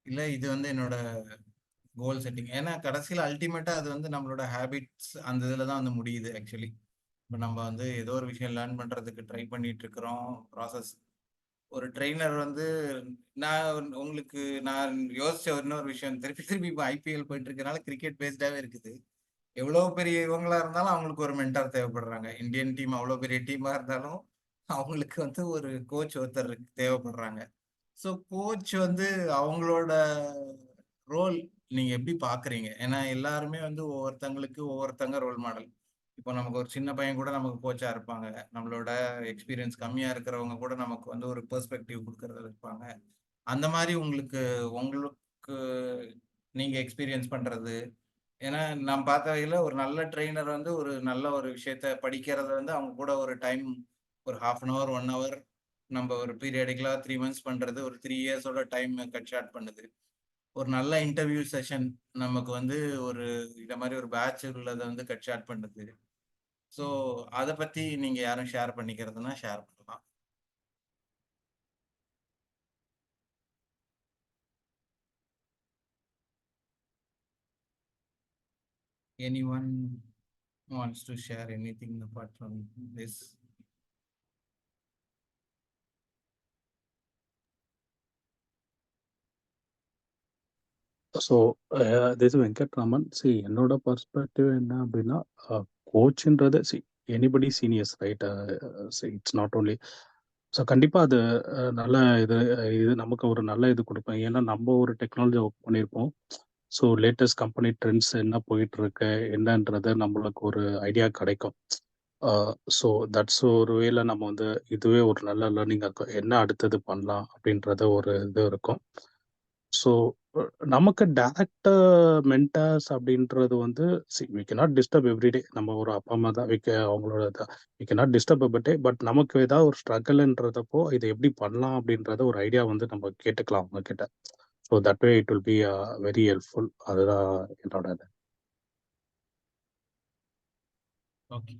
இல்லை இது வந்து என்னோட கோல் செட்டிங். ஏன்னா கடைசியில் அல்டிமேட்டாக அது வந்து நம்மளோட ஹேபிட்ஸ் அந்த இதில் தான் வந்து முடியுது ஆக்சுவலி. இப்போ நம்ம வந்து ஏதோ ஒரு விஷயம் லேர்ன் பண்ணுறதுக்கு ட்ரை பண்ணிட்டு இருக்கிறோம், ப்ராசஸ். ஒரு ட்ரெயினர் வந்து நான் யோசிச்ச இன்னொரு விஷயம், திருப்பி இப்போ ஐபிஎல் போயிட்டு இருக்கனால கிரிக்கெட் பேஸ்டாகவே இருக்குது. எவ்வளோ பெரிய இவங்களா இருந்தாலும் அவங்களுக்கு ஒரு மென்டார் தேவைப்படுறாங்க. இந்தியன் டீம் அவ்வளோ பெரிய டீமாக இருந்தாலும் அவங்களுக்கு வந்து ஒரு கோச் ஒருத்தர் தேவைப்படுறாங்க. ஸோ கோச் வந்து அவங்களோட ரோல் நீங்க எப்படி பாக்குறீங்க? ஏன்னா எல்லாருமே வந்து ஒவ்வொருத்தங்களுக்கு ஒவ்வொருத்தங்க ரோல் மாடல். இப்போ நமக்கு ஒரு சின்ன பையன் கூட நமக்கு கோச்சா இருப்பாங்க. நம்மளோட எக்ஸ்பீரியன்ஸ் கம்மியா இருக்கிறவங்க கூட நமக்கு வந்து ஒரு பெர்ஸ்பெக்டிவ் கொடுக்கறது இருப்பாங்க. அந்த மாதிரி உங்களுக்கு உங்களுக்கு நீங்க எக்ஸ்பீரியன்ஸ் பண்றது, ஏன்னா நான் பார்த்த வகையில ஒரு நல்ல ட்ரெய்னர் வந்து ஒரு நல்ல ஒரு விஷயத்த படிக்கிறத வந்து அவங்க கூட ஒரு டைம் ஒரு 1/2 அன் ஹவர் 1 ஹவர் நம்ம ஒரு பீரியாடிக்கலா 3 மந்த்ஸ் பண்றது ஒரு 3 இயர்ஸோட டைம் கட் ஷார்ட் பண்ணுது. ஒரு நல்ல இன்டர்வியூ செஷன் நமக்கு வந்து ஒரு இந்த மாதிரி ஒரு பேட்ச் உள்ளதை வந்து கட் ஷார்ட் பண்ணுது. ஸோ அதை பத்தி நீங்க யாரும் ஷேர் பண்ணிக்கிறதுனா ஷேர் பண்ணலாம். Anyone wants to share anything apart from this? So this Venkatraman. என்னோட பர்ஸ்பெக்டிவ் என்ன அப்படின்னா, கோச்ன்றது anybody seniors right. It's not only. So கண்டிப்பாக அது நல்ல இது நமக்கு ஒரு நல்ல இது கொடுப்பேன். ஏன்னா நம்ம ஒரு டெக்னாலஜி ஒர்க் பண்ணியிருப்போம். ஸோ லேட்டஸ்ட் கம்பெனி ட்ரெண்ட்ஸ் என்ன போயிட்டு இருக்கு என்னன்றது நம்மளுக்கு ஒரு ஐடியா கிடைக்கும். ஸோ தட்ஸ் ஒரு வேளை நம்ம வந்து இதுவே ஒரு நல்ல லேர்னிங்காக இருக்கும். என்ன அடுத்தது பண்ணலாம் அப்படின்றத ஒரு இது இருக்கும். ஸோ நமக்கு டேரக்ட் மென்டார்ஸ் அப்படின்றது வந்து வி கேனாட் டிஸ்டர்ப் எவ்ரிடே. நம்ம ஒரு அப்பா அம்மா தான் அவங்களோட we cannot disturb every day. But நமக்கு ஏதாவது ஒரு ஸ்ட்ரகிள்ன்றதப்போ இதை எப்படி பண்ணலாம் அப்படின்றத ஒரு ஐடியா வந்து நம்ம கேட்டுக்கலாம் அவங்க கிட்ட. So that way it will be very helpful. அதுதான் என்னோட இது. ஓகே.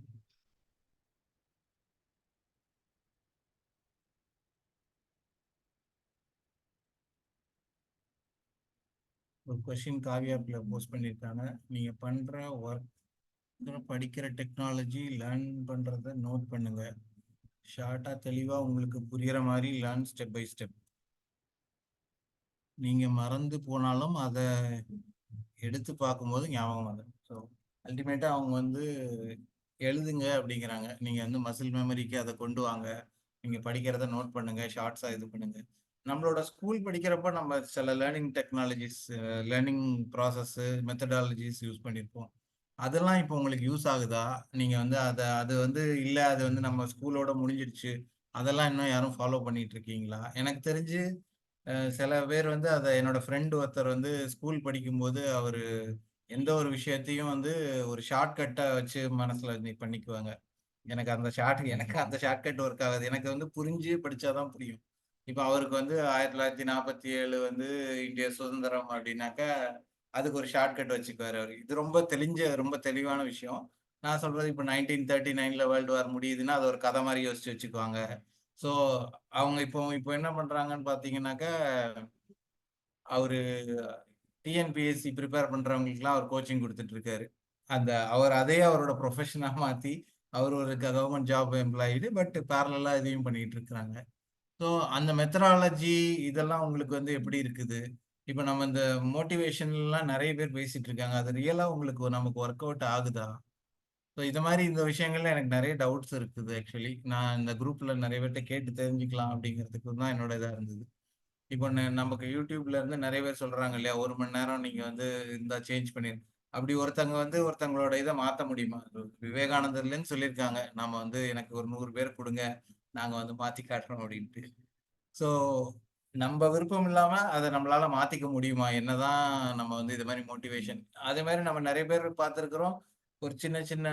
ஒரு கொஸ்டின் காவியாப்ல போஸ்ட் பண்ணியிருக்காங்க. நீங்க பண்ற ஒர்க் படிக்கிற டெக்னாலஜி லேர்ன் பண்றத நோட் பண்ணுங்க. ஷார்ட்டா தெளிவா உங்களுக்கு புரியுற மாதிரி லேர்ன் ஸ்டெப் பை ஸ்டெப். நீங்க மறந்து போனாலும் அதை எடுத்து பார்க்கும்போது ஞாபகம் வரும். ஸோ அல்டிமேட்டா அவங்க வந்து எழுதுங்க அப்படிங்கிறாங்க. நீங்க வந்து மசில் மெமரிக்கு அதை கொண்டு வாங்க. நீங்க படிக்கிறத நோட் பண்ணுங்க, ஷார்ட்ஸா இது பண்ணுங்க. நம்மளோட ஸ்கூல் படிக்கிறப்ப நம்ம சில learning technologies, learning process, methodologies use பண்ணியிருப்போம். அதெல்லாம் இப்போ உங்களுக்கு யூஸ் ஆகுதா? நீங்க வந்து அது வந்து இல்ல, அது வந்து நம்ம ஸ்கூலோட முடிஞ்சிடுச்சு, அதெல்லாம் இன்னும் யாரும் ஃபாலோ பண்ணிட்டு இருக்கீங்களா? எனக்கு தெரிஞ்சு சில பேர் வந்து அதை என்னோட ஃப்ரெண்டு ஒருத்தர் வந்து ஸ்கூல் படிக்கும்போது அவரு எந்த ஒரு விஷயத்தையும் வந்து ஒரு ஷார்ட்கட்டை வச்சு மனசுல பண்ணிக்குவாங்க. எனக்கு அந்த ஷார்ட்கட் ஒர்க் ஆகாது. எனக்கு வந்து புரிஞ்சு படிச்சாதான் புரியும். இப்போ அவருக்கு வந்து 1947 வந்து இந்திய சுதந்திரம் அப்படின்னாக்கா அதுக்கு ஒரு ஷார்ட்கட் வச்சுக்குவாரு அவரு. இது ரொம்ப தெளிவான விஷயம். நான் சொல்றது இப்போ 1939 வேர்ல்டு வார் முடியுதுன்னா அது ஒரு கதை மாதிரி யோசிச்சு வச்சுக்குவாங்க. ஸோ அவங்க இப்போ என்ன பண்றாங்கன்னு பாத்தீங்கன்னாக்கா, அவரு டிஎன்பிஎஸ்சி ப்ரிப்பேர் பண்றவங்களுக்குலாம் அவர் கோச்சிங் கொடுத்துட்டு இருக்காரு. அவர் அதே அவரோட ப்ரொஃபஷனா மாத்தி அவர் ஒரு கவர்மெண்ட் ஜாப் எம்ப்ளாயிடு, பட் பேரலா இதையும் பண்ணிட்டு இருக்கிறாங்க. ஸோ அந்த மெத்தடாலஜி இதெல்லாம் உங்களுக்கு வந்து எப்படி இருக்குது? இப்போ நம்ம இந்த மோட்டிவேஷன்லாம் நிறைய பேர் பேசிட்டு இருக்காங்க. அது ரியலா உங்களுக்கு நமக்கு ஒர்க் அவுட் ஆகுதா? ஸோ இது மாதிரி இந்த விஷயங்கள்ல எனக்கு நிறைய டவுட்ஸ் இருக்குது. ஆக்சுவலி நான் இந்த குரூப்ல நிறைய பேர்கிட்ட கேட்டு தெரிஞ்சுக்கலாம் அப்படிங்கிறதுக்கு தான் என்னோட இதாக இருந்தது. இப்போ நமக்கு யூடியூப்ல இருந்து நிறைய பேர் சொல்றாங்க இல்லையா, 1 மணி நேரம் நீங்க வந்து இந்த சேஞ்ச் பண்ணிரு. அப்படி ஒருத்தங்க வந்து ஒருத்தங்களோட இதை மாத்த முடியுமா? விவேகானந்தர்லன்னு சொல்லியிருக்காங்க, நாம வந்து எனக்கு ஒரு 100 பேர் கொடுங்க, நாங்க வந்து மாத்தி காட்டுறோம் அப்படின்ட்டு. ஸோ நம்ம விருப்பம் இல்லாம அதை நம்மளால மாத்திக்க முடியுமா? என்னதான் நம்ம வந்து இது மாதிரி மோட்டிவேஷன், அதே மாதிரி நம்ம நிறைய பேர் பார்த்துருக்குறோம். ஒரு சின்ன சின்ன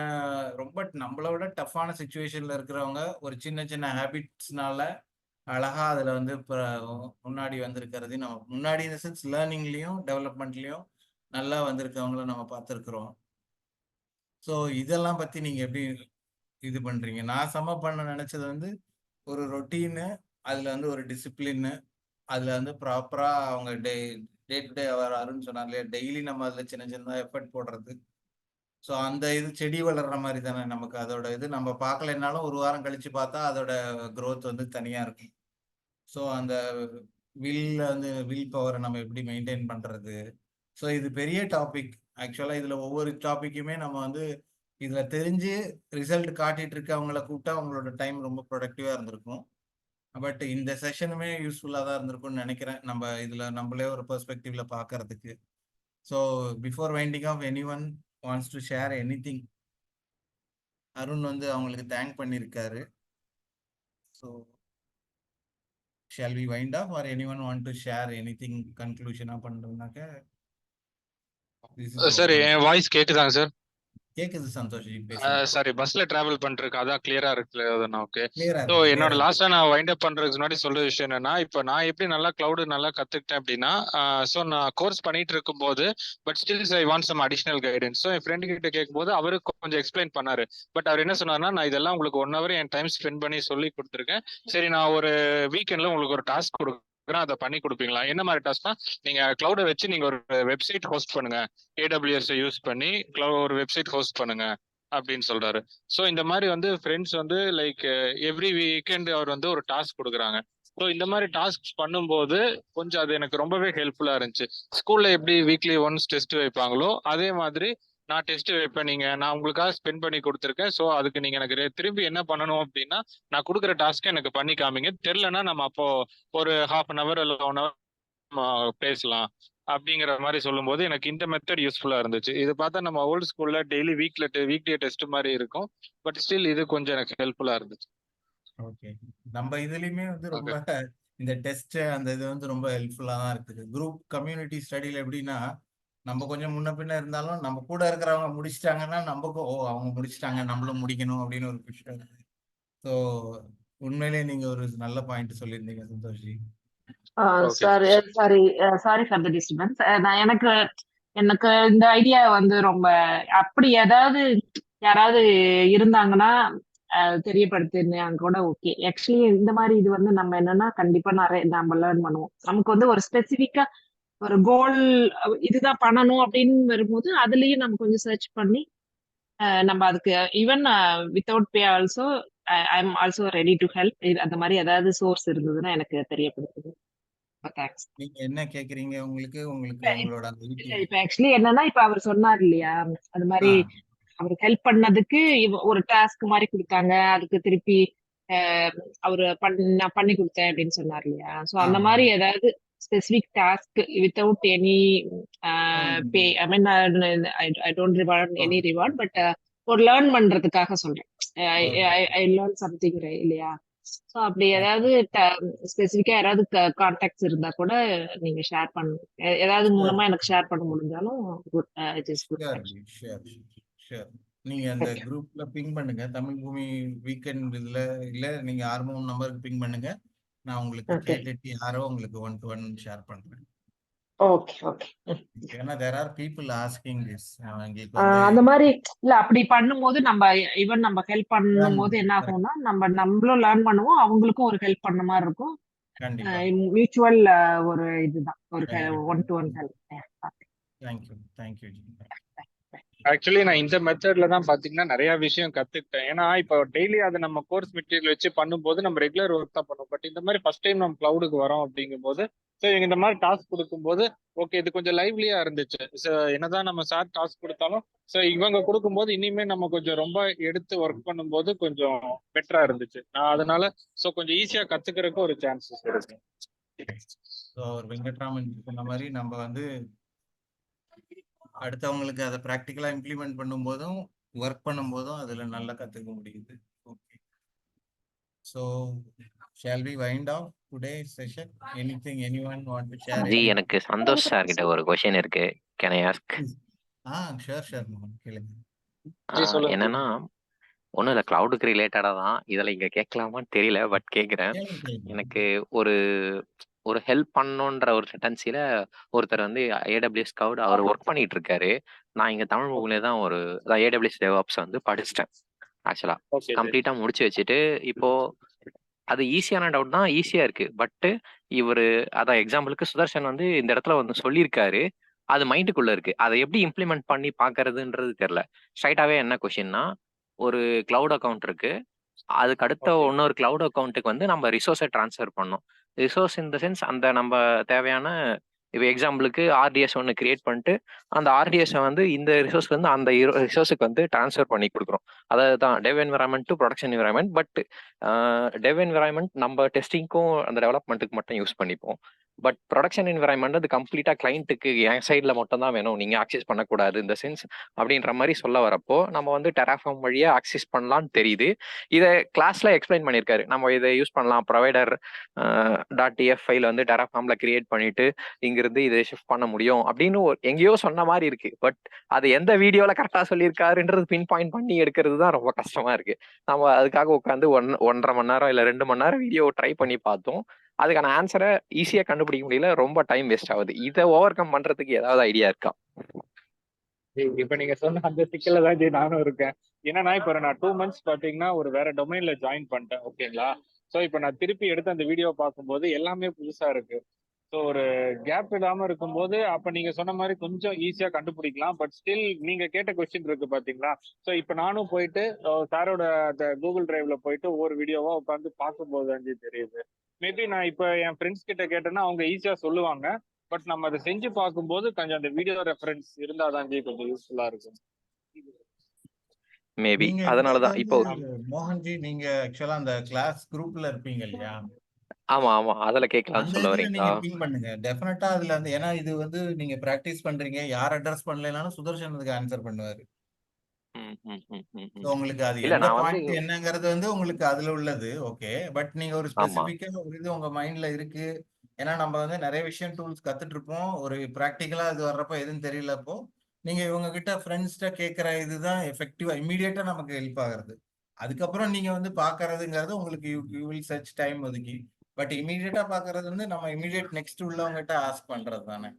ரொம்ப நம்மளோட டஃப்பான சுச்சுவேஷன்ல இருக்கிறவங்க ஒரு சின்ன சின்ன ஹேபிட்ஸ்னால அழகா அதுல வந்து இப்ப முன்னாடி வந்திருக்கிறது நம்ம முன்னாடி இந்த சென்ஸ் லேர்னிங்லயும் டெவலப்மெண்ட்லயும் நல்லா வந்திருக்கவங்கள நம்ம பார்த்துருக்குறோம். ஸோ இதெல்லாம் பத்தி நீங்க எப்படி இது பண்றீங்க? நான் பண்ண நினைச்சது வந்து ஒரு ரொட்டீனு, அதுல வந்து ஒரு டிசிப்ளின்னு, அதுல வந்து ப்ராப்பரா அவங்க டே டு டே அவர் அருண் சொன்னார் இல்லையா, டெய்லி நம்ம அதுல சின்ன சின்னதா எஃபர்ட் போடுறது. ஸோ அந்த இது செடி வளர்ற மாதிரி தானே, நமக்கு அதோட இது நம்ம பார்க்கலைன்னாலும் ஒரு வாரம் கழிச்சு பார்த்தா அதோட growth வந்து தனியா இருக்கும். ஸோ அந்த வில் பவரை நம்ம எப்படி மெயின்டைன் பண்றது? ஸோ இது பெரிய டாபிக். ஆக்சுவலா இதுல ஒவ்வொரு டாபிக்குமே நம்ம வந்து இதுல தெரிஞ்சு ரிசல்ட் காட்டிட்டு இருக்கவங்கள கூப்பிட்டா அவங்களோட டைம் ரொம்ப ப்ரொடக்டிவா இருந்திருக்கும். பட் இந்த செஷனுமே யூஸ்ஃபுல்லாக தான் இருந்திருக்கும்னு நினைக்கிறேன். நம்ம இதில் நம்மளே ஒரு பெர்ஸ்பெக்டிவ்ல பார்க்கறதுக்கு. So before winding off any one wants to share any thing. Arun வந்து அவங்களுக்கு தேங்க் பண்ணியிருக்காரு. So shall we wind off or any one want to share any thing கன்க்ளூஷனாக பண்ணுறோம்னாக்க திஸ் இஸ் சார் ஓப்பன். என் வாய்ஸ் கேக்குதாங்க சார்? கேட்குது சந்தோஷ் பேசுங்க. Sorry, பஸ்ல டிராவல் பண்ணிருக்கு, அதான் கிளியரா இருக்கு. ஓகே. கிளியரா ஸோ இருக்கு, என்னோட கிளியரா லாஸ்டா நான் வைண்ட் அப் பண்றதுக்கு முன்னாடி சொல்ற விஷயம் என்னன்னா, இப்போ நான் எப்படி நல்லா கிளவுட் நல்லா கத்துக்கிட்டேன் அப்படின்னா, ஸோ நான் கோர்ஸ் பண்ணிட்டு இருக்கும்போது but stills I want some additional guidance. So என் ஃப்ரெண்டு கிட்ட கேட்கும்போது அவரு கொஞ்சம் எக்ஸ்பிளைன் பண்ணாரு. பட் அவர் என்ன சொன்னார்னா, நான் இதெல்லாம் உங்களுக்கு 1 hour என் டைம் ஸ்பெண்ட் பண்ணி சொல்லி கொடுத்துருக்கேன். சரி, நான் ஒரு வீக்கெண்ட்ல உங்களுக்கு ஒரு டாஸ்க் கொடுக்குறேன், அதை பண்ணி கொடுப்பீங்களா? என்ன மாதிரி டாஸ்க்னா, நீங்க கிளவுடை வச்சு நீங்க ஒரு வெப்சைட் ஹோஸ்ட் பண்ணுங்க, AWS யூஸ் பண்ணி ஒரு வெப்சைட் ஹோஸ்ட் பண்ணுங்க அப்படின்னு சொல்றாரு. ஸோ இந்த மாதிரி வந்து ஃப்ரெண்ட்ஸ் வந்து லைக் எவ்ரி வீக்கெண்ட் அவர் வந்து ஒரு டாஸ்க் கொடுக்குறாங்க. ஸோ இந்த மாதிரி டாஸ்க் பண்ணும்போது கொஞ்சம் அது எனக்கு ரொம்பவே ஹெல்ப்ஃபுல்லா இருந்துச்சு. ஸ்கூல்ல எப்படி வீக்லி ஒன்ஸ் டெஸ்ட் வைப்பாங்களோ அதே மாதிரி நான் டெஸ்ட் வைப்பேன். நான் உங்களுக்காக ஸ்பெண்ட் பண்ணி கொடுத்துருக்கேன். ஸோ அதுக்கு நீங்க எனக்கு திரும்பி என்ன பண்ணணும் அப்படின்னா, நான் கொடுக்குற டாஸ்க்கை எனக்கு பண்ணி காமிங்க. தெரிலனா நம்ம அப்போ ஒரு 1/2 hour இல்லை 1 hour பேசலாம் அப்படிங்கிற மாதிரி சொல்லும்போது எனக்கு இந்த மெத்தட் யூஸ்ஃபுல்லா இருந்துச்சு. இது பார்த்தா நம்ம ஓல்டு ஸ்கூல்ல டெய்லி வீக்லி டெஸ்ட் மாதிரி இருக்கும். பட் ஸ்டில் இது கொஞ்சம் எனக்கு ஹெல்ப்ஃபுல்லா இருந்துச்சு. ஓகே. நம்ம இதுலயுமே வந்து ரொம்ப ஓகே. இந்த டெஸ்ட் அந்த இது வந்து ரொம்ப ஹெல்ப்ஃபுல்லா தான் இருக்குது. குரூப் கம்யூனிட்டி ஸ்டடியில எப்படின்னா, நம்ம கொஞ்சம் முன்ன பின்ன இருந்தாலும் நம்ம கூட இருக்கிறவங்க முடிச்சிட்டாங்கன்னா நமக்கும் அவங்க முடிச்சிட்டாங்க நம்மளும் முடிக்கணும் அப்படின்னு ஒரு விஷயம் இருக்கு. ஸோ உண்மையிலேயே நீங்க ஒரு நல்ல பாயிண்ட் சொல்லியிருந்தீங்க Santoshi. Okay. Sorry for the disturbance. நான் எனக்கு இந்த ஐடியா வந்து ரொம்ப அப்படி ஏதாவது யாராவது இருந்தாங்கன்னா தெரியப்படுத்தினாங்க கூட ஓகே. ஆக்சுவலி இந்த மாதிரி இது வந்து நம்ம என்னன்னா கண்டிப்பா நிறைய நம்ம லேர்ன் பண்ணுவோம். நமக்கு வந்து ஒரு ஸ்பெசிஃபிக்கா ஒரு கோல் இதுதான் பண்ணணும் அப்படின்னு வரும்போது அதுலயும் நம்ம கொஞ்சம் சர்ச் பண்ணி நம்ம அதுக்கு even without pay also I am also ready to help. அந்த மாதிரி ஏதாவது சோர்ஸ் இருந்ததுன்னா எனக்கு தெரியப்படுத்துது. தேங்க்ஸ். நீங்க என்ன கேக்குறீங்க? உங்களுக்கு உங்களோட அந்த இப்ப ஆக்சுவலி என்னன்னா இப்ப அவர் சொன்னார் இல்லையா, அது மாதிரி அவருக்கு ஹெல்ப் பண்ணதுக்கு ஒரு டாஸ்க் மாதிரி கொடுத்தாங்க, அதுக்கு திருப்பி அவரு நான் பண்ணி கொடுத்தேன் அப்படின்னு சொன்னார் இல்லையா. சோ அந்த மாதிரி ஏதாவது specific task without any pay, I mean I don't reward any reward, but ஒரு லேர்ன் பண்றதுக்காக சொல்றேன். ஐ லேர்ன் சம்திங் இல்லையா. சோ அப்படி ஏதாவது ஸ்பெசிஃபிக்கா யாராவது கான்டாக்ட்ஸ் இருந்தா கூட நீங்க ஷேர் பண்ணுங்க. ஏதாவது மூலமா எனக்கு ஷேர் பண்ண முடிஞ்சாலும் இட் இஸ் குட். ஷூர். நீங்க அந்த குரூப்ல பிங் பண்ணுங்க, தமிழ் பூமி வீக்கெண்ட் இதுல இல்ல நீங்க ஆர்மோன் நம்பருக்கு பிங் பண்ணுங்க. நான் உங்களுக்கு கேட்டுட்டு யாரோ உங்களுக்கு 1-to-1 ஷேர் பண்றேன். Okay okay. ஏன்னா there are people asking this. அந்த மாதிரி இல்ல அப்படி பண்ணும்போது நம்ம ஈவன் நம்ம ஹெல்ப் பண்ணும்போது என்ன ஆகும்னா நம்மளும் லேர்ன் பண்ணுவோம், அவங்களுக்கும் ஒரு ஹெல்ப் பண்ண மாதிரி இருக்கும். மியூச்சுவல் ஒரு இதுதான் ஒரு 1-to-1 ஹெல்ப். தேங்க்யூ. ஆக்சுவலி நான் இந்த மெத்தட்ல தான் பாத்தீங்கன்னா நிறைய விஷயம் கத்துக்கிட்டேன். ஏன்னா இப்போ டெய்லி அதை நம்ம கோர்ஸ் மெட்டீரியல் வச்சு பண்ணும்போது நம்ம ரெகுலர் ஒர்க் தான் பண்ணுவோம். பட் இந்த மாதிரி ஃபர்ஸ்ட் டைம் நம்ம கிளவுடுக்கு வரோம் அப்படிங்கும்போது ஸோ இவங்க இந்த மாதிரி டாஸ்க் கொடுக்கும்போது ஓகே இது கொஞ்சம் லைவ்லியா இருந்துச்சு. ஸோ என்னதான் நம்ம சார் டாஸ்க் கொடுத்தாலும் ஸோ இவங்க கொடுக்கும்போது இனிமே நம்ம கொஞ்சம் ரொம்ப எடுத்து ஒர்க் பண்ணும்போது கொஞ்சம் பெட்டரா இருந்துச்சு. நான் அதனால ஸோ கொஞ்சம் ஈஸியா கத்துக்கிறதுக்கு ஒரு சான்சஸ் இருக்கு. ஸோ வெங்கட்ராமன் சொன்ன மாதிரி நம்ம வந்து அடுத்தவங்களுக்கு அதை ப்ராக்டிக்கலா இம்ப்ளிமெண்ட் பண்ணும்போதும் ஒர்க் பண்ணும்போதும் அதுல நல்லா கத்துக்க முடியுது. Okay. So shall we wind off today session? Anything anyone want to share? Ji, எனக்கு சந்தோஷ் சார் கிட்ட ஒரு क्वेश्चन இருக்கு. Can I ask? ஷூர் கேளுங்க. என்னன்னா ஒன்றும் இல்லை, கிளவுடுக்கு ரிலேட்டடாக தான். இதில் இங்கே கேட்கலாமான்னு தெரியல, பட் கேட்குறேன். எனக்கு ஒரு ஒரு ஹெல்ப் பண்ணணுன்ற ஒரு டெண்டன்சியில் ஒருத்தர் வந்து AWS கிளவுட் அவர் ஒர்க் பண்ணிட்டு இருக்காரு. நான் இங்கே தமிழ் பூமியில தான் ஒரு AWS DevOps வந்து படிச்சிட்டேன். ஆக்சுவலாக கம்ப்ளீட்டாக முடிச்சு வச்சுட்டு இப்போ அது ஈஸியான டவுட் தான், ஈஸியாக இருக்கு. பட்டு இவர் அதான் எக்ஸாம்பிளுக்கு சுதர்ஷன் வந்து இந்த இடத்துல வந்து சொல்லியிருக்காரு, அது மைண்டுக்குள்ள இருக்கு. அதை எப்படி இம்ப்ளிமெண்ட் பண்ணி பார்க்கறதுன்றது தெரியல. ஸ்ட்ரைட்டாகவே என்ன கொஷின்னா, ஒரு கிளவுட் அக்கௌண்ட் இருக்கு, அதுக்கு அடுத்த இன்னொரு கிளவுட் அக்கௌண்ட்டுக்கு வந்து நம்ம ரிசோர்ஸை ட்ரான்ஸ்ஃபர் பண்ணோம். ரிசோர்ஸ் இன் த சென்ஸ் அந்த நம்ம தேவையான இப்போ எக்ஸாம்பிளுக்கு ஆர்டிஎஸ் ஒன்று கிரியேட் பண்ணிட்டு அந்த ஆர்டிஎஸை வந்து இந்த ரிசோர்ஸ்ல இருந்து அந்த ரிசோர்ஸுக்கு வந்து ட்ரான்ஸ்ஃபர் பண்ணி கொடுக்குறோம். அதாவது தான் டெவ் environment to production environment. But டெவ் environment நம்ம டெஸ்டிங்க்கும் அந்த டெவலப்மெண்ட்டுக்கு மட்டும் யூஸ் பண்ணிப்போம். பட் ப்ரொடக்ஷன் என்விரான்மெண்ட் அது கம்ப்ளீட்டாக கிளைண்ட்டுக்கு என் சைடில் மட்டும் தான் வேணும், நீங்கள் ஆக்சஸ் பண்ணக்கூடாது இந்த சென்ஸ் அப்படின்ற மாதிரி சொல்ல வரப்போ நம்ம வந்து டெராஃபார்ம் வழியாக ஆக்சஸ் பண்ணலான்னு தெரியுது. இதை கிளாஸில் எக்ஸ்பிளைன் பண்ணியிருக்காரு. நம்ம இதை யூஸ் பண்ணலாம், ப்ரொவைடர் .tf ஃபைல் வந்து டெராஃபார்மில் கிரியேட் பண்ணிட்டு இங்கிருந்து இதை ஷிஃப்ட் பண்ண முடியும் அப்படின்னு எங்கேயோ சொன்ன மாதிரி இருக்கு. பட் அது எந்த வீடியோவில் கரெக்டாக சொல்லியிருக்காருன்றது பின் பாயிண்ட் பண்ணி எடுக்கிறது தான் ரொம்ப கஷ்டமா இருக்கு. நம்ம அதுக்காக உட்காந்து 1.5 மணி நேரம் இல்லை 2 மணி நேரம் வீடியோ ட்ரை பண்ணி பார்த்தோம். அதுக்கான ஆன்சரை ஈஸியாக கண்டுபிடிக்க முடியல, ரொம்ப டைம் வேஸ்ட் ஆகுது. இதை ஓவர் கம் பண்றதுக்கு ஏதாவது ஐடியா இருக்கா? இப்ப நீங்க சொன்ன அந்த சிக்கல தான் நானும் இருக்கேன். ஏன்னா இப்ப நான் 2 months பாத்தீங்கன்னா ஒரு வேற டொமைன்ல ஜாயின் பண்ணிட்டேன். ஓகேங்களா? சோ இப்ப நான் திருப்பி எடுத்து அந்த வீடியோ பார்க்கும்போது எல்லாமே புதுசா இருக்கு. ஸோ ஒரு கேப் இல்லாம இருக்கும்போது அப்ப நீங்க சொன்ன மாதிரி கொஞ்சம் ஈஸியா கண்டுபிடிக்கலாம். பட் ஸ்டில் நீங்க கேட்ட கொஸ்டின் இருக்கு பாத்தீங்களா? ஸோ இப்ப நானும் போயிட்டு சாரோட அந்த கூகுள் டிரைவ்ல போயிட்டு ஒவ்வொரு வீடியோவா உட்காந்து பார்க்கும்போது தான் தெரியுது. மேபி நான் இப்ப என் ஃப்ரெண்ட்ஸ் கிட்ட கேட்டேன்னா அவங்க ஈஸியா சொல்லுவாங்க. பட் நம்ம அதை செஞ்சு பார்க்கும்போது கொஞ்சம் அந்த வீடியோ ரெஃபரன்ஸ் இருந்தாதான் கொஞ்சம் யூஸ்ஃபுல்லா இருக்கும். மேபி நீங்க அதனாலதான் இப்போ மோகன்ஜி, நீங்க ஆக்சுவலா அந்த கிளாஸ் குரூப்ல இருப்பீங்க இல்லையா? ஆமா ஆமா அதுல கேட்கலாம்னு அந்த சொல்ல இதுல வரீங்களா? நீங்க பிங் பண்ணுங்க. டெஃபினட்டா அதுல வந்து, ஏன்னா இது வந்து நீங்க பிராக்டிஸ் பண்றீங்க, யார் அட்ரஸ் பண்ணலைனாலும் சுதர்ஷன் அதுக்கு ஆன்சர் பண்ணுவாரு. ம், ம், ம், ம், ம். உங்களுக்கு அது இல்ல எந்த நான் வந்து பாயிண்ட் என்னங்கிறது வந்து உங்களுக்கு அதுல உள்ளது ஓகே. பட் நீங்க ஒரு ஆமா ஸ்பெசிபிக்கா ஒரு இது உங்க மைண்ட்ல இருக்கு. ஏன்னா நம்ம வந்து நிறைய விஷயம் டூல்ஸ் கத்துட்டு இருப்போம். ஒரு ப்ராக்டிக்கலா இது வர்றப்போ எதுவும் தெரியலப்போ நீங்க இவங்க கிட்ட ஃப்ரெண்ட்ஸ்கிட்ட கேட்கற இதுதான் எஃபெக்டிவா இமீடியட்டா நமக்கு ஹெல்ப் ஆகுறது. அதுக்கப்புறம் நீங்க வந்து பாக்குறதுங்கிறது உங்களுக்கு யூ வில் சர்ச் டைம் ஒதுக்கி. பட் இமீடியட்டா பாக்குறது வந்து நம்ம இமீடியட் நெக்ஸ்ட் உள்ளவங்ககிட்ட ஆஸ்க் பண்றது தானே.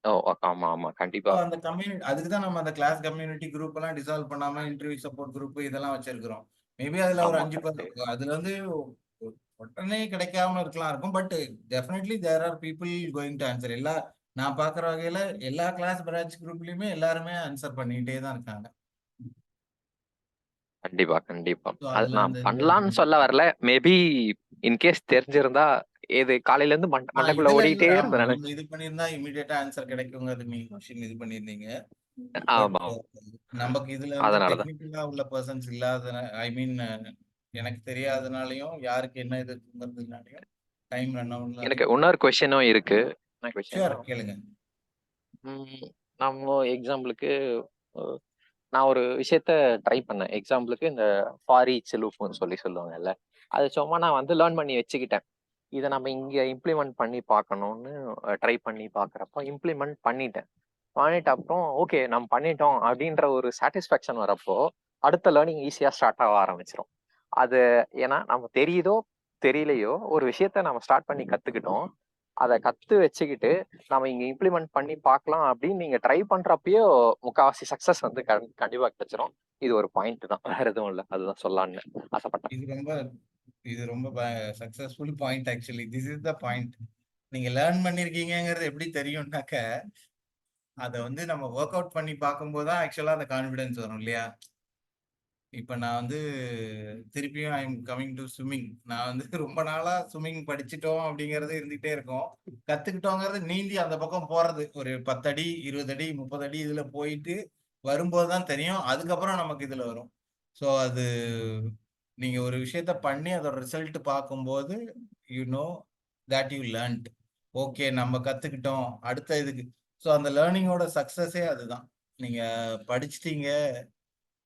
ஓ ஆமா ஆமா கண்டிப்பா. அந்த கம்யூனிட்டி, அதுக்கு தான் நம்ம அந்த கிளாஸ் கம்யூனிட்டி குரூப் எல்லாம் டிசால்வ் பண்ணாம இன்டர்வியூ சப்போர்ட் குரூப் இதெல்லாம் வச்சிருக்கிறோம். மேபி அதுல ஒரு ஆமா 5 அதுல வந்து உடனே கிடைக்காம இருக்கலாம் இருக்கும். But definitely there are people going to answer. நான் பாக்குற வகையில எல்லா கிளாஸ் பிரான்ச் குரூப்லயுமே எல்லாருமே ஆன்சர் பண்ணிட்டே தான் இருக்காங்க. கண்டிப்பா கண்டிப்பா. So அது அதுல நான் அந்த பண்ணலாம்னு சொல்ல வரல. மேபி இன்கேஸ் தெரிஞ்சிருந்தா இது காலையில இருந்து மண்டைக்குள்ள இதுல இல்ல, ஓடிட்டே ஆமா இருந்தேன் நானு. நம்ம இது பண்ணியிருந்தா இமீடியட்டா ஆன்சர் கிடைக்குங்கிறது நீங்க கொஸ்டின் இது பண்ணியிருந்தீங்க. பட் ஆமா நமக்கு இதுல வந்து அதனாலதான் டெக்னிக்கலா உள்ள பர்சன்ஸ் இல்லாத, ஐ மீன் எனக்கு தெரியாதனாலையும் யாருக்கு என்ன இதுங்கிறதுனாலையும் டைம் ரன் ஆகும்ல. எனக்கு இன்னொரு கொஸ்டினும் இருக்கு. என்ன ஷூர், கொஸ்டின்? கேளுங்க. நம்ம எக்ஸாம்பிளுக்கு நான் ஒரு விஷயத்த ட்ரை பண்ணேன். எக்ஸாம்பிளுக்கு இந்த ஃபார் ஈச் லூப்னு சொல்லுவாங்கல்ல, அது சும்மா நான் வந்து லேர்ன் பண்ணி வச்சுக்கிட்டேன். இதை நம்ம இங்க இம்ப்ளிமெண்ட் பண்ணி பார்க்கணும்னு ட்ரை பண்ணி பார்க்குறப்போ இம்ப்ளிமெண்ட் பண்ணிட்டேன். அப்புறம் ஓகே நம்ம பண்ணிட்டோம் அப்படின்ற ஒரு சாட்டிஸ்ஃபேக்ஷன் வரப்போ அடுத்த லேர்னிங் ஈஸியாக ஸ்டார்ட் ஆக ஆரம்பிச்சிடும். அது ஏன்னா நம்ம தெரியுதோ தெரியலையோ ஒரு விஷயத்த நம்ம ஸ்டார்ட் பண்ணி கற்றுக்கிட்டோம். அதை கற்று வச்சுக்கிட்டு நம்ம இங்கே இம்ப்ளிமெண்ட் பண்ணி பார்க்கலாம் அப்படின்னு நீங்கள் ட்ரை பண்ணுறப்பயோ முக்கால்வாசி சக்ஸஸ் வந்து கண்டிப்பாக கிடைச்சிரும். இது ஒரு பாயிண்ட் தான், வேற எதுவும் இல்லை. அதுதான் சொல்லலான்னு ஆசைப்பட்டேன். இது ரொம்ப successful point. Actually this is the point. நீங்க லேர்ன் பண்ணிருக்கீங்கிறது எப்படி தெரியும்னாக்க அதை வந்து நம்ம ஒர்க் அவுட் பண்ணி பார்க்கும்போது தான் ஆக்சுவலா அந்த கான்ஃபிடன்ஸ் வரும் இல்லையா? இப்ப நான் வந்து திருப்பியும் I am coming to swimming. நான் வந்து ரொம்ப நாளா ஸ்விம்மிங் படிச்சுட்டோம் அப்படிங்கறது இருந்துகிட்டே இருக்கும். கத்துக்கிட்டோங்கிறது நீந்தி அந்த பக்கம் போறது ஒரு 10 அடி 20 அடி 30 அடி இதுல போயிட்டு வரும்போதுதான் தெரியும். அதுக்கப்புறம் நமக்கு இதுல வரும். ஸோ அது நீங்க ஒரு விஷயத்த பண்ணி அதோட ரிசல்ட் பார்க்கும்போது you know that you learned. Okay நம்ம கத்துக்கிட்டோம் அடுத்த இதுக்கு. ஸோ அந்த லேர்னிங்கோட சக்சஸே அதுதான். நீங்க படிச்சிட்டீங்க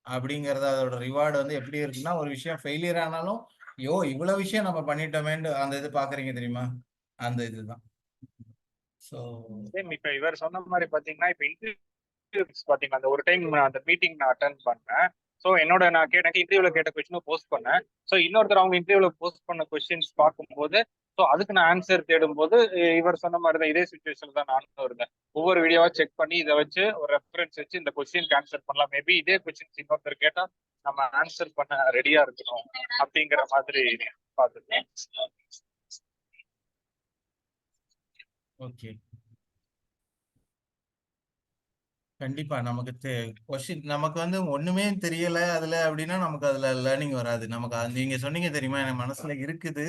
அப்படிங்கறது அதோட ரிவார்டு வந்து எப்படி இருக்குன்னா, ஒரு விஷயம் ஃபெயிலியர் ஆனாலும் ஐயோ இவ்வளவு விஷயம் நம்ம பண்ணிட்டோமேன்னு அந்த இது பாக்குறீங்க தெரியுமா? அந்த இதுதான். ஸோ இப்ப இவர் சொன்ன மாதிரி பாத்தீங்கன்னா இப்ப இன்டர்வியூஸ் பாத்தீங்கன்னா அந்த ஒரு டைம் அந்த மீட்டிங் நான் அட்டன் பண்ணேன். ஸோ என்னோட நான் இன்டர்வியூல கேட்ட கொஸ்டினும் போஸ்ட் பண்ணேன். ஸோ இன்னொருத்தர் அவங்க இன்டர்வியூல போஸ்ட் பண்ண கொஸ்டின்ஸ் பார்க்கும்போது ஸோ அதுக்கு நான் ஆன்சர் தேடும் போது இவர் சொன்ன மாதிரி தான் இதே சுச்சுவேஷன் தான் நானும் இருந்தேன். ஒவ்வொரு வீடியோவா செக் பண்ணி இதை வச்சு ஒரு ரெஃபரன்ஸ் வச்சு இந்த கொஸ்டினுக்கு ஆன்சர் பண்ணலாம். மேபி இதே கொஸ்டின்ஸ் இன்னொருத்தர் கேட்டா நம்ம ஆன்சர் பண்ண ரெடியா இருக்கணும் அப்படிங்கிற மாதிரி பார்த்துருக்கேன். ஓகே, கண்டிப்பா நமக்கு கொஸ்டின் நமக்கு வந்து ஒண்ணுமே தெரியல அதுல அப்படின்னா நமக்கு அதுல லேர்னிங் வராது. நமக்கு நீங்க சொன்னீங்க தெரியுமா, என் மனசுல இருக்குது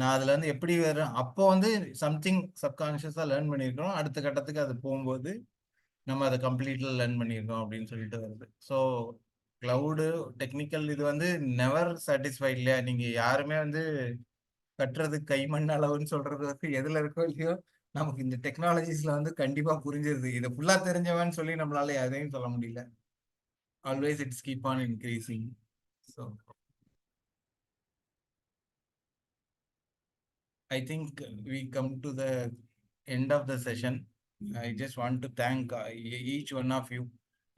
நான் அதுல இருந்து எப்படி வரும், அப்போ வந்து சம்திங் சப்கான்ஷியஸா லேர்ன் பண்ணியிருக்கிறோம், அடுத்த கட்டத்துக்கு அது போகும்போது நம்ம அதை கம்ப்ளீட்ல லேர்ன் பண்ணியிருக்கோம் அப்படின்னு சொல்லிட்டு வருது. ஸோ கிளவுடு டெக்னிக்கல் இது வந்து நெவர் சாட்டிஸ்ஃபைட் இல்லையா? நீங்க யாருமே வந்து கட்டுறது கைமண் அளவுன்னு சொல்றது வந்து எதுல இருக்கோ இல்லையோ, நமக்கு இந்த டெக்னாலஜிஸ்ல வந்து கண்டிப்பா புரிஞ்சிருது. இதை ஃபுல்லா தெரிஞ்சவன்னு சொல்லி நம்மளால எதையும் சொல்ல முடியல. Always it's keep on increasing. So I think we come to the end of the session. I just want to thank each one of you.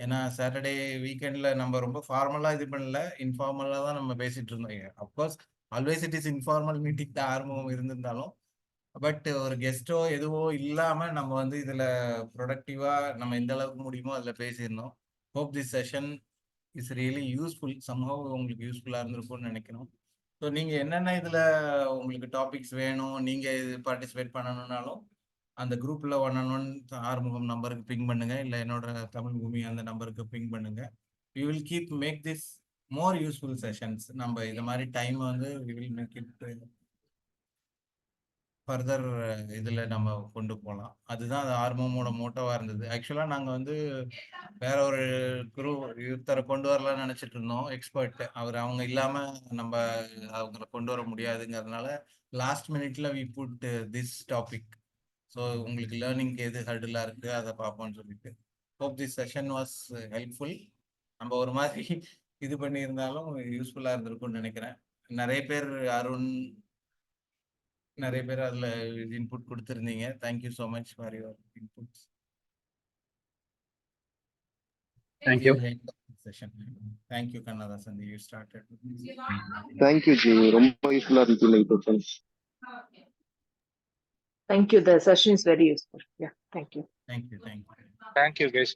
ஏன்னா சாட்டர்டே வீக்கெண்டில் நம்ம ரொம்ப ஃபார்மலாக இது பண்ணல, இன்ஃபார்மலாக தான் நம்ம பேசிட்டு இருந்தோம். Of course always it is informal meeting தான் ஆரம்பம் இருந்திருந்தாலும், பட் ஒரு கெஸ்ட்டோ எதுவோ இல்லாமல் நம்ம வந்து இதில் ப்ரொடக்டிவாக நம்ம எந்த அளவுக்கு முடியுமோ அதில் பேசியிருந்தோம். Hope this session is really useful, somehow உங்களுக்கு யூஸ்ஃபுல்லாக இருந்திருக்கும்னு நினைக்கிறோம். ஸோ நீங்கள் என்னென்ன இதில் உங்களுக்கு டாபிக்ஸ் வேணும், நீங்கள் இது பார்ட்டிசிபேட் பண்ணணுன்னாலும் அந்த குரூப்பில் 1-on-1 ஆறுமுகம் நம்பருக்கு பிங் பண்ணுங்கள், இல்லை என்னோட தமிழ் பூமி அந்த நம்பருக்கு பிங் பண்ணுங்கள். We will keep make this more useful sessions. நம்ம இது மாதிரி டைம் வந்து we will make it further இதில் நம்ம கொண்டு போகலாம். அதுதான் அது ஆர்வமோட மோட்டோவாக இருந்தது. ஆக்சுவலாக நாங்கள் வந்து வேற ஒரு ஒருத்தரை கொண்டு வரலாம்னு நினச்சிட்டு இருந்தோம், எக்ஸ்பர்ட். அவங்க இல்லாமல் நம்ம அவங்கள கொண்டு வர முடியாதுங்கிறதுனால லாஸ்ட் மினிட்ல we put this topic. So உங்களுக்கு லேர்னிங்க்கு எது ஹர்டிலாக இருக்குது அதை பார்ப்போம்னு சொல்லிட்டு. Hope this session was helpful. நம்ம ஒரு மாதிரி இது பண்ணியிருந்தாலும் யூஸ்ஃபுல்லாக இருந்திருக்கும்னு நினைக்கிறேன். நிறைய பேர் அருண் நிறைய பேர் அதில் இன்புட் கொடுத்துருந்தீங்க. Thank you so much for your inputs. Thank you. Thank you Kannadasan, you started. Thank you G, ரொம்ப யூஸ்ஃபுல்லாக இருந்துச்சு இந்த sessions. Thank you. The session is very useful. Yeah, thank you. Thank you. Thank you guys.